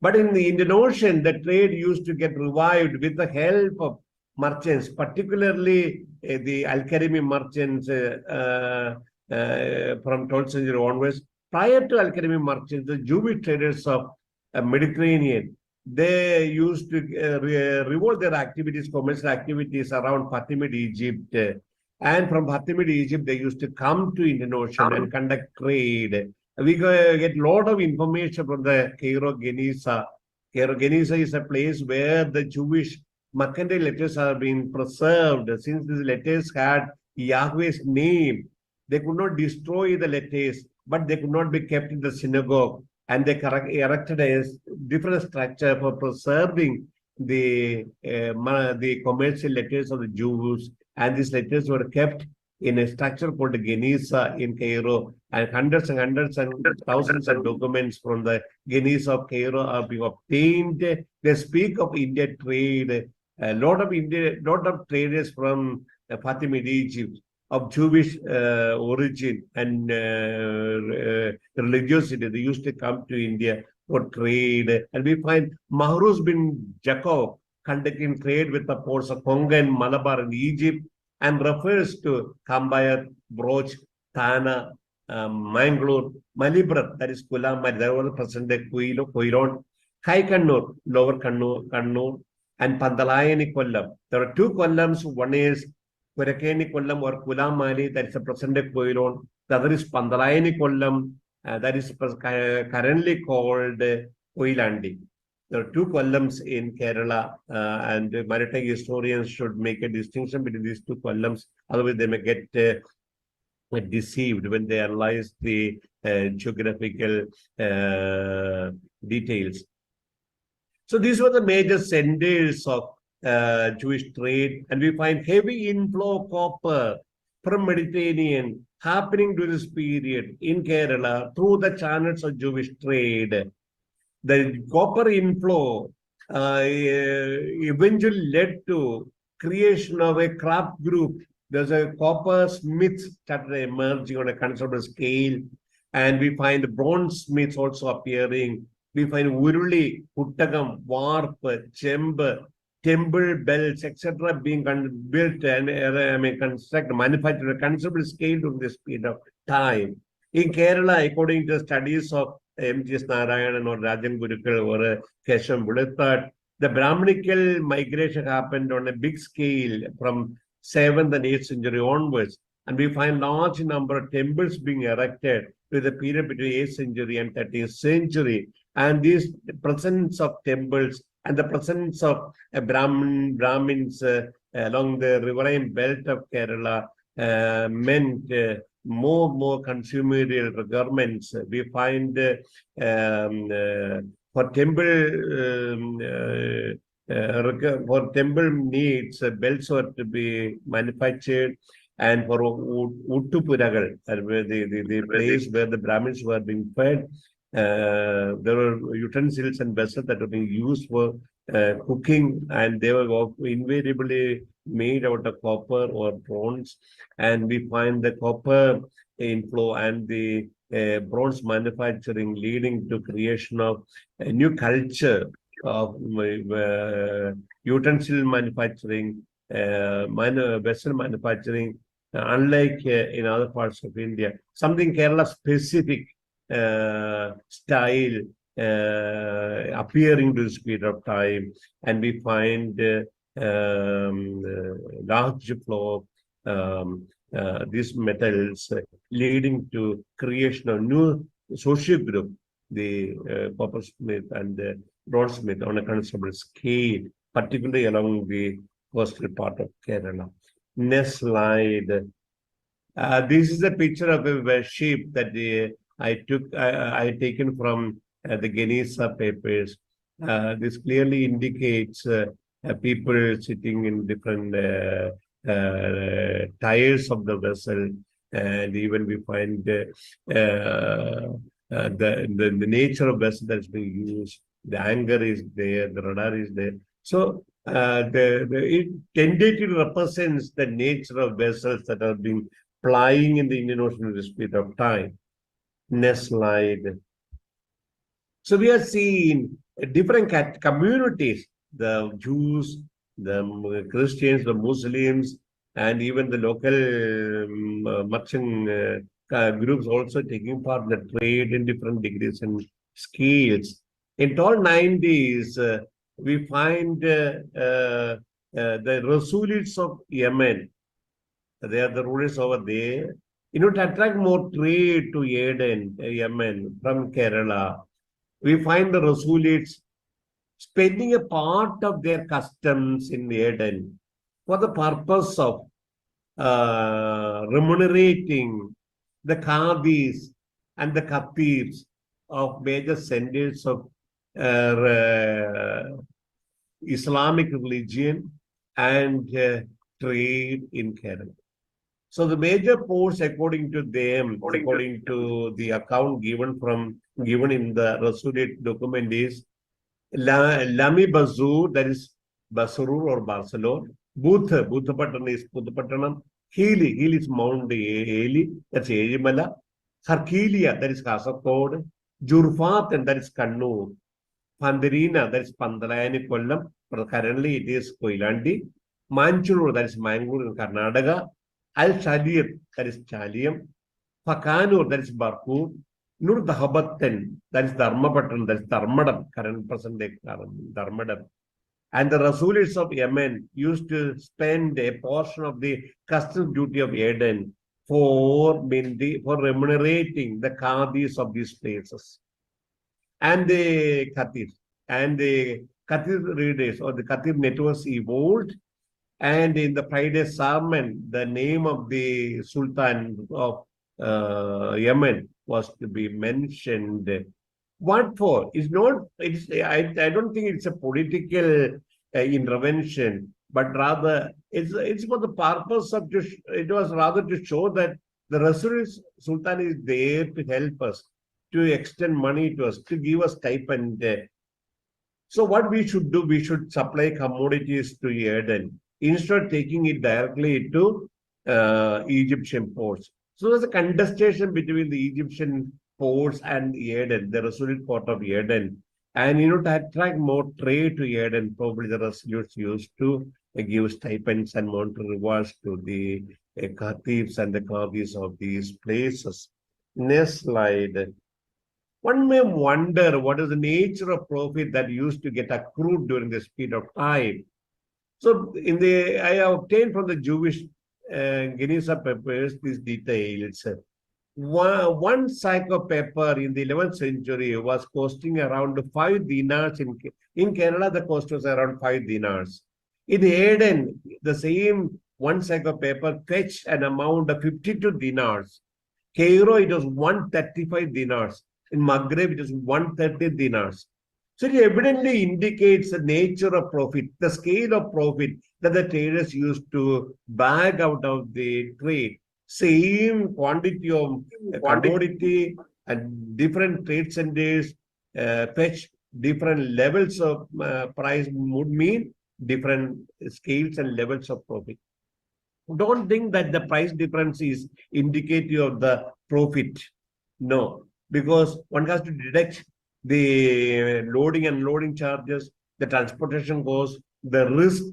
But in the Indian Ocean, the trade used to get revived with the help of merchants, particularly the Al-Karimi merchants from 12th century onwards. Prior to Al-Karimi merchants, the Jewish traders of Mediterranean, they used to revolve their activities, commercial activities around Fatimid Egypt. And from Fatimid Egypt, they used to come to Indian Ocean and conduct trade. We get a lot of information from the Cairo Geniza. Cairo Geniza is a place where the Jewish mercantile letters are being preserved. Since these letters had Yahweh's name, they could not destroy the letters, but they could not be kept in the synagogue. And they erected a different structure for preserving the commercial letters of the Jews. And these letters were kept in a structure called Geniza in Cairo. And hundreds and thousands of documents from the Geniza of Cairo are being obtained. They speak of India trade. A lot of traders from Fatimid Egypt of Jewish origin and religiosity, they used to come to India for trade. And we find Mahruz bin Jacob conducting trade with the ports of Konga and Malabar in Egypt, and refers to Kambayar, Broch, Thana, Mangalore, Malibra, that is Kulam, there was present-day Koiron, High Kannur, Lower Kannur, and Pandalayani Kollam. There are two Kollams. One is Kurakeni Kollam or Kulamali, that is a present-day Koiron. The other is Pandalayani Kollam, that is currently called Koilandi. There are two columns in Kerala, and maritime historians should make a distinction between these two columns. Otherwise, they may get deceived when they analyze the geographical details. So these were the major centers of Jewish trade, and we find heavy inflow of copper from Mediterranean happening during this period in Kerala through the channels of Jewish trade. The copper inflow eventually led to creation of a craft group. There's a copper smiths started emerging on a considerable scale, and we find bronze smiths also appearing. We find Uruli, Puttagam, Warp, Chemb, temple bells, etc., being built and constructed, manufactured at a considerable scale during this period of time. In Kerala, according to studies of M.G.S. Narayanan or Rajan Gurukul or Kesham Bulathat, the Brahminical migration happened on a big scale from 7th and 8th century onwards. And we find large number of temples being erected with the period between 8th century and 13th century. And this presence of temples and the presence of Brahmins along the riverine belt of Kerala meant more consumerial requirements. We find for temple needs, belts were to be manufactured, and for Uttupuragal, the place where the Brahmins were being fed, there were utensils and vessels that were being used for cooking, and they were invariably made out of copper or bronze. And we find the copper inflow and the bronze manufacturing leading to creation of a new culture of utensil manufacturing, vessel manufacturing, unlike in other parts of India. Something Kerala specific style appearing to this period of time, and we find large flow of these metals leading to creation of new social group, the coppersmith and the bronzesmith on a considerable scale, particularly along the coastal part of Kerala. Next slide. This is a picture of a ship that I had taken from the Geniza papers. This clearly indicates people sitting in different tires of the vessel, and even we find the nature of vessel that's being used. The anchor is there, the radar is there. So it tentatively represents the nature of vessels that are being plying in the Indian Ocean at this period of time. Next slide. So we are seeing different communities, the Jews, the Christians, the Muslims, and even the local merchant groups also taking part in the trade in different degrees and scales. In all 90s, we find the Rasulids of Yemen. They are the rulers over there. To attract more trade to Yemen from Kerala, we find the Rasulids spending a part of their customs in Eden for the purpose of remunerating the Qadis and the Khatibs of major centers of Islamic religion and trade in Kerala. So the major ports, according to them, according to the account given in the Rasulate document, is Lami Bazur, that is Basurur or Barcelona. Buthapattanam is Buthapattanam. Hili is Mount Eli, that's Erimala. Harkelia, that is Kasaragod. Jurfat, and that is Kannur. Pandarina, that is Pandalayani Kollam. But currently it is Koilandi. Manchuru, that is Mangalore in Karnataka. Al-Shadir, that is Chaliam. Pakanur, that is Barkur. Nur Dahabatan, that is Dharmapatan, that is Dharmadam, current present day Dharmadam. And the Rasulis of Yemen used to spend a portion of the customs duty of Eden for remunerating the Qadis of these places. And the Khatir. And the Khatir readers or the Khatir networks evolved. And in the Friday sermon, the name of the Sultan of Yemen was to be mentioned. What for? It's not. I don't think it's a political intervention, but rather it's for the purpose of it was rather to show that the Rasul Sultan is there to help us, to extend money to us, to give us stipend. So what we should do, we should supply commodities to Eden instead of taking it directly to Egyptian ports. So there's a contestation between the Egyptian ports and Eden, the Rasulite port of Eden. And to attract more trade to Eden, probably the Rasulutes used to give stipends and monetary rewards to the Khatibs and the Qadis of these places. Next slide. One may wonder what is the nature of profit that used to get accrued during this period of time. So I obtained from the Jewish Genisa papers these details. One sack of pepper in the 11th century was costing around 5 dinars. In Canada, the cost was around 5 dinars. In Eden, the same one sack of pepper fetched an amount of 52 dinars. Cairo, it was 135 dinars. In Maghreb, it is 130 dinars. So it evidently indicates the nature of profit, the scale of profit that the traders used to bag out of the trade. Same quantity of commodity and different trade centers fetch different levels of price would mean different scales and levels of profit. Don't think that the price difference is indicative of the profit. No, because one has to deduct the loading and unloading charges, the transportation cost, the risk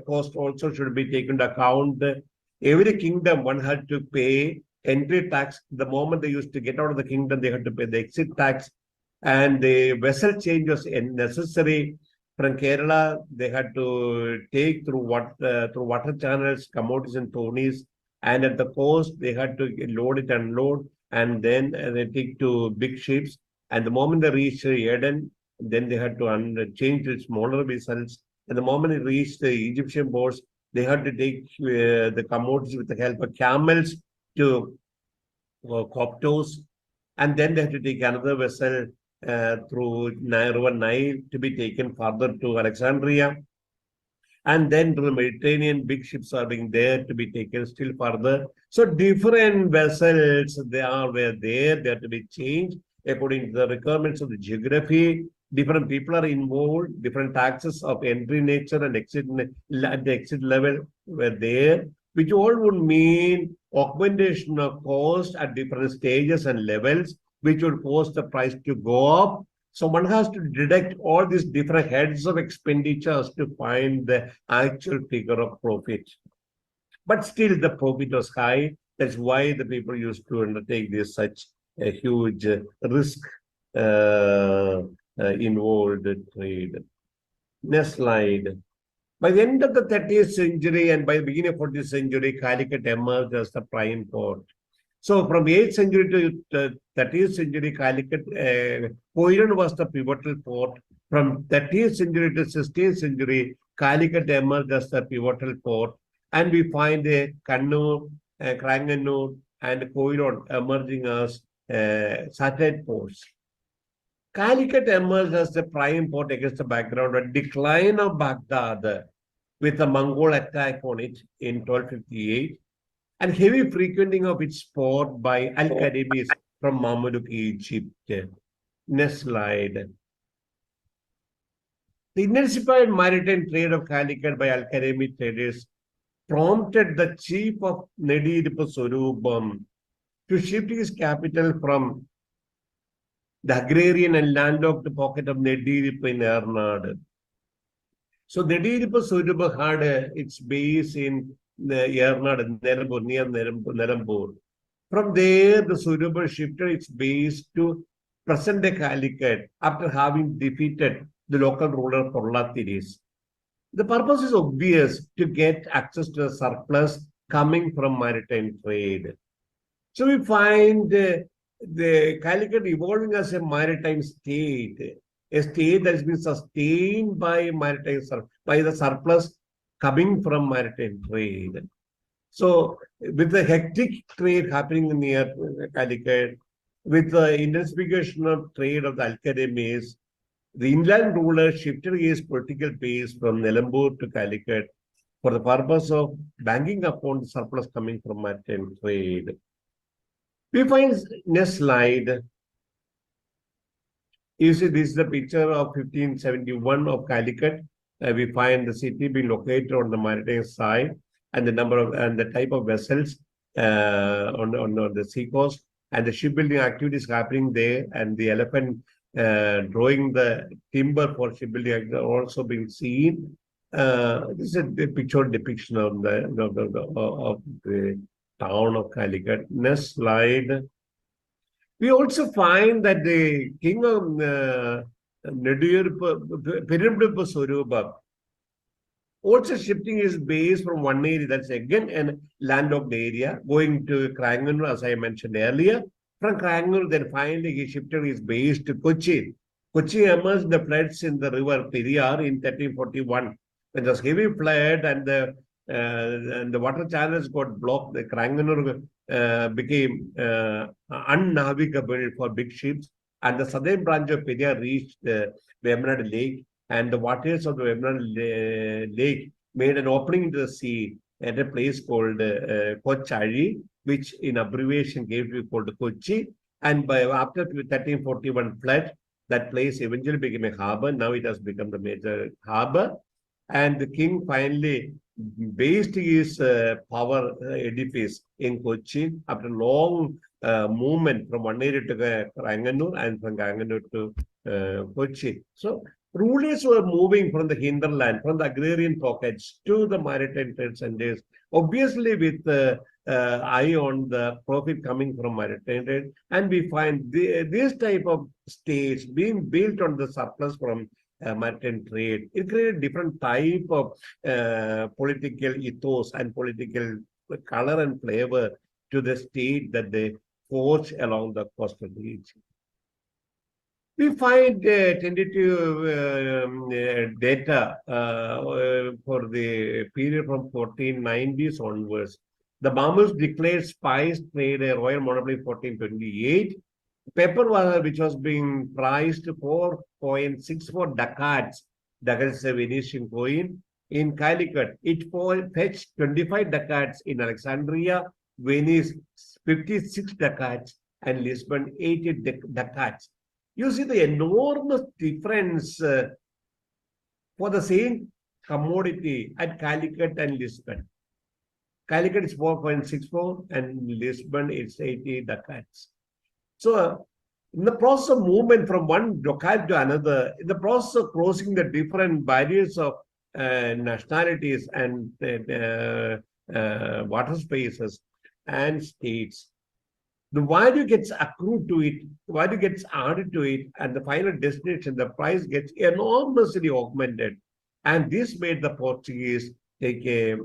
cost also should be taken into account. Every kingdom, one had to pay entry tax. The moment they used to get out of the kingdom, they had to pay the exit tax. And the vessel change was necessary. From Kerala, they had to take through water channels, commodities and tourneys. And at the coast, they had to load it and unload. And then they take to big ships. And the moment they reached Eden, then they had to change to smaller vessels. And the moment it reached the Egyptian ports, they had to take the commodities with the help of camels to Coptos. And then they had to take another vessel through River Nile to be taken further to Alexandria. And then to the Mediterranean, big ships are being there to be taken still further. So different vessels were there, they had to be changed according to the requirements of the geography. Different people are involved, different taxes of entry nature and exit at the exit level were there, which all would mean augmentation of cost at different stages and levels, which would cause the price to go up. So one has to deduct all these different heads of expenditures to find the actual figure of profit. But still the profit was high. That's why the people used to undertake this such a huge risk involved trade. Next slide. By the end of the 30th century and by the beginning of 40th century, Calicut emerged as the prime port. So from 8th century to 13th century, Calicut, Koiran was the pivotal port. From 13th century to 16th century, Calicut emerged as the pivotal port. And we find Kannur, Kranganur, and Koiran emerging as satellite ports. Calicut emerged as the prime port against the background of decline of Baghdad with a Mongol attack on it in 1258 and heavy frequenting of its port by Al-Qadimis from Mamluk Egypt. Next slide. The intensified maritime trade of Calicut by Al-Qadimi traders prompted the chief of Nedirippu Sorubam to shift his capital from the agrarian and landlocked pocket of Nedirippu in Ernad. So Nedirippu Sorubam had its base in Ernad, Nerambur, near Nerambur. From there, the Sorubam shifted its base to present-day Calicut after having defeated the local ruler Porlatiris. The purpose is obvious: to get access to the surplus coming from maritime trade. So we find the Calicut evolving as a maritime state, a state that has been sustained by by the surplus coming from maritime trade. So with the hectic trade happening near Calicut, with the intensification of trade of the Al-Qadimis, the inland ruler shifted his political base from Nelambur to Calicut for the purpose of banking upon the surplus coming from maritime trade. We find next slide. You see, this is the picture of 1571 of Calicut. We find the city being located on the maritime side and the number of and the type of vessels on the seacoast, and the shipbuilding activities happening there, and the elephant drawing the timber for shipbuilding also being seen. This is a picture depiction of the town of Calicut. Next slide. We also find that the king of Nedirippu Sorubam also shifting his base from one area, that's again a landlocked area, going to Kranganur, as I mentioned earlier. From Kranganur, then finally he shifted his base to Kochi. Kochi emerged the floods in the river Periyar in 1341. When there was heavy flood and the water channels got blocked, the Kranganur became unnavigable for big ships, and the southern branch of Periyar reached the Vemanad Lake, and the waters of the Vemanad Lake made an opening into the sea at a place called Kochari, which in abbreviation gave to be called Kochi. And after 1341 flood, that place eventually became a harbor. Now it has become the major harbor. And the king finally based his power edifice in Kochi after long movement from one area to Kranganur and from Kranganur to Kochi. So rulers were moving from the hinterland, from the agrarian pockets to the maritime trade centers, obviously with eye on the profit coming from maritime trade. And we find this type of states being built on the surplus from maritime trade. It created different type of political ethos and political color and flavor to the state that they forge along the coastal region. We find tentative data for the period from 1490s onwards. The Mamluks declared spice trade a royal monopoly in 1428. Paper which was being priced 4.64 ducats, that is a Venetian coin, in Calicut. It fetched 25 ducats in Alexandria, Venice 56 ducats, and Lisbon 80 ducats. You see the enormous difference for the same commodity at Calicut and Lisbon. Calicut is 4.64 and Lisbon is 80 ducats. So in the process of movement from one locality to another, in the process of crossing the different barriers of nationalities and water spaces and states, the value gets accrued to it, the value gets added to it, and the final destination, the price gets enormously augmented. And this made the Portuguese take a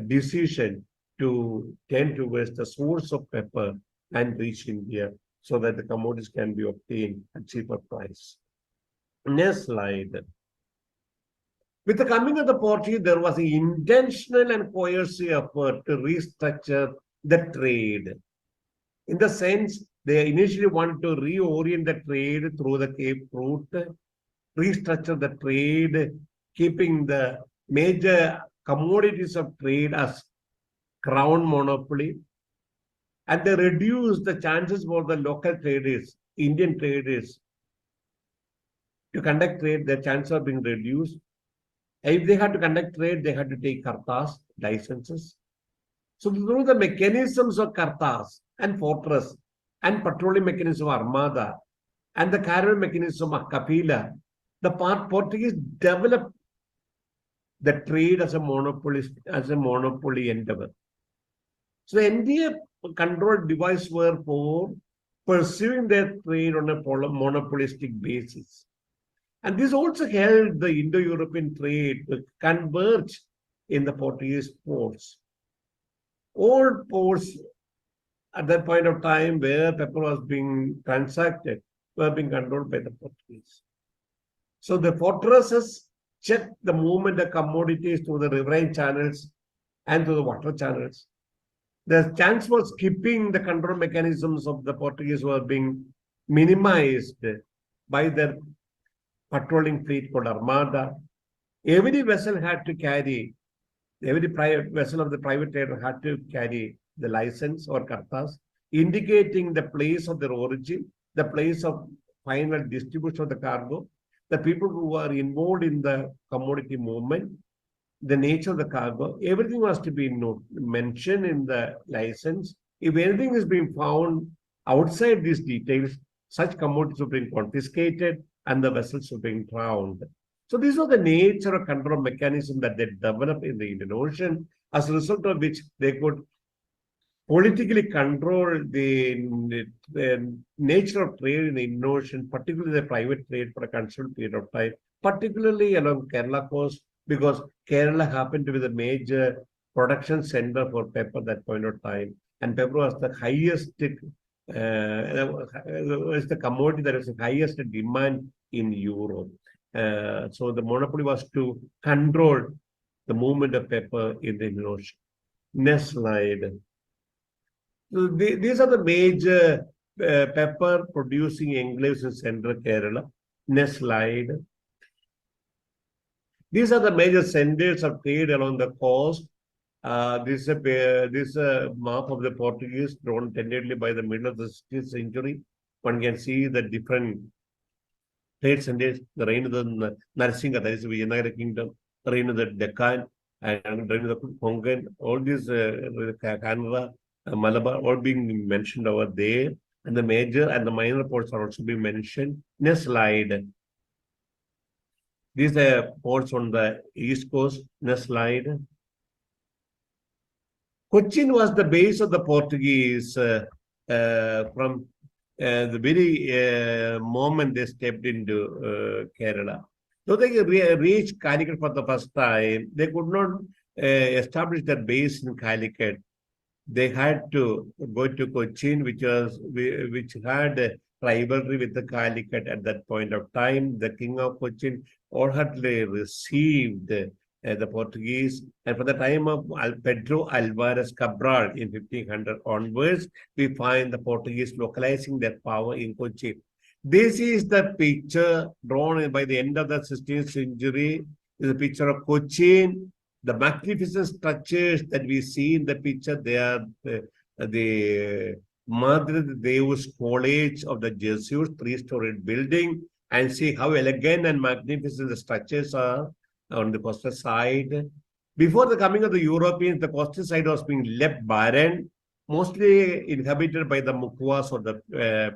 decision to tend towards the source of pepper and reach India so that the commodities can be obtained at cheaper price. Next slide. With the coming of the Portuguese, there was an intentional and coercive effort to restructure the trade. In the sense, they initially wanted to reorient the trade through the Cape route, restructure the trade, keeping the major commodities of trade as crown monopoly, and they reduced the chances for the local traders, Indian traders, to conduct trade. Their chances are being reduced. If they had to conduct trade, they had to take kartas, licenses. So through the mechanisms of kartas and fortress and patrolling mechanism of armada and the caravan mechanism of kapila, the Portuguese developed the trade as a monopoly endeavor. So the entire control device were for pursuing their trade on a monopolistic basis. And this also helped the Indo-European trade to converge in the Portuguese ports. All ports at that point of time where pepper was being transacted were being controlled by the Portuguese. So the fortresses checked the movement of commodities through the riverine channels and through the water channels. The chance for skipping the control mechanisms of the Portuguese were being minimized by their patrolling fleet called armada. Every vessel had to carry, every private vessel of the private trader had to carry the license or kartas, indicating the place of their origin, the place of final distribution of the cargo, the people who are involved in the commodity movement, the nature of the cargo. Everything was to be mentioned in the license. If anything is being found outside these details, such commodities were being confiscated and the vessels were being drowned. So these are the nature of control mechanism that they developed in the Indian Ocean, as a result of which they could politically control the nature of trade in the Indian Ocean, particularly the private trade for a considerable period of time, particularly along Kerala coast, because Kerala happened to be the major production center for pepper at that point of time. And pepper was the highest, was the commodity that was the highest demand in Europe. So the monopoly was to control the movement of pepper in the Indian Ocean. Next slide. So these are the major pepper producing enclaves in central Kerala. Next slide. These are the major centers of trade along the coast. This is a map of the Portuguese drawn tentatively by the middle of the 16th century. One can see the different trade centers, the reign of the Narsinga, that is the Vijayanagara kingdom, the reign of the Deccan, and the reign of the Konkan, all these Canada, Malabar, all being mentioned over there. And the major and the minor ports are also being mentioned. Next slide. These are ports on the east coast. Next slide. Cochin was the base of the Portuguese from the very moment they stepped into Kerala. Though they reached Calicut for the first time, they could not establish their base in Calicut. They had to go to Cochin, which had a rivalry with the Calicut at that point of time. The king of Cochin wholeheartedly received the Portuguese, and for the time of Pedro Alvarez Cabral in 1500 onwards, we find the Portuguese localizing their power in Cochin. This is the picture drawn by the end of the 16th century. This is a picture of Cochin. The magnificent structures that we see in the picture, they are the Madre de Deus College of the Jesuits, 3-storied building, and see how elegant and magnificent the structures are on the coastal side. Before the coming of the Europeans, the coastal side was being left barren, mostly inhabited by the Mukwas or the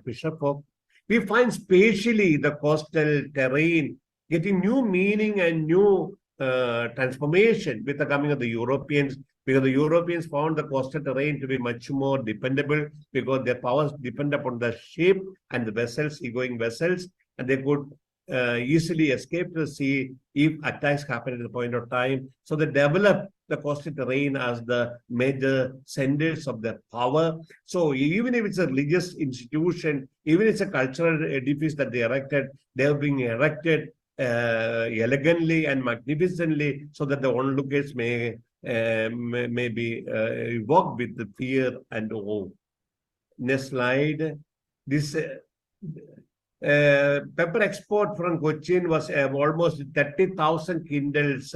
fisherfolk. We find spatially the coastal terrain getting new meaning and new transformation with the coming of the Europeans, because the Europeans found the coastal terrain to be much more dependable, because their powers depend upon the ship and the vessels, seagoing vessels, and they could easily escape the sea if attacks happen at the point of time. So they developed the coastal terrain as the major centers of their power. So even if it's a religious institution, even if it's a cultural edifice that they erected, they are being erected elegantly and magnificently so that the onlookers may be evoked with the fear and awe. Next slide. This pepper export from Cochin was almost 30,000 quintals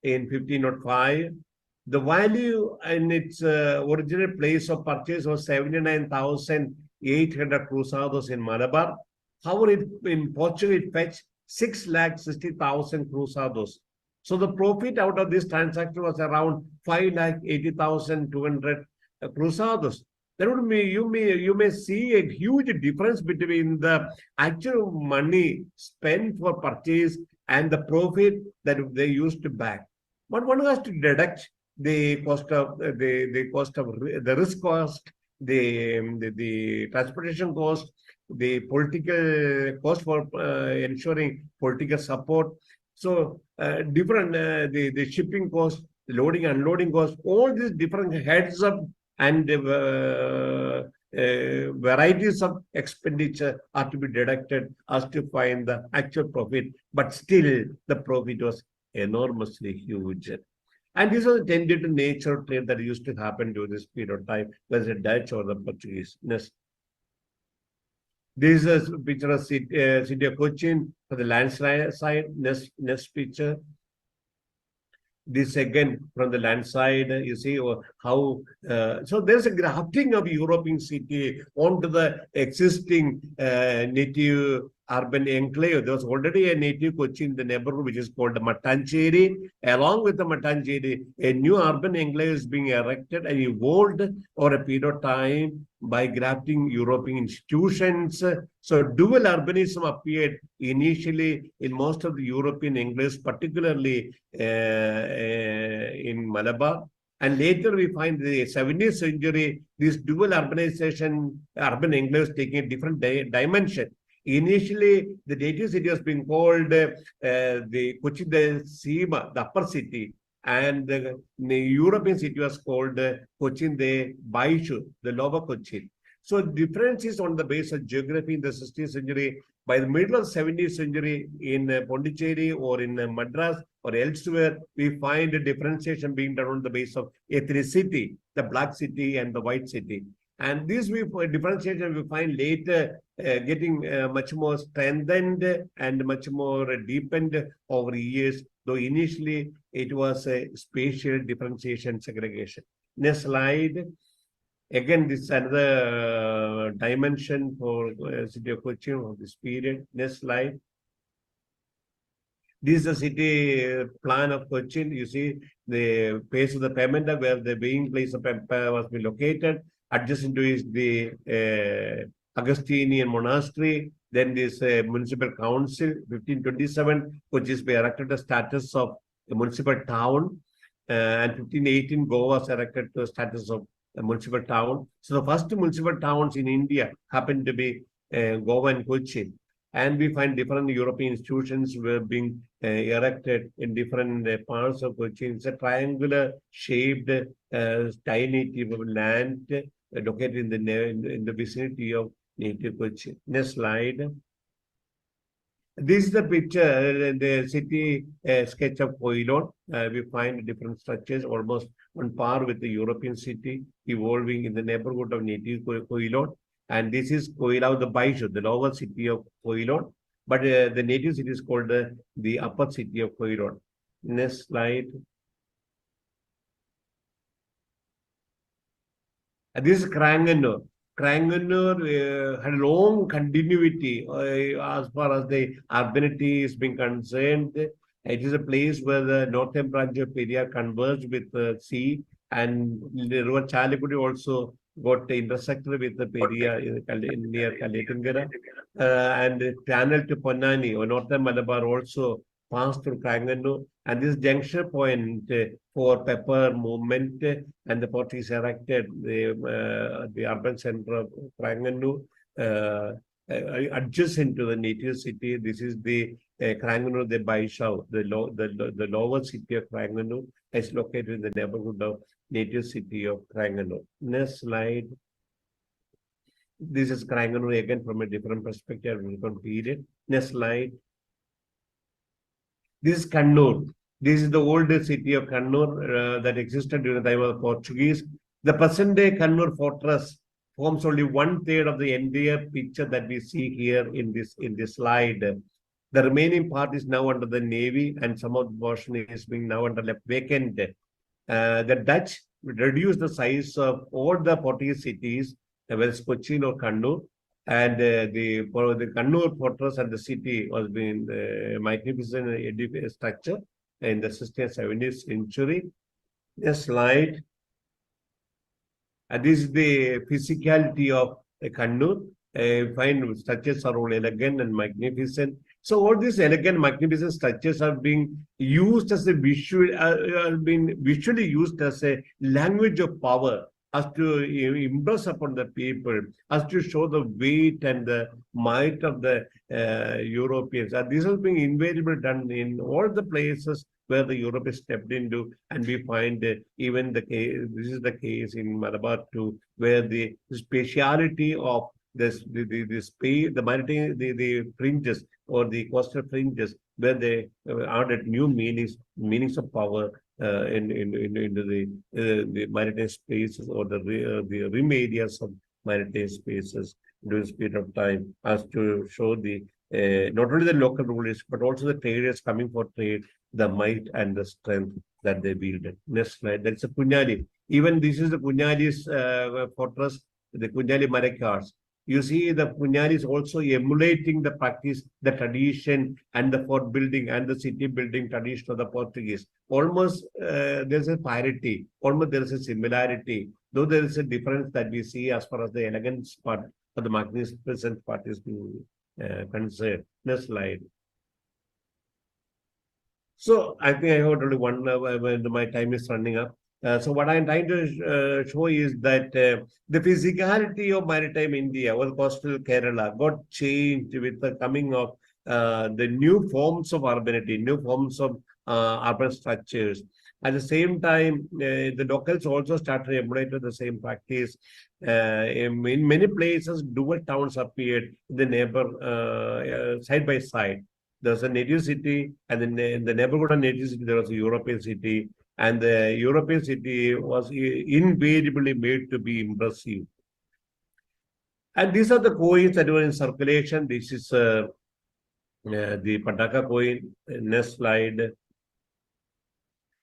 in 1505. The value in its original place of purchase was 79,800 cruzados in Malabar. However, in Portugal, it fetched 660,000 cruzados. So the profit out of this transaction was around 580,200 cruzados. That would mean you may see a huge difference between the actual money spent for purchase and the profit that they used to back. But one has to deduct the cost of the risk cost, the transportation cost, the political cost for ensuring political support. So different the shipping cost, loading, unloading cost, all these different heads up and varieties of expenditure are to be deducted as to find the actual profit. But still, the profit was enormously huge. And this was tended to nature trade that used to happen during this period of time, whether the Dutch or the Portuguese. Next. This is a picture of city of Cochin for the landslide side. Next picture. This again from the land side, you see how, so there's a grafting of European city onto the existing native urban enclave. There was already a native Cochin in the neighborhood, which is called Mattancherry. Along with the Mattancherry, a new urban enclave is being erected and evolved over a period of time by grafting European institutions. So dual urbanism appeared initially in most of the European enclaves, particularly in Malabar. And later we find the 17th century, this dual urbanization, urban enclaves taking a different dimension. Initially, the native city was being called the Cochin de Sima, the upper city, and the European city was called Cochin de Baishu, the lower Cochin. So differences on the base of geography in the 16th century. By the middle of the 17th century in Pondicherry or in Madras or elsewhere, we find a differentiation being done on the base of ethnicity, the black city and the white city. And this differentiation we find later getting much more strengthened and much more deepened over years, though initially it was a spatial differentiation segregation. Next slide. Again, this is another dimension for city of Cochin of this period. Next slide. This is the city plan of Cochin. You see the place of the Pemenda where the being place of Pempa was located. Adjacent to is the Augustinian monastery. Then this municipal council, 1527, which is erected the status of a municipal town. And 1518, Goa was erected the status of a municipal town. So the first municipal towns in India happened to be Goa and Cochin. And we find different European institutions were being erected in different parts of Cochin. It's a triangular shaped tiny tip of land located in the vicinity of native Cochin. Next slide. This is the picture, the city sketch of Koilon. We find different structures almost on par with the European city, evolving in the neighborhood of native Koilon. And this is Koilau the Baishu, the lower city of Koilon. But the native city is called the upper city of Koilon. Next slide. This is Kranganur. Kranganur had long continuity as far as the urbanity is being concerned. It is a place where the northern branch of Periyar converged with the sea, and the river Chalipudi also got intersected with the Periyar near Kalekangara. And the channel to Ponnani or northern Malabar also passed through Kranganur. And this junction point for pepper movement and the Portuguese erected the urban center of Kranganur adjacent to the native city. This is the Cranganur de Baishau, the lower city of Cranganur is located in the neighborhood of native city of Cranganur. Next slide. This is Cranganur again from a different perspective, different period. Next slide. This is Kannur. This is the oldest city of Kannur that existed during the time of the Portuguese. The present-day Kannur fortress forms only 1/3 of the entire picture that we see here in this slide. The remaining part is now under the navy, and some of the portion is being now left vacant. The Dutch reduced the size of all the Portuguese cities, whether it's Cochin or Kannur, and the Kannur fortress and the city was being magnificent structure in the 16th, 17th century. Next slide. And this is the physicality of Kannur. Fine structures are all elegant and magnificent. So all these elegant, magnificent structures are being used as a visually used as a language of power, as to impress upon the people, as to show the weight and the might of the Europeans. And this has been invariably done in all the places where the Europe is stepped into, and we find even the case. This is the case in Malabar too, where the speciality of the maritime, the fringes or the coastal fringes, where they added new meanings of power into the maritime spaces or the rim areas of maritime spaces during this period of time, as to show the not only the local rulers but also the traders coming for trade, the might and the strength that they wielded. Next slide. That's a Punyali. Even this is the Punyali's fortress, the Punyali Marakars. You see, the Punyali is also emulating the practice, the tradition, and the fort building and the city building tradition of the Portuguese. Almost there's a parity, almost there is a similarity, though there is a difference that we see as far as the elegance part or the magnificent part is being concerned. Next slide. So I think I heard only one when my time is running up. So what I'm trying to show is that the physicality of maritime India or coastal Kerala got changed with the coming of the new forms of urbanity, new forms of urban structures. At the same time, the locals also started to emulate the same practice. In many places, dual towns appeared in the neighbor side by side. There's a native city, and then in the neighborhood of native city, there was a European city. And the European city was invariably made to be impressive. And these are the coins that were in circulation. This is the Pataka coin. Next slide.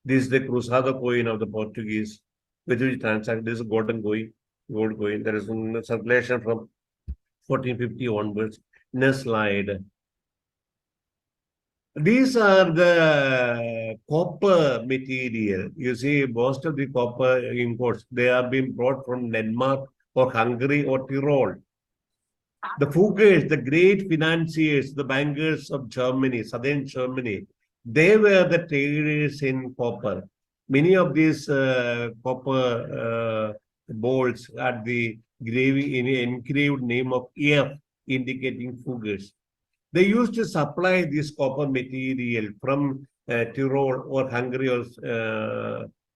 This is the Cruzado coin of the Portuguese, with which transact. This is golden coin, gold coin. There is a circulation from 1450 onwards. Next slide. These are the copper material. You see, most of the copper imports, they have been brought from Denmark or Hungary or Tyrol. The Fuggers, the great financiers, the bankers of Germany, southern Germany, they were the traders in copper. Many of these copper bolts had the engraved name of F, indicating Fuggers. They used to supply this copper material from Tyrol or Hungary or,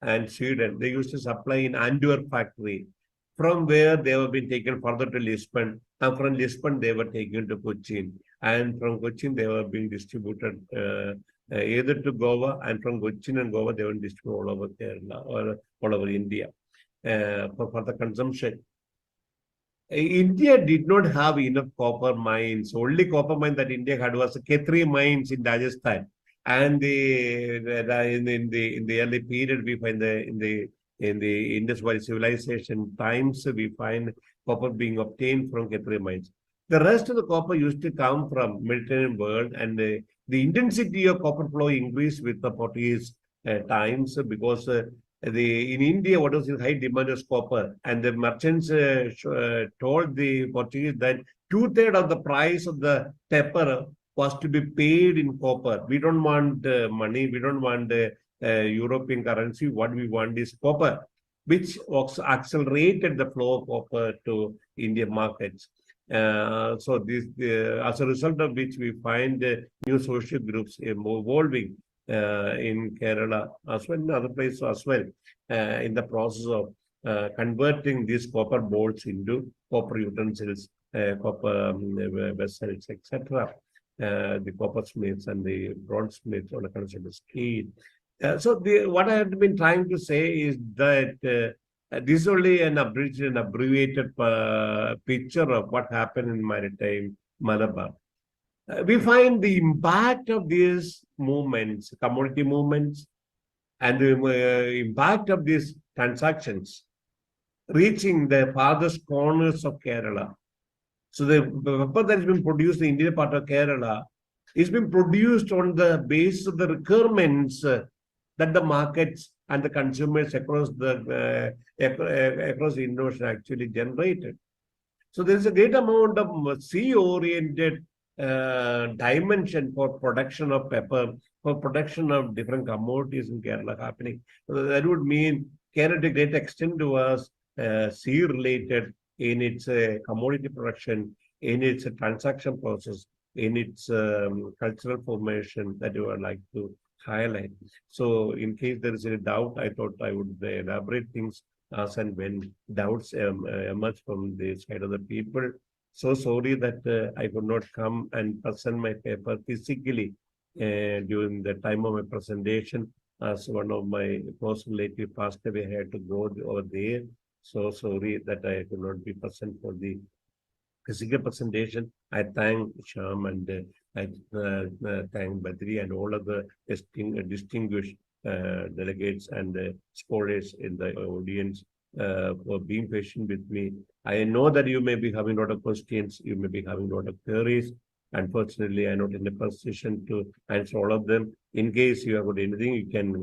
and Sweden. They used to supply in Antwerp factory, from where they have been taken further to Lisbon. And from Lisbon, they were taken to Cochin. And from Cochin, they were being distributed either to Goa, and from Cochin and Goa, they were distributed all over Kerala or all over India for the consumption. India did not have enough copper mines. Only copper mine that India had was Khetri mines in Rajasthan. And in the early period, we find in the Indus Valley civilization times, we find copper being obtained from Khetri mines. The rest of the copper used to come from Mediterranean world, and the intensity of copper flow increased with the Portuguese times, because in India, what was in high demand was copper, and the merchants told the Portuguese that 2/3 of the price of the pepper was to be paid in copper. We don't want money, we don't want European currency. What we want is copper, which accelerated the flow of copper to Indian markets. So this, as a result of which, we find new social groups evolving in Kerala as well, in other places as well, in the process of converting these copper bowls into copper utensils, copper vessels, etc. The coppersmiths and the bronzesmiths on a considerable scale. So what I have been trying to say is that this is only an abridged and abbreviated picture of what happened in Maritime Malabar. We find the impact of these movements, commodity movements, and the impact of these transactions reaching the farthest corners of Kerala. So the paper that has been produced in the Indian part of Kerala is been produced on the basis of the requirements that the markets and the consumers across the Indian Ocean actually generated. So there is a great amount of sea-oriented dimension for production of pepper, for production of different commodities in Kerala happening. So that would mean Kerala to a great extent was sea-related in its commodity production, in its transaction process, in its cultural formation that you would like to highlight. So in case there is any doubt, I thought I would elaborate things as and when doubts emerge from the side of the people. So sorry that I could not come and present my paper physically during the time of my presentation, as one of my close relatives passed away. I had to go over there. So sorry that I could not be present for the physical presentation. I thank Shyam and I thank Badri and all of the distinguished delegates and scholars in the audience for being patient with me. I know that you may be having a lot of questions, you may be having a lot of queries. Unfortunately, I'm not in a position to answer all of them. In case you have got anything, you can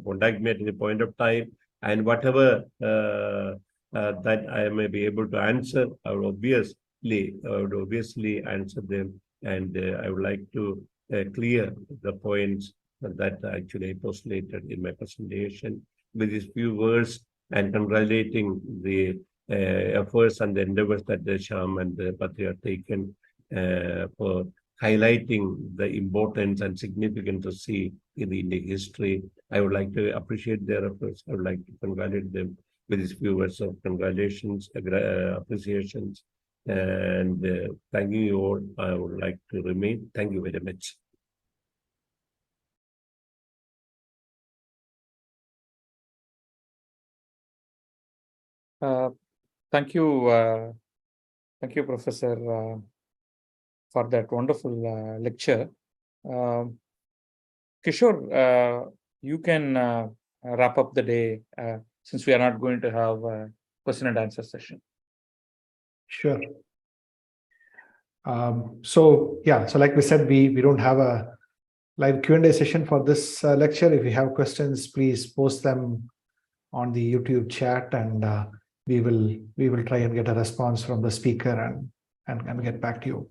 contact me at any point of time. And whatever that I may be able to answer, I would obviously answer them. And I would like to clear the points that actually I postulated in my presentation with these few words, and congratulating the efforts and the endeavors that the Shyam and the Patri have taken for highlighting the importance and significance of sea in the Indian history. I would like to appreciate their efforts. I would like to congratulate them with these few words of congratulations, appreciations, and thanking you all. I would like to remain. Thank you very much. Thank you, Professor, for that wonderful lecture. Kishore, you can wrap up the day since we are not going to have a question and answer session. Sure. So like we said, we don't have a live Q&A session for this lecture. If you have questions, please post them on the YouTube chat, and we will try and get a response from the speaker and get back to you.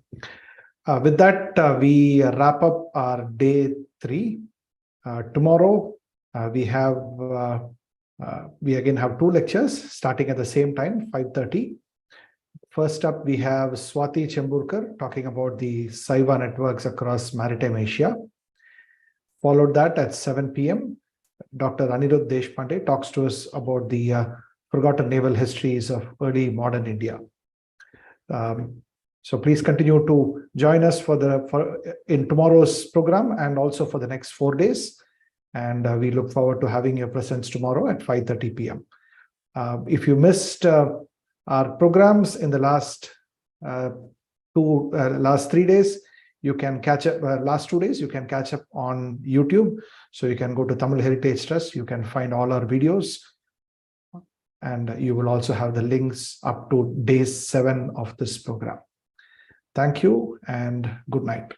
With that, we wrap up our day 3. Tomorrow, we again have 2 lectures starting at the same time, 5:30. First up, we have Swati Chemburkar talking about the Saiva networks across Maritime Asia. Followed that at 7 p.m., Dr. Anirudh Deshpande talks to us about the forgotten naval histories of early modern India. So please continue to join us in tomorrow's program and also for the next 4 days. And we look forward to having your presence tomorrow at 5:30 p.m. If you missed our programs in the last 3 days, you can catch up. Last 2 days, you can catch up on YouTube. So you can go to Tamil Heritage Trust. You can find all our videos, and you will also have the links up to day 7 of this program. Thank you and good night.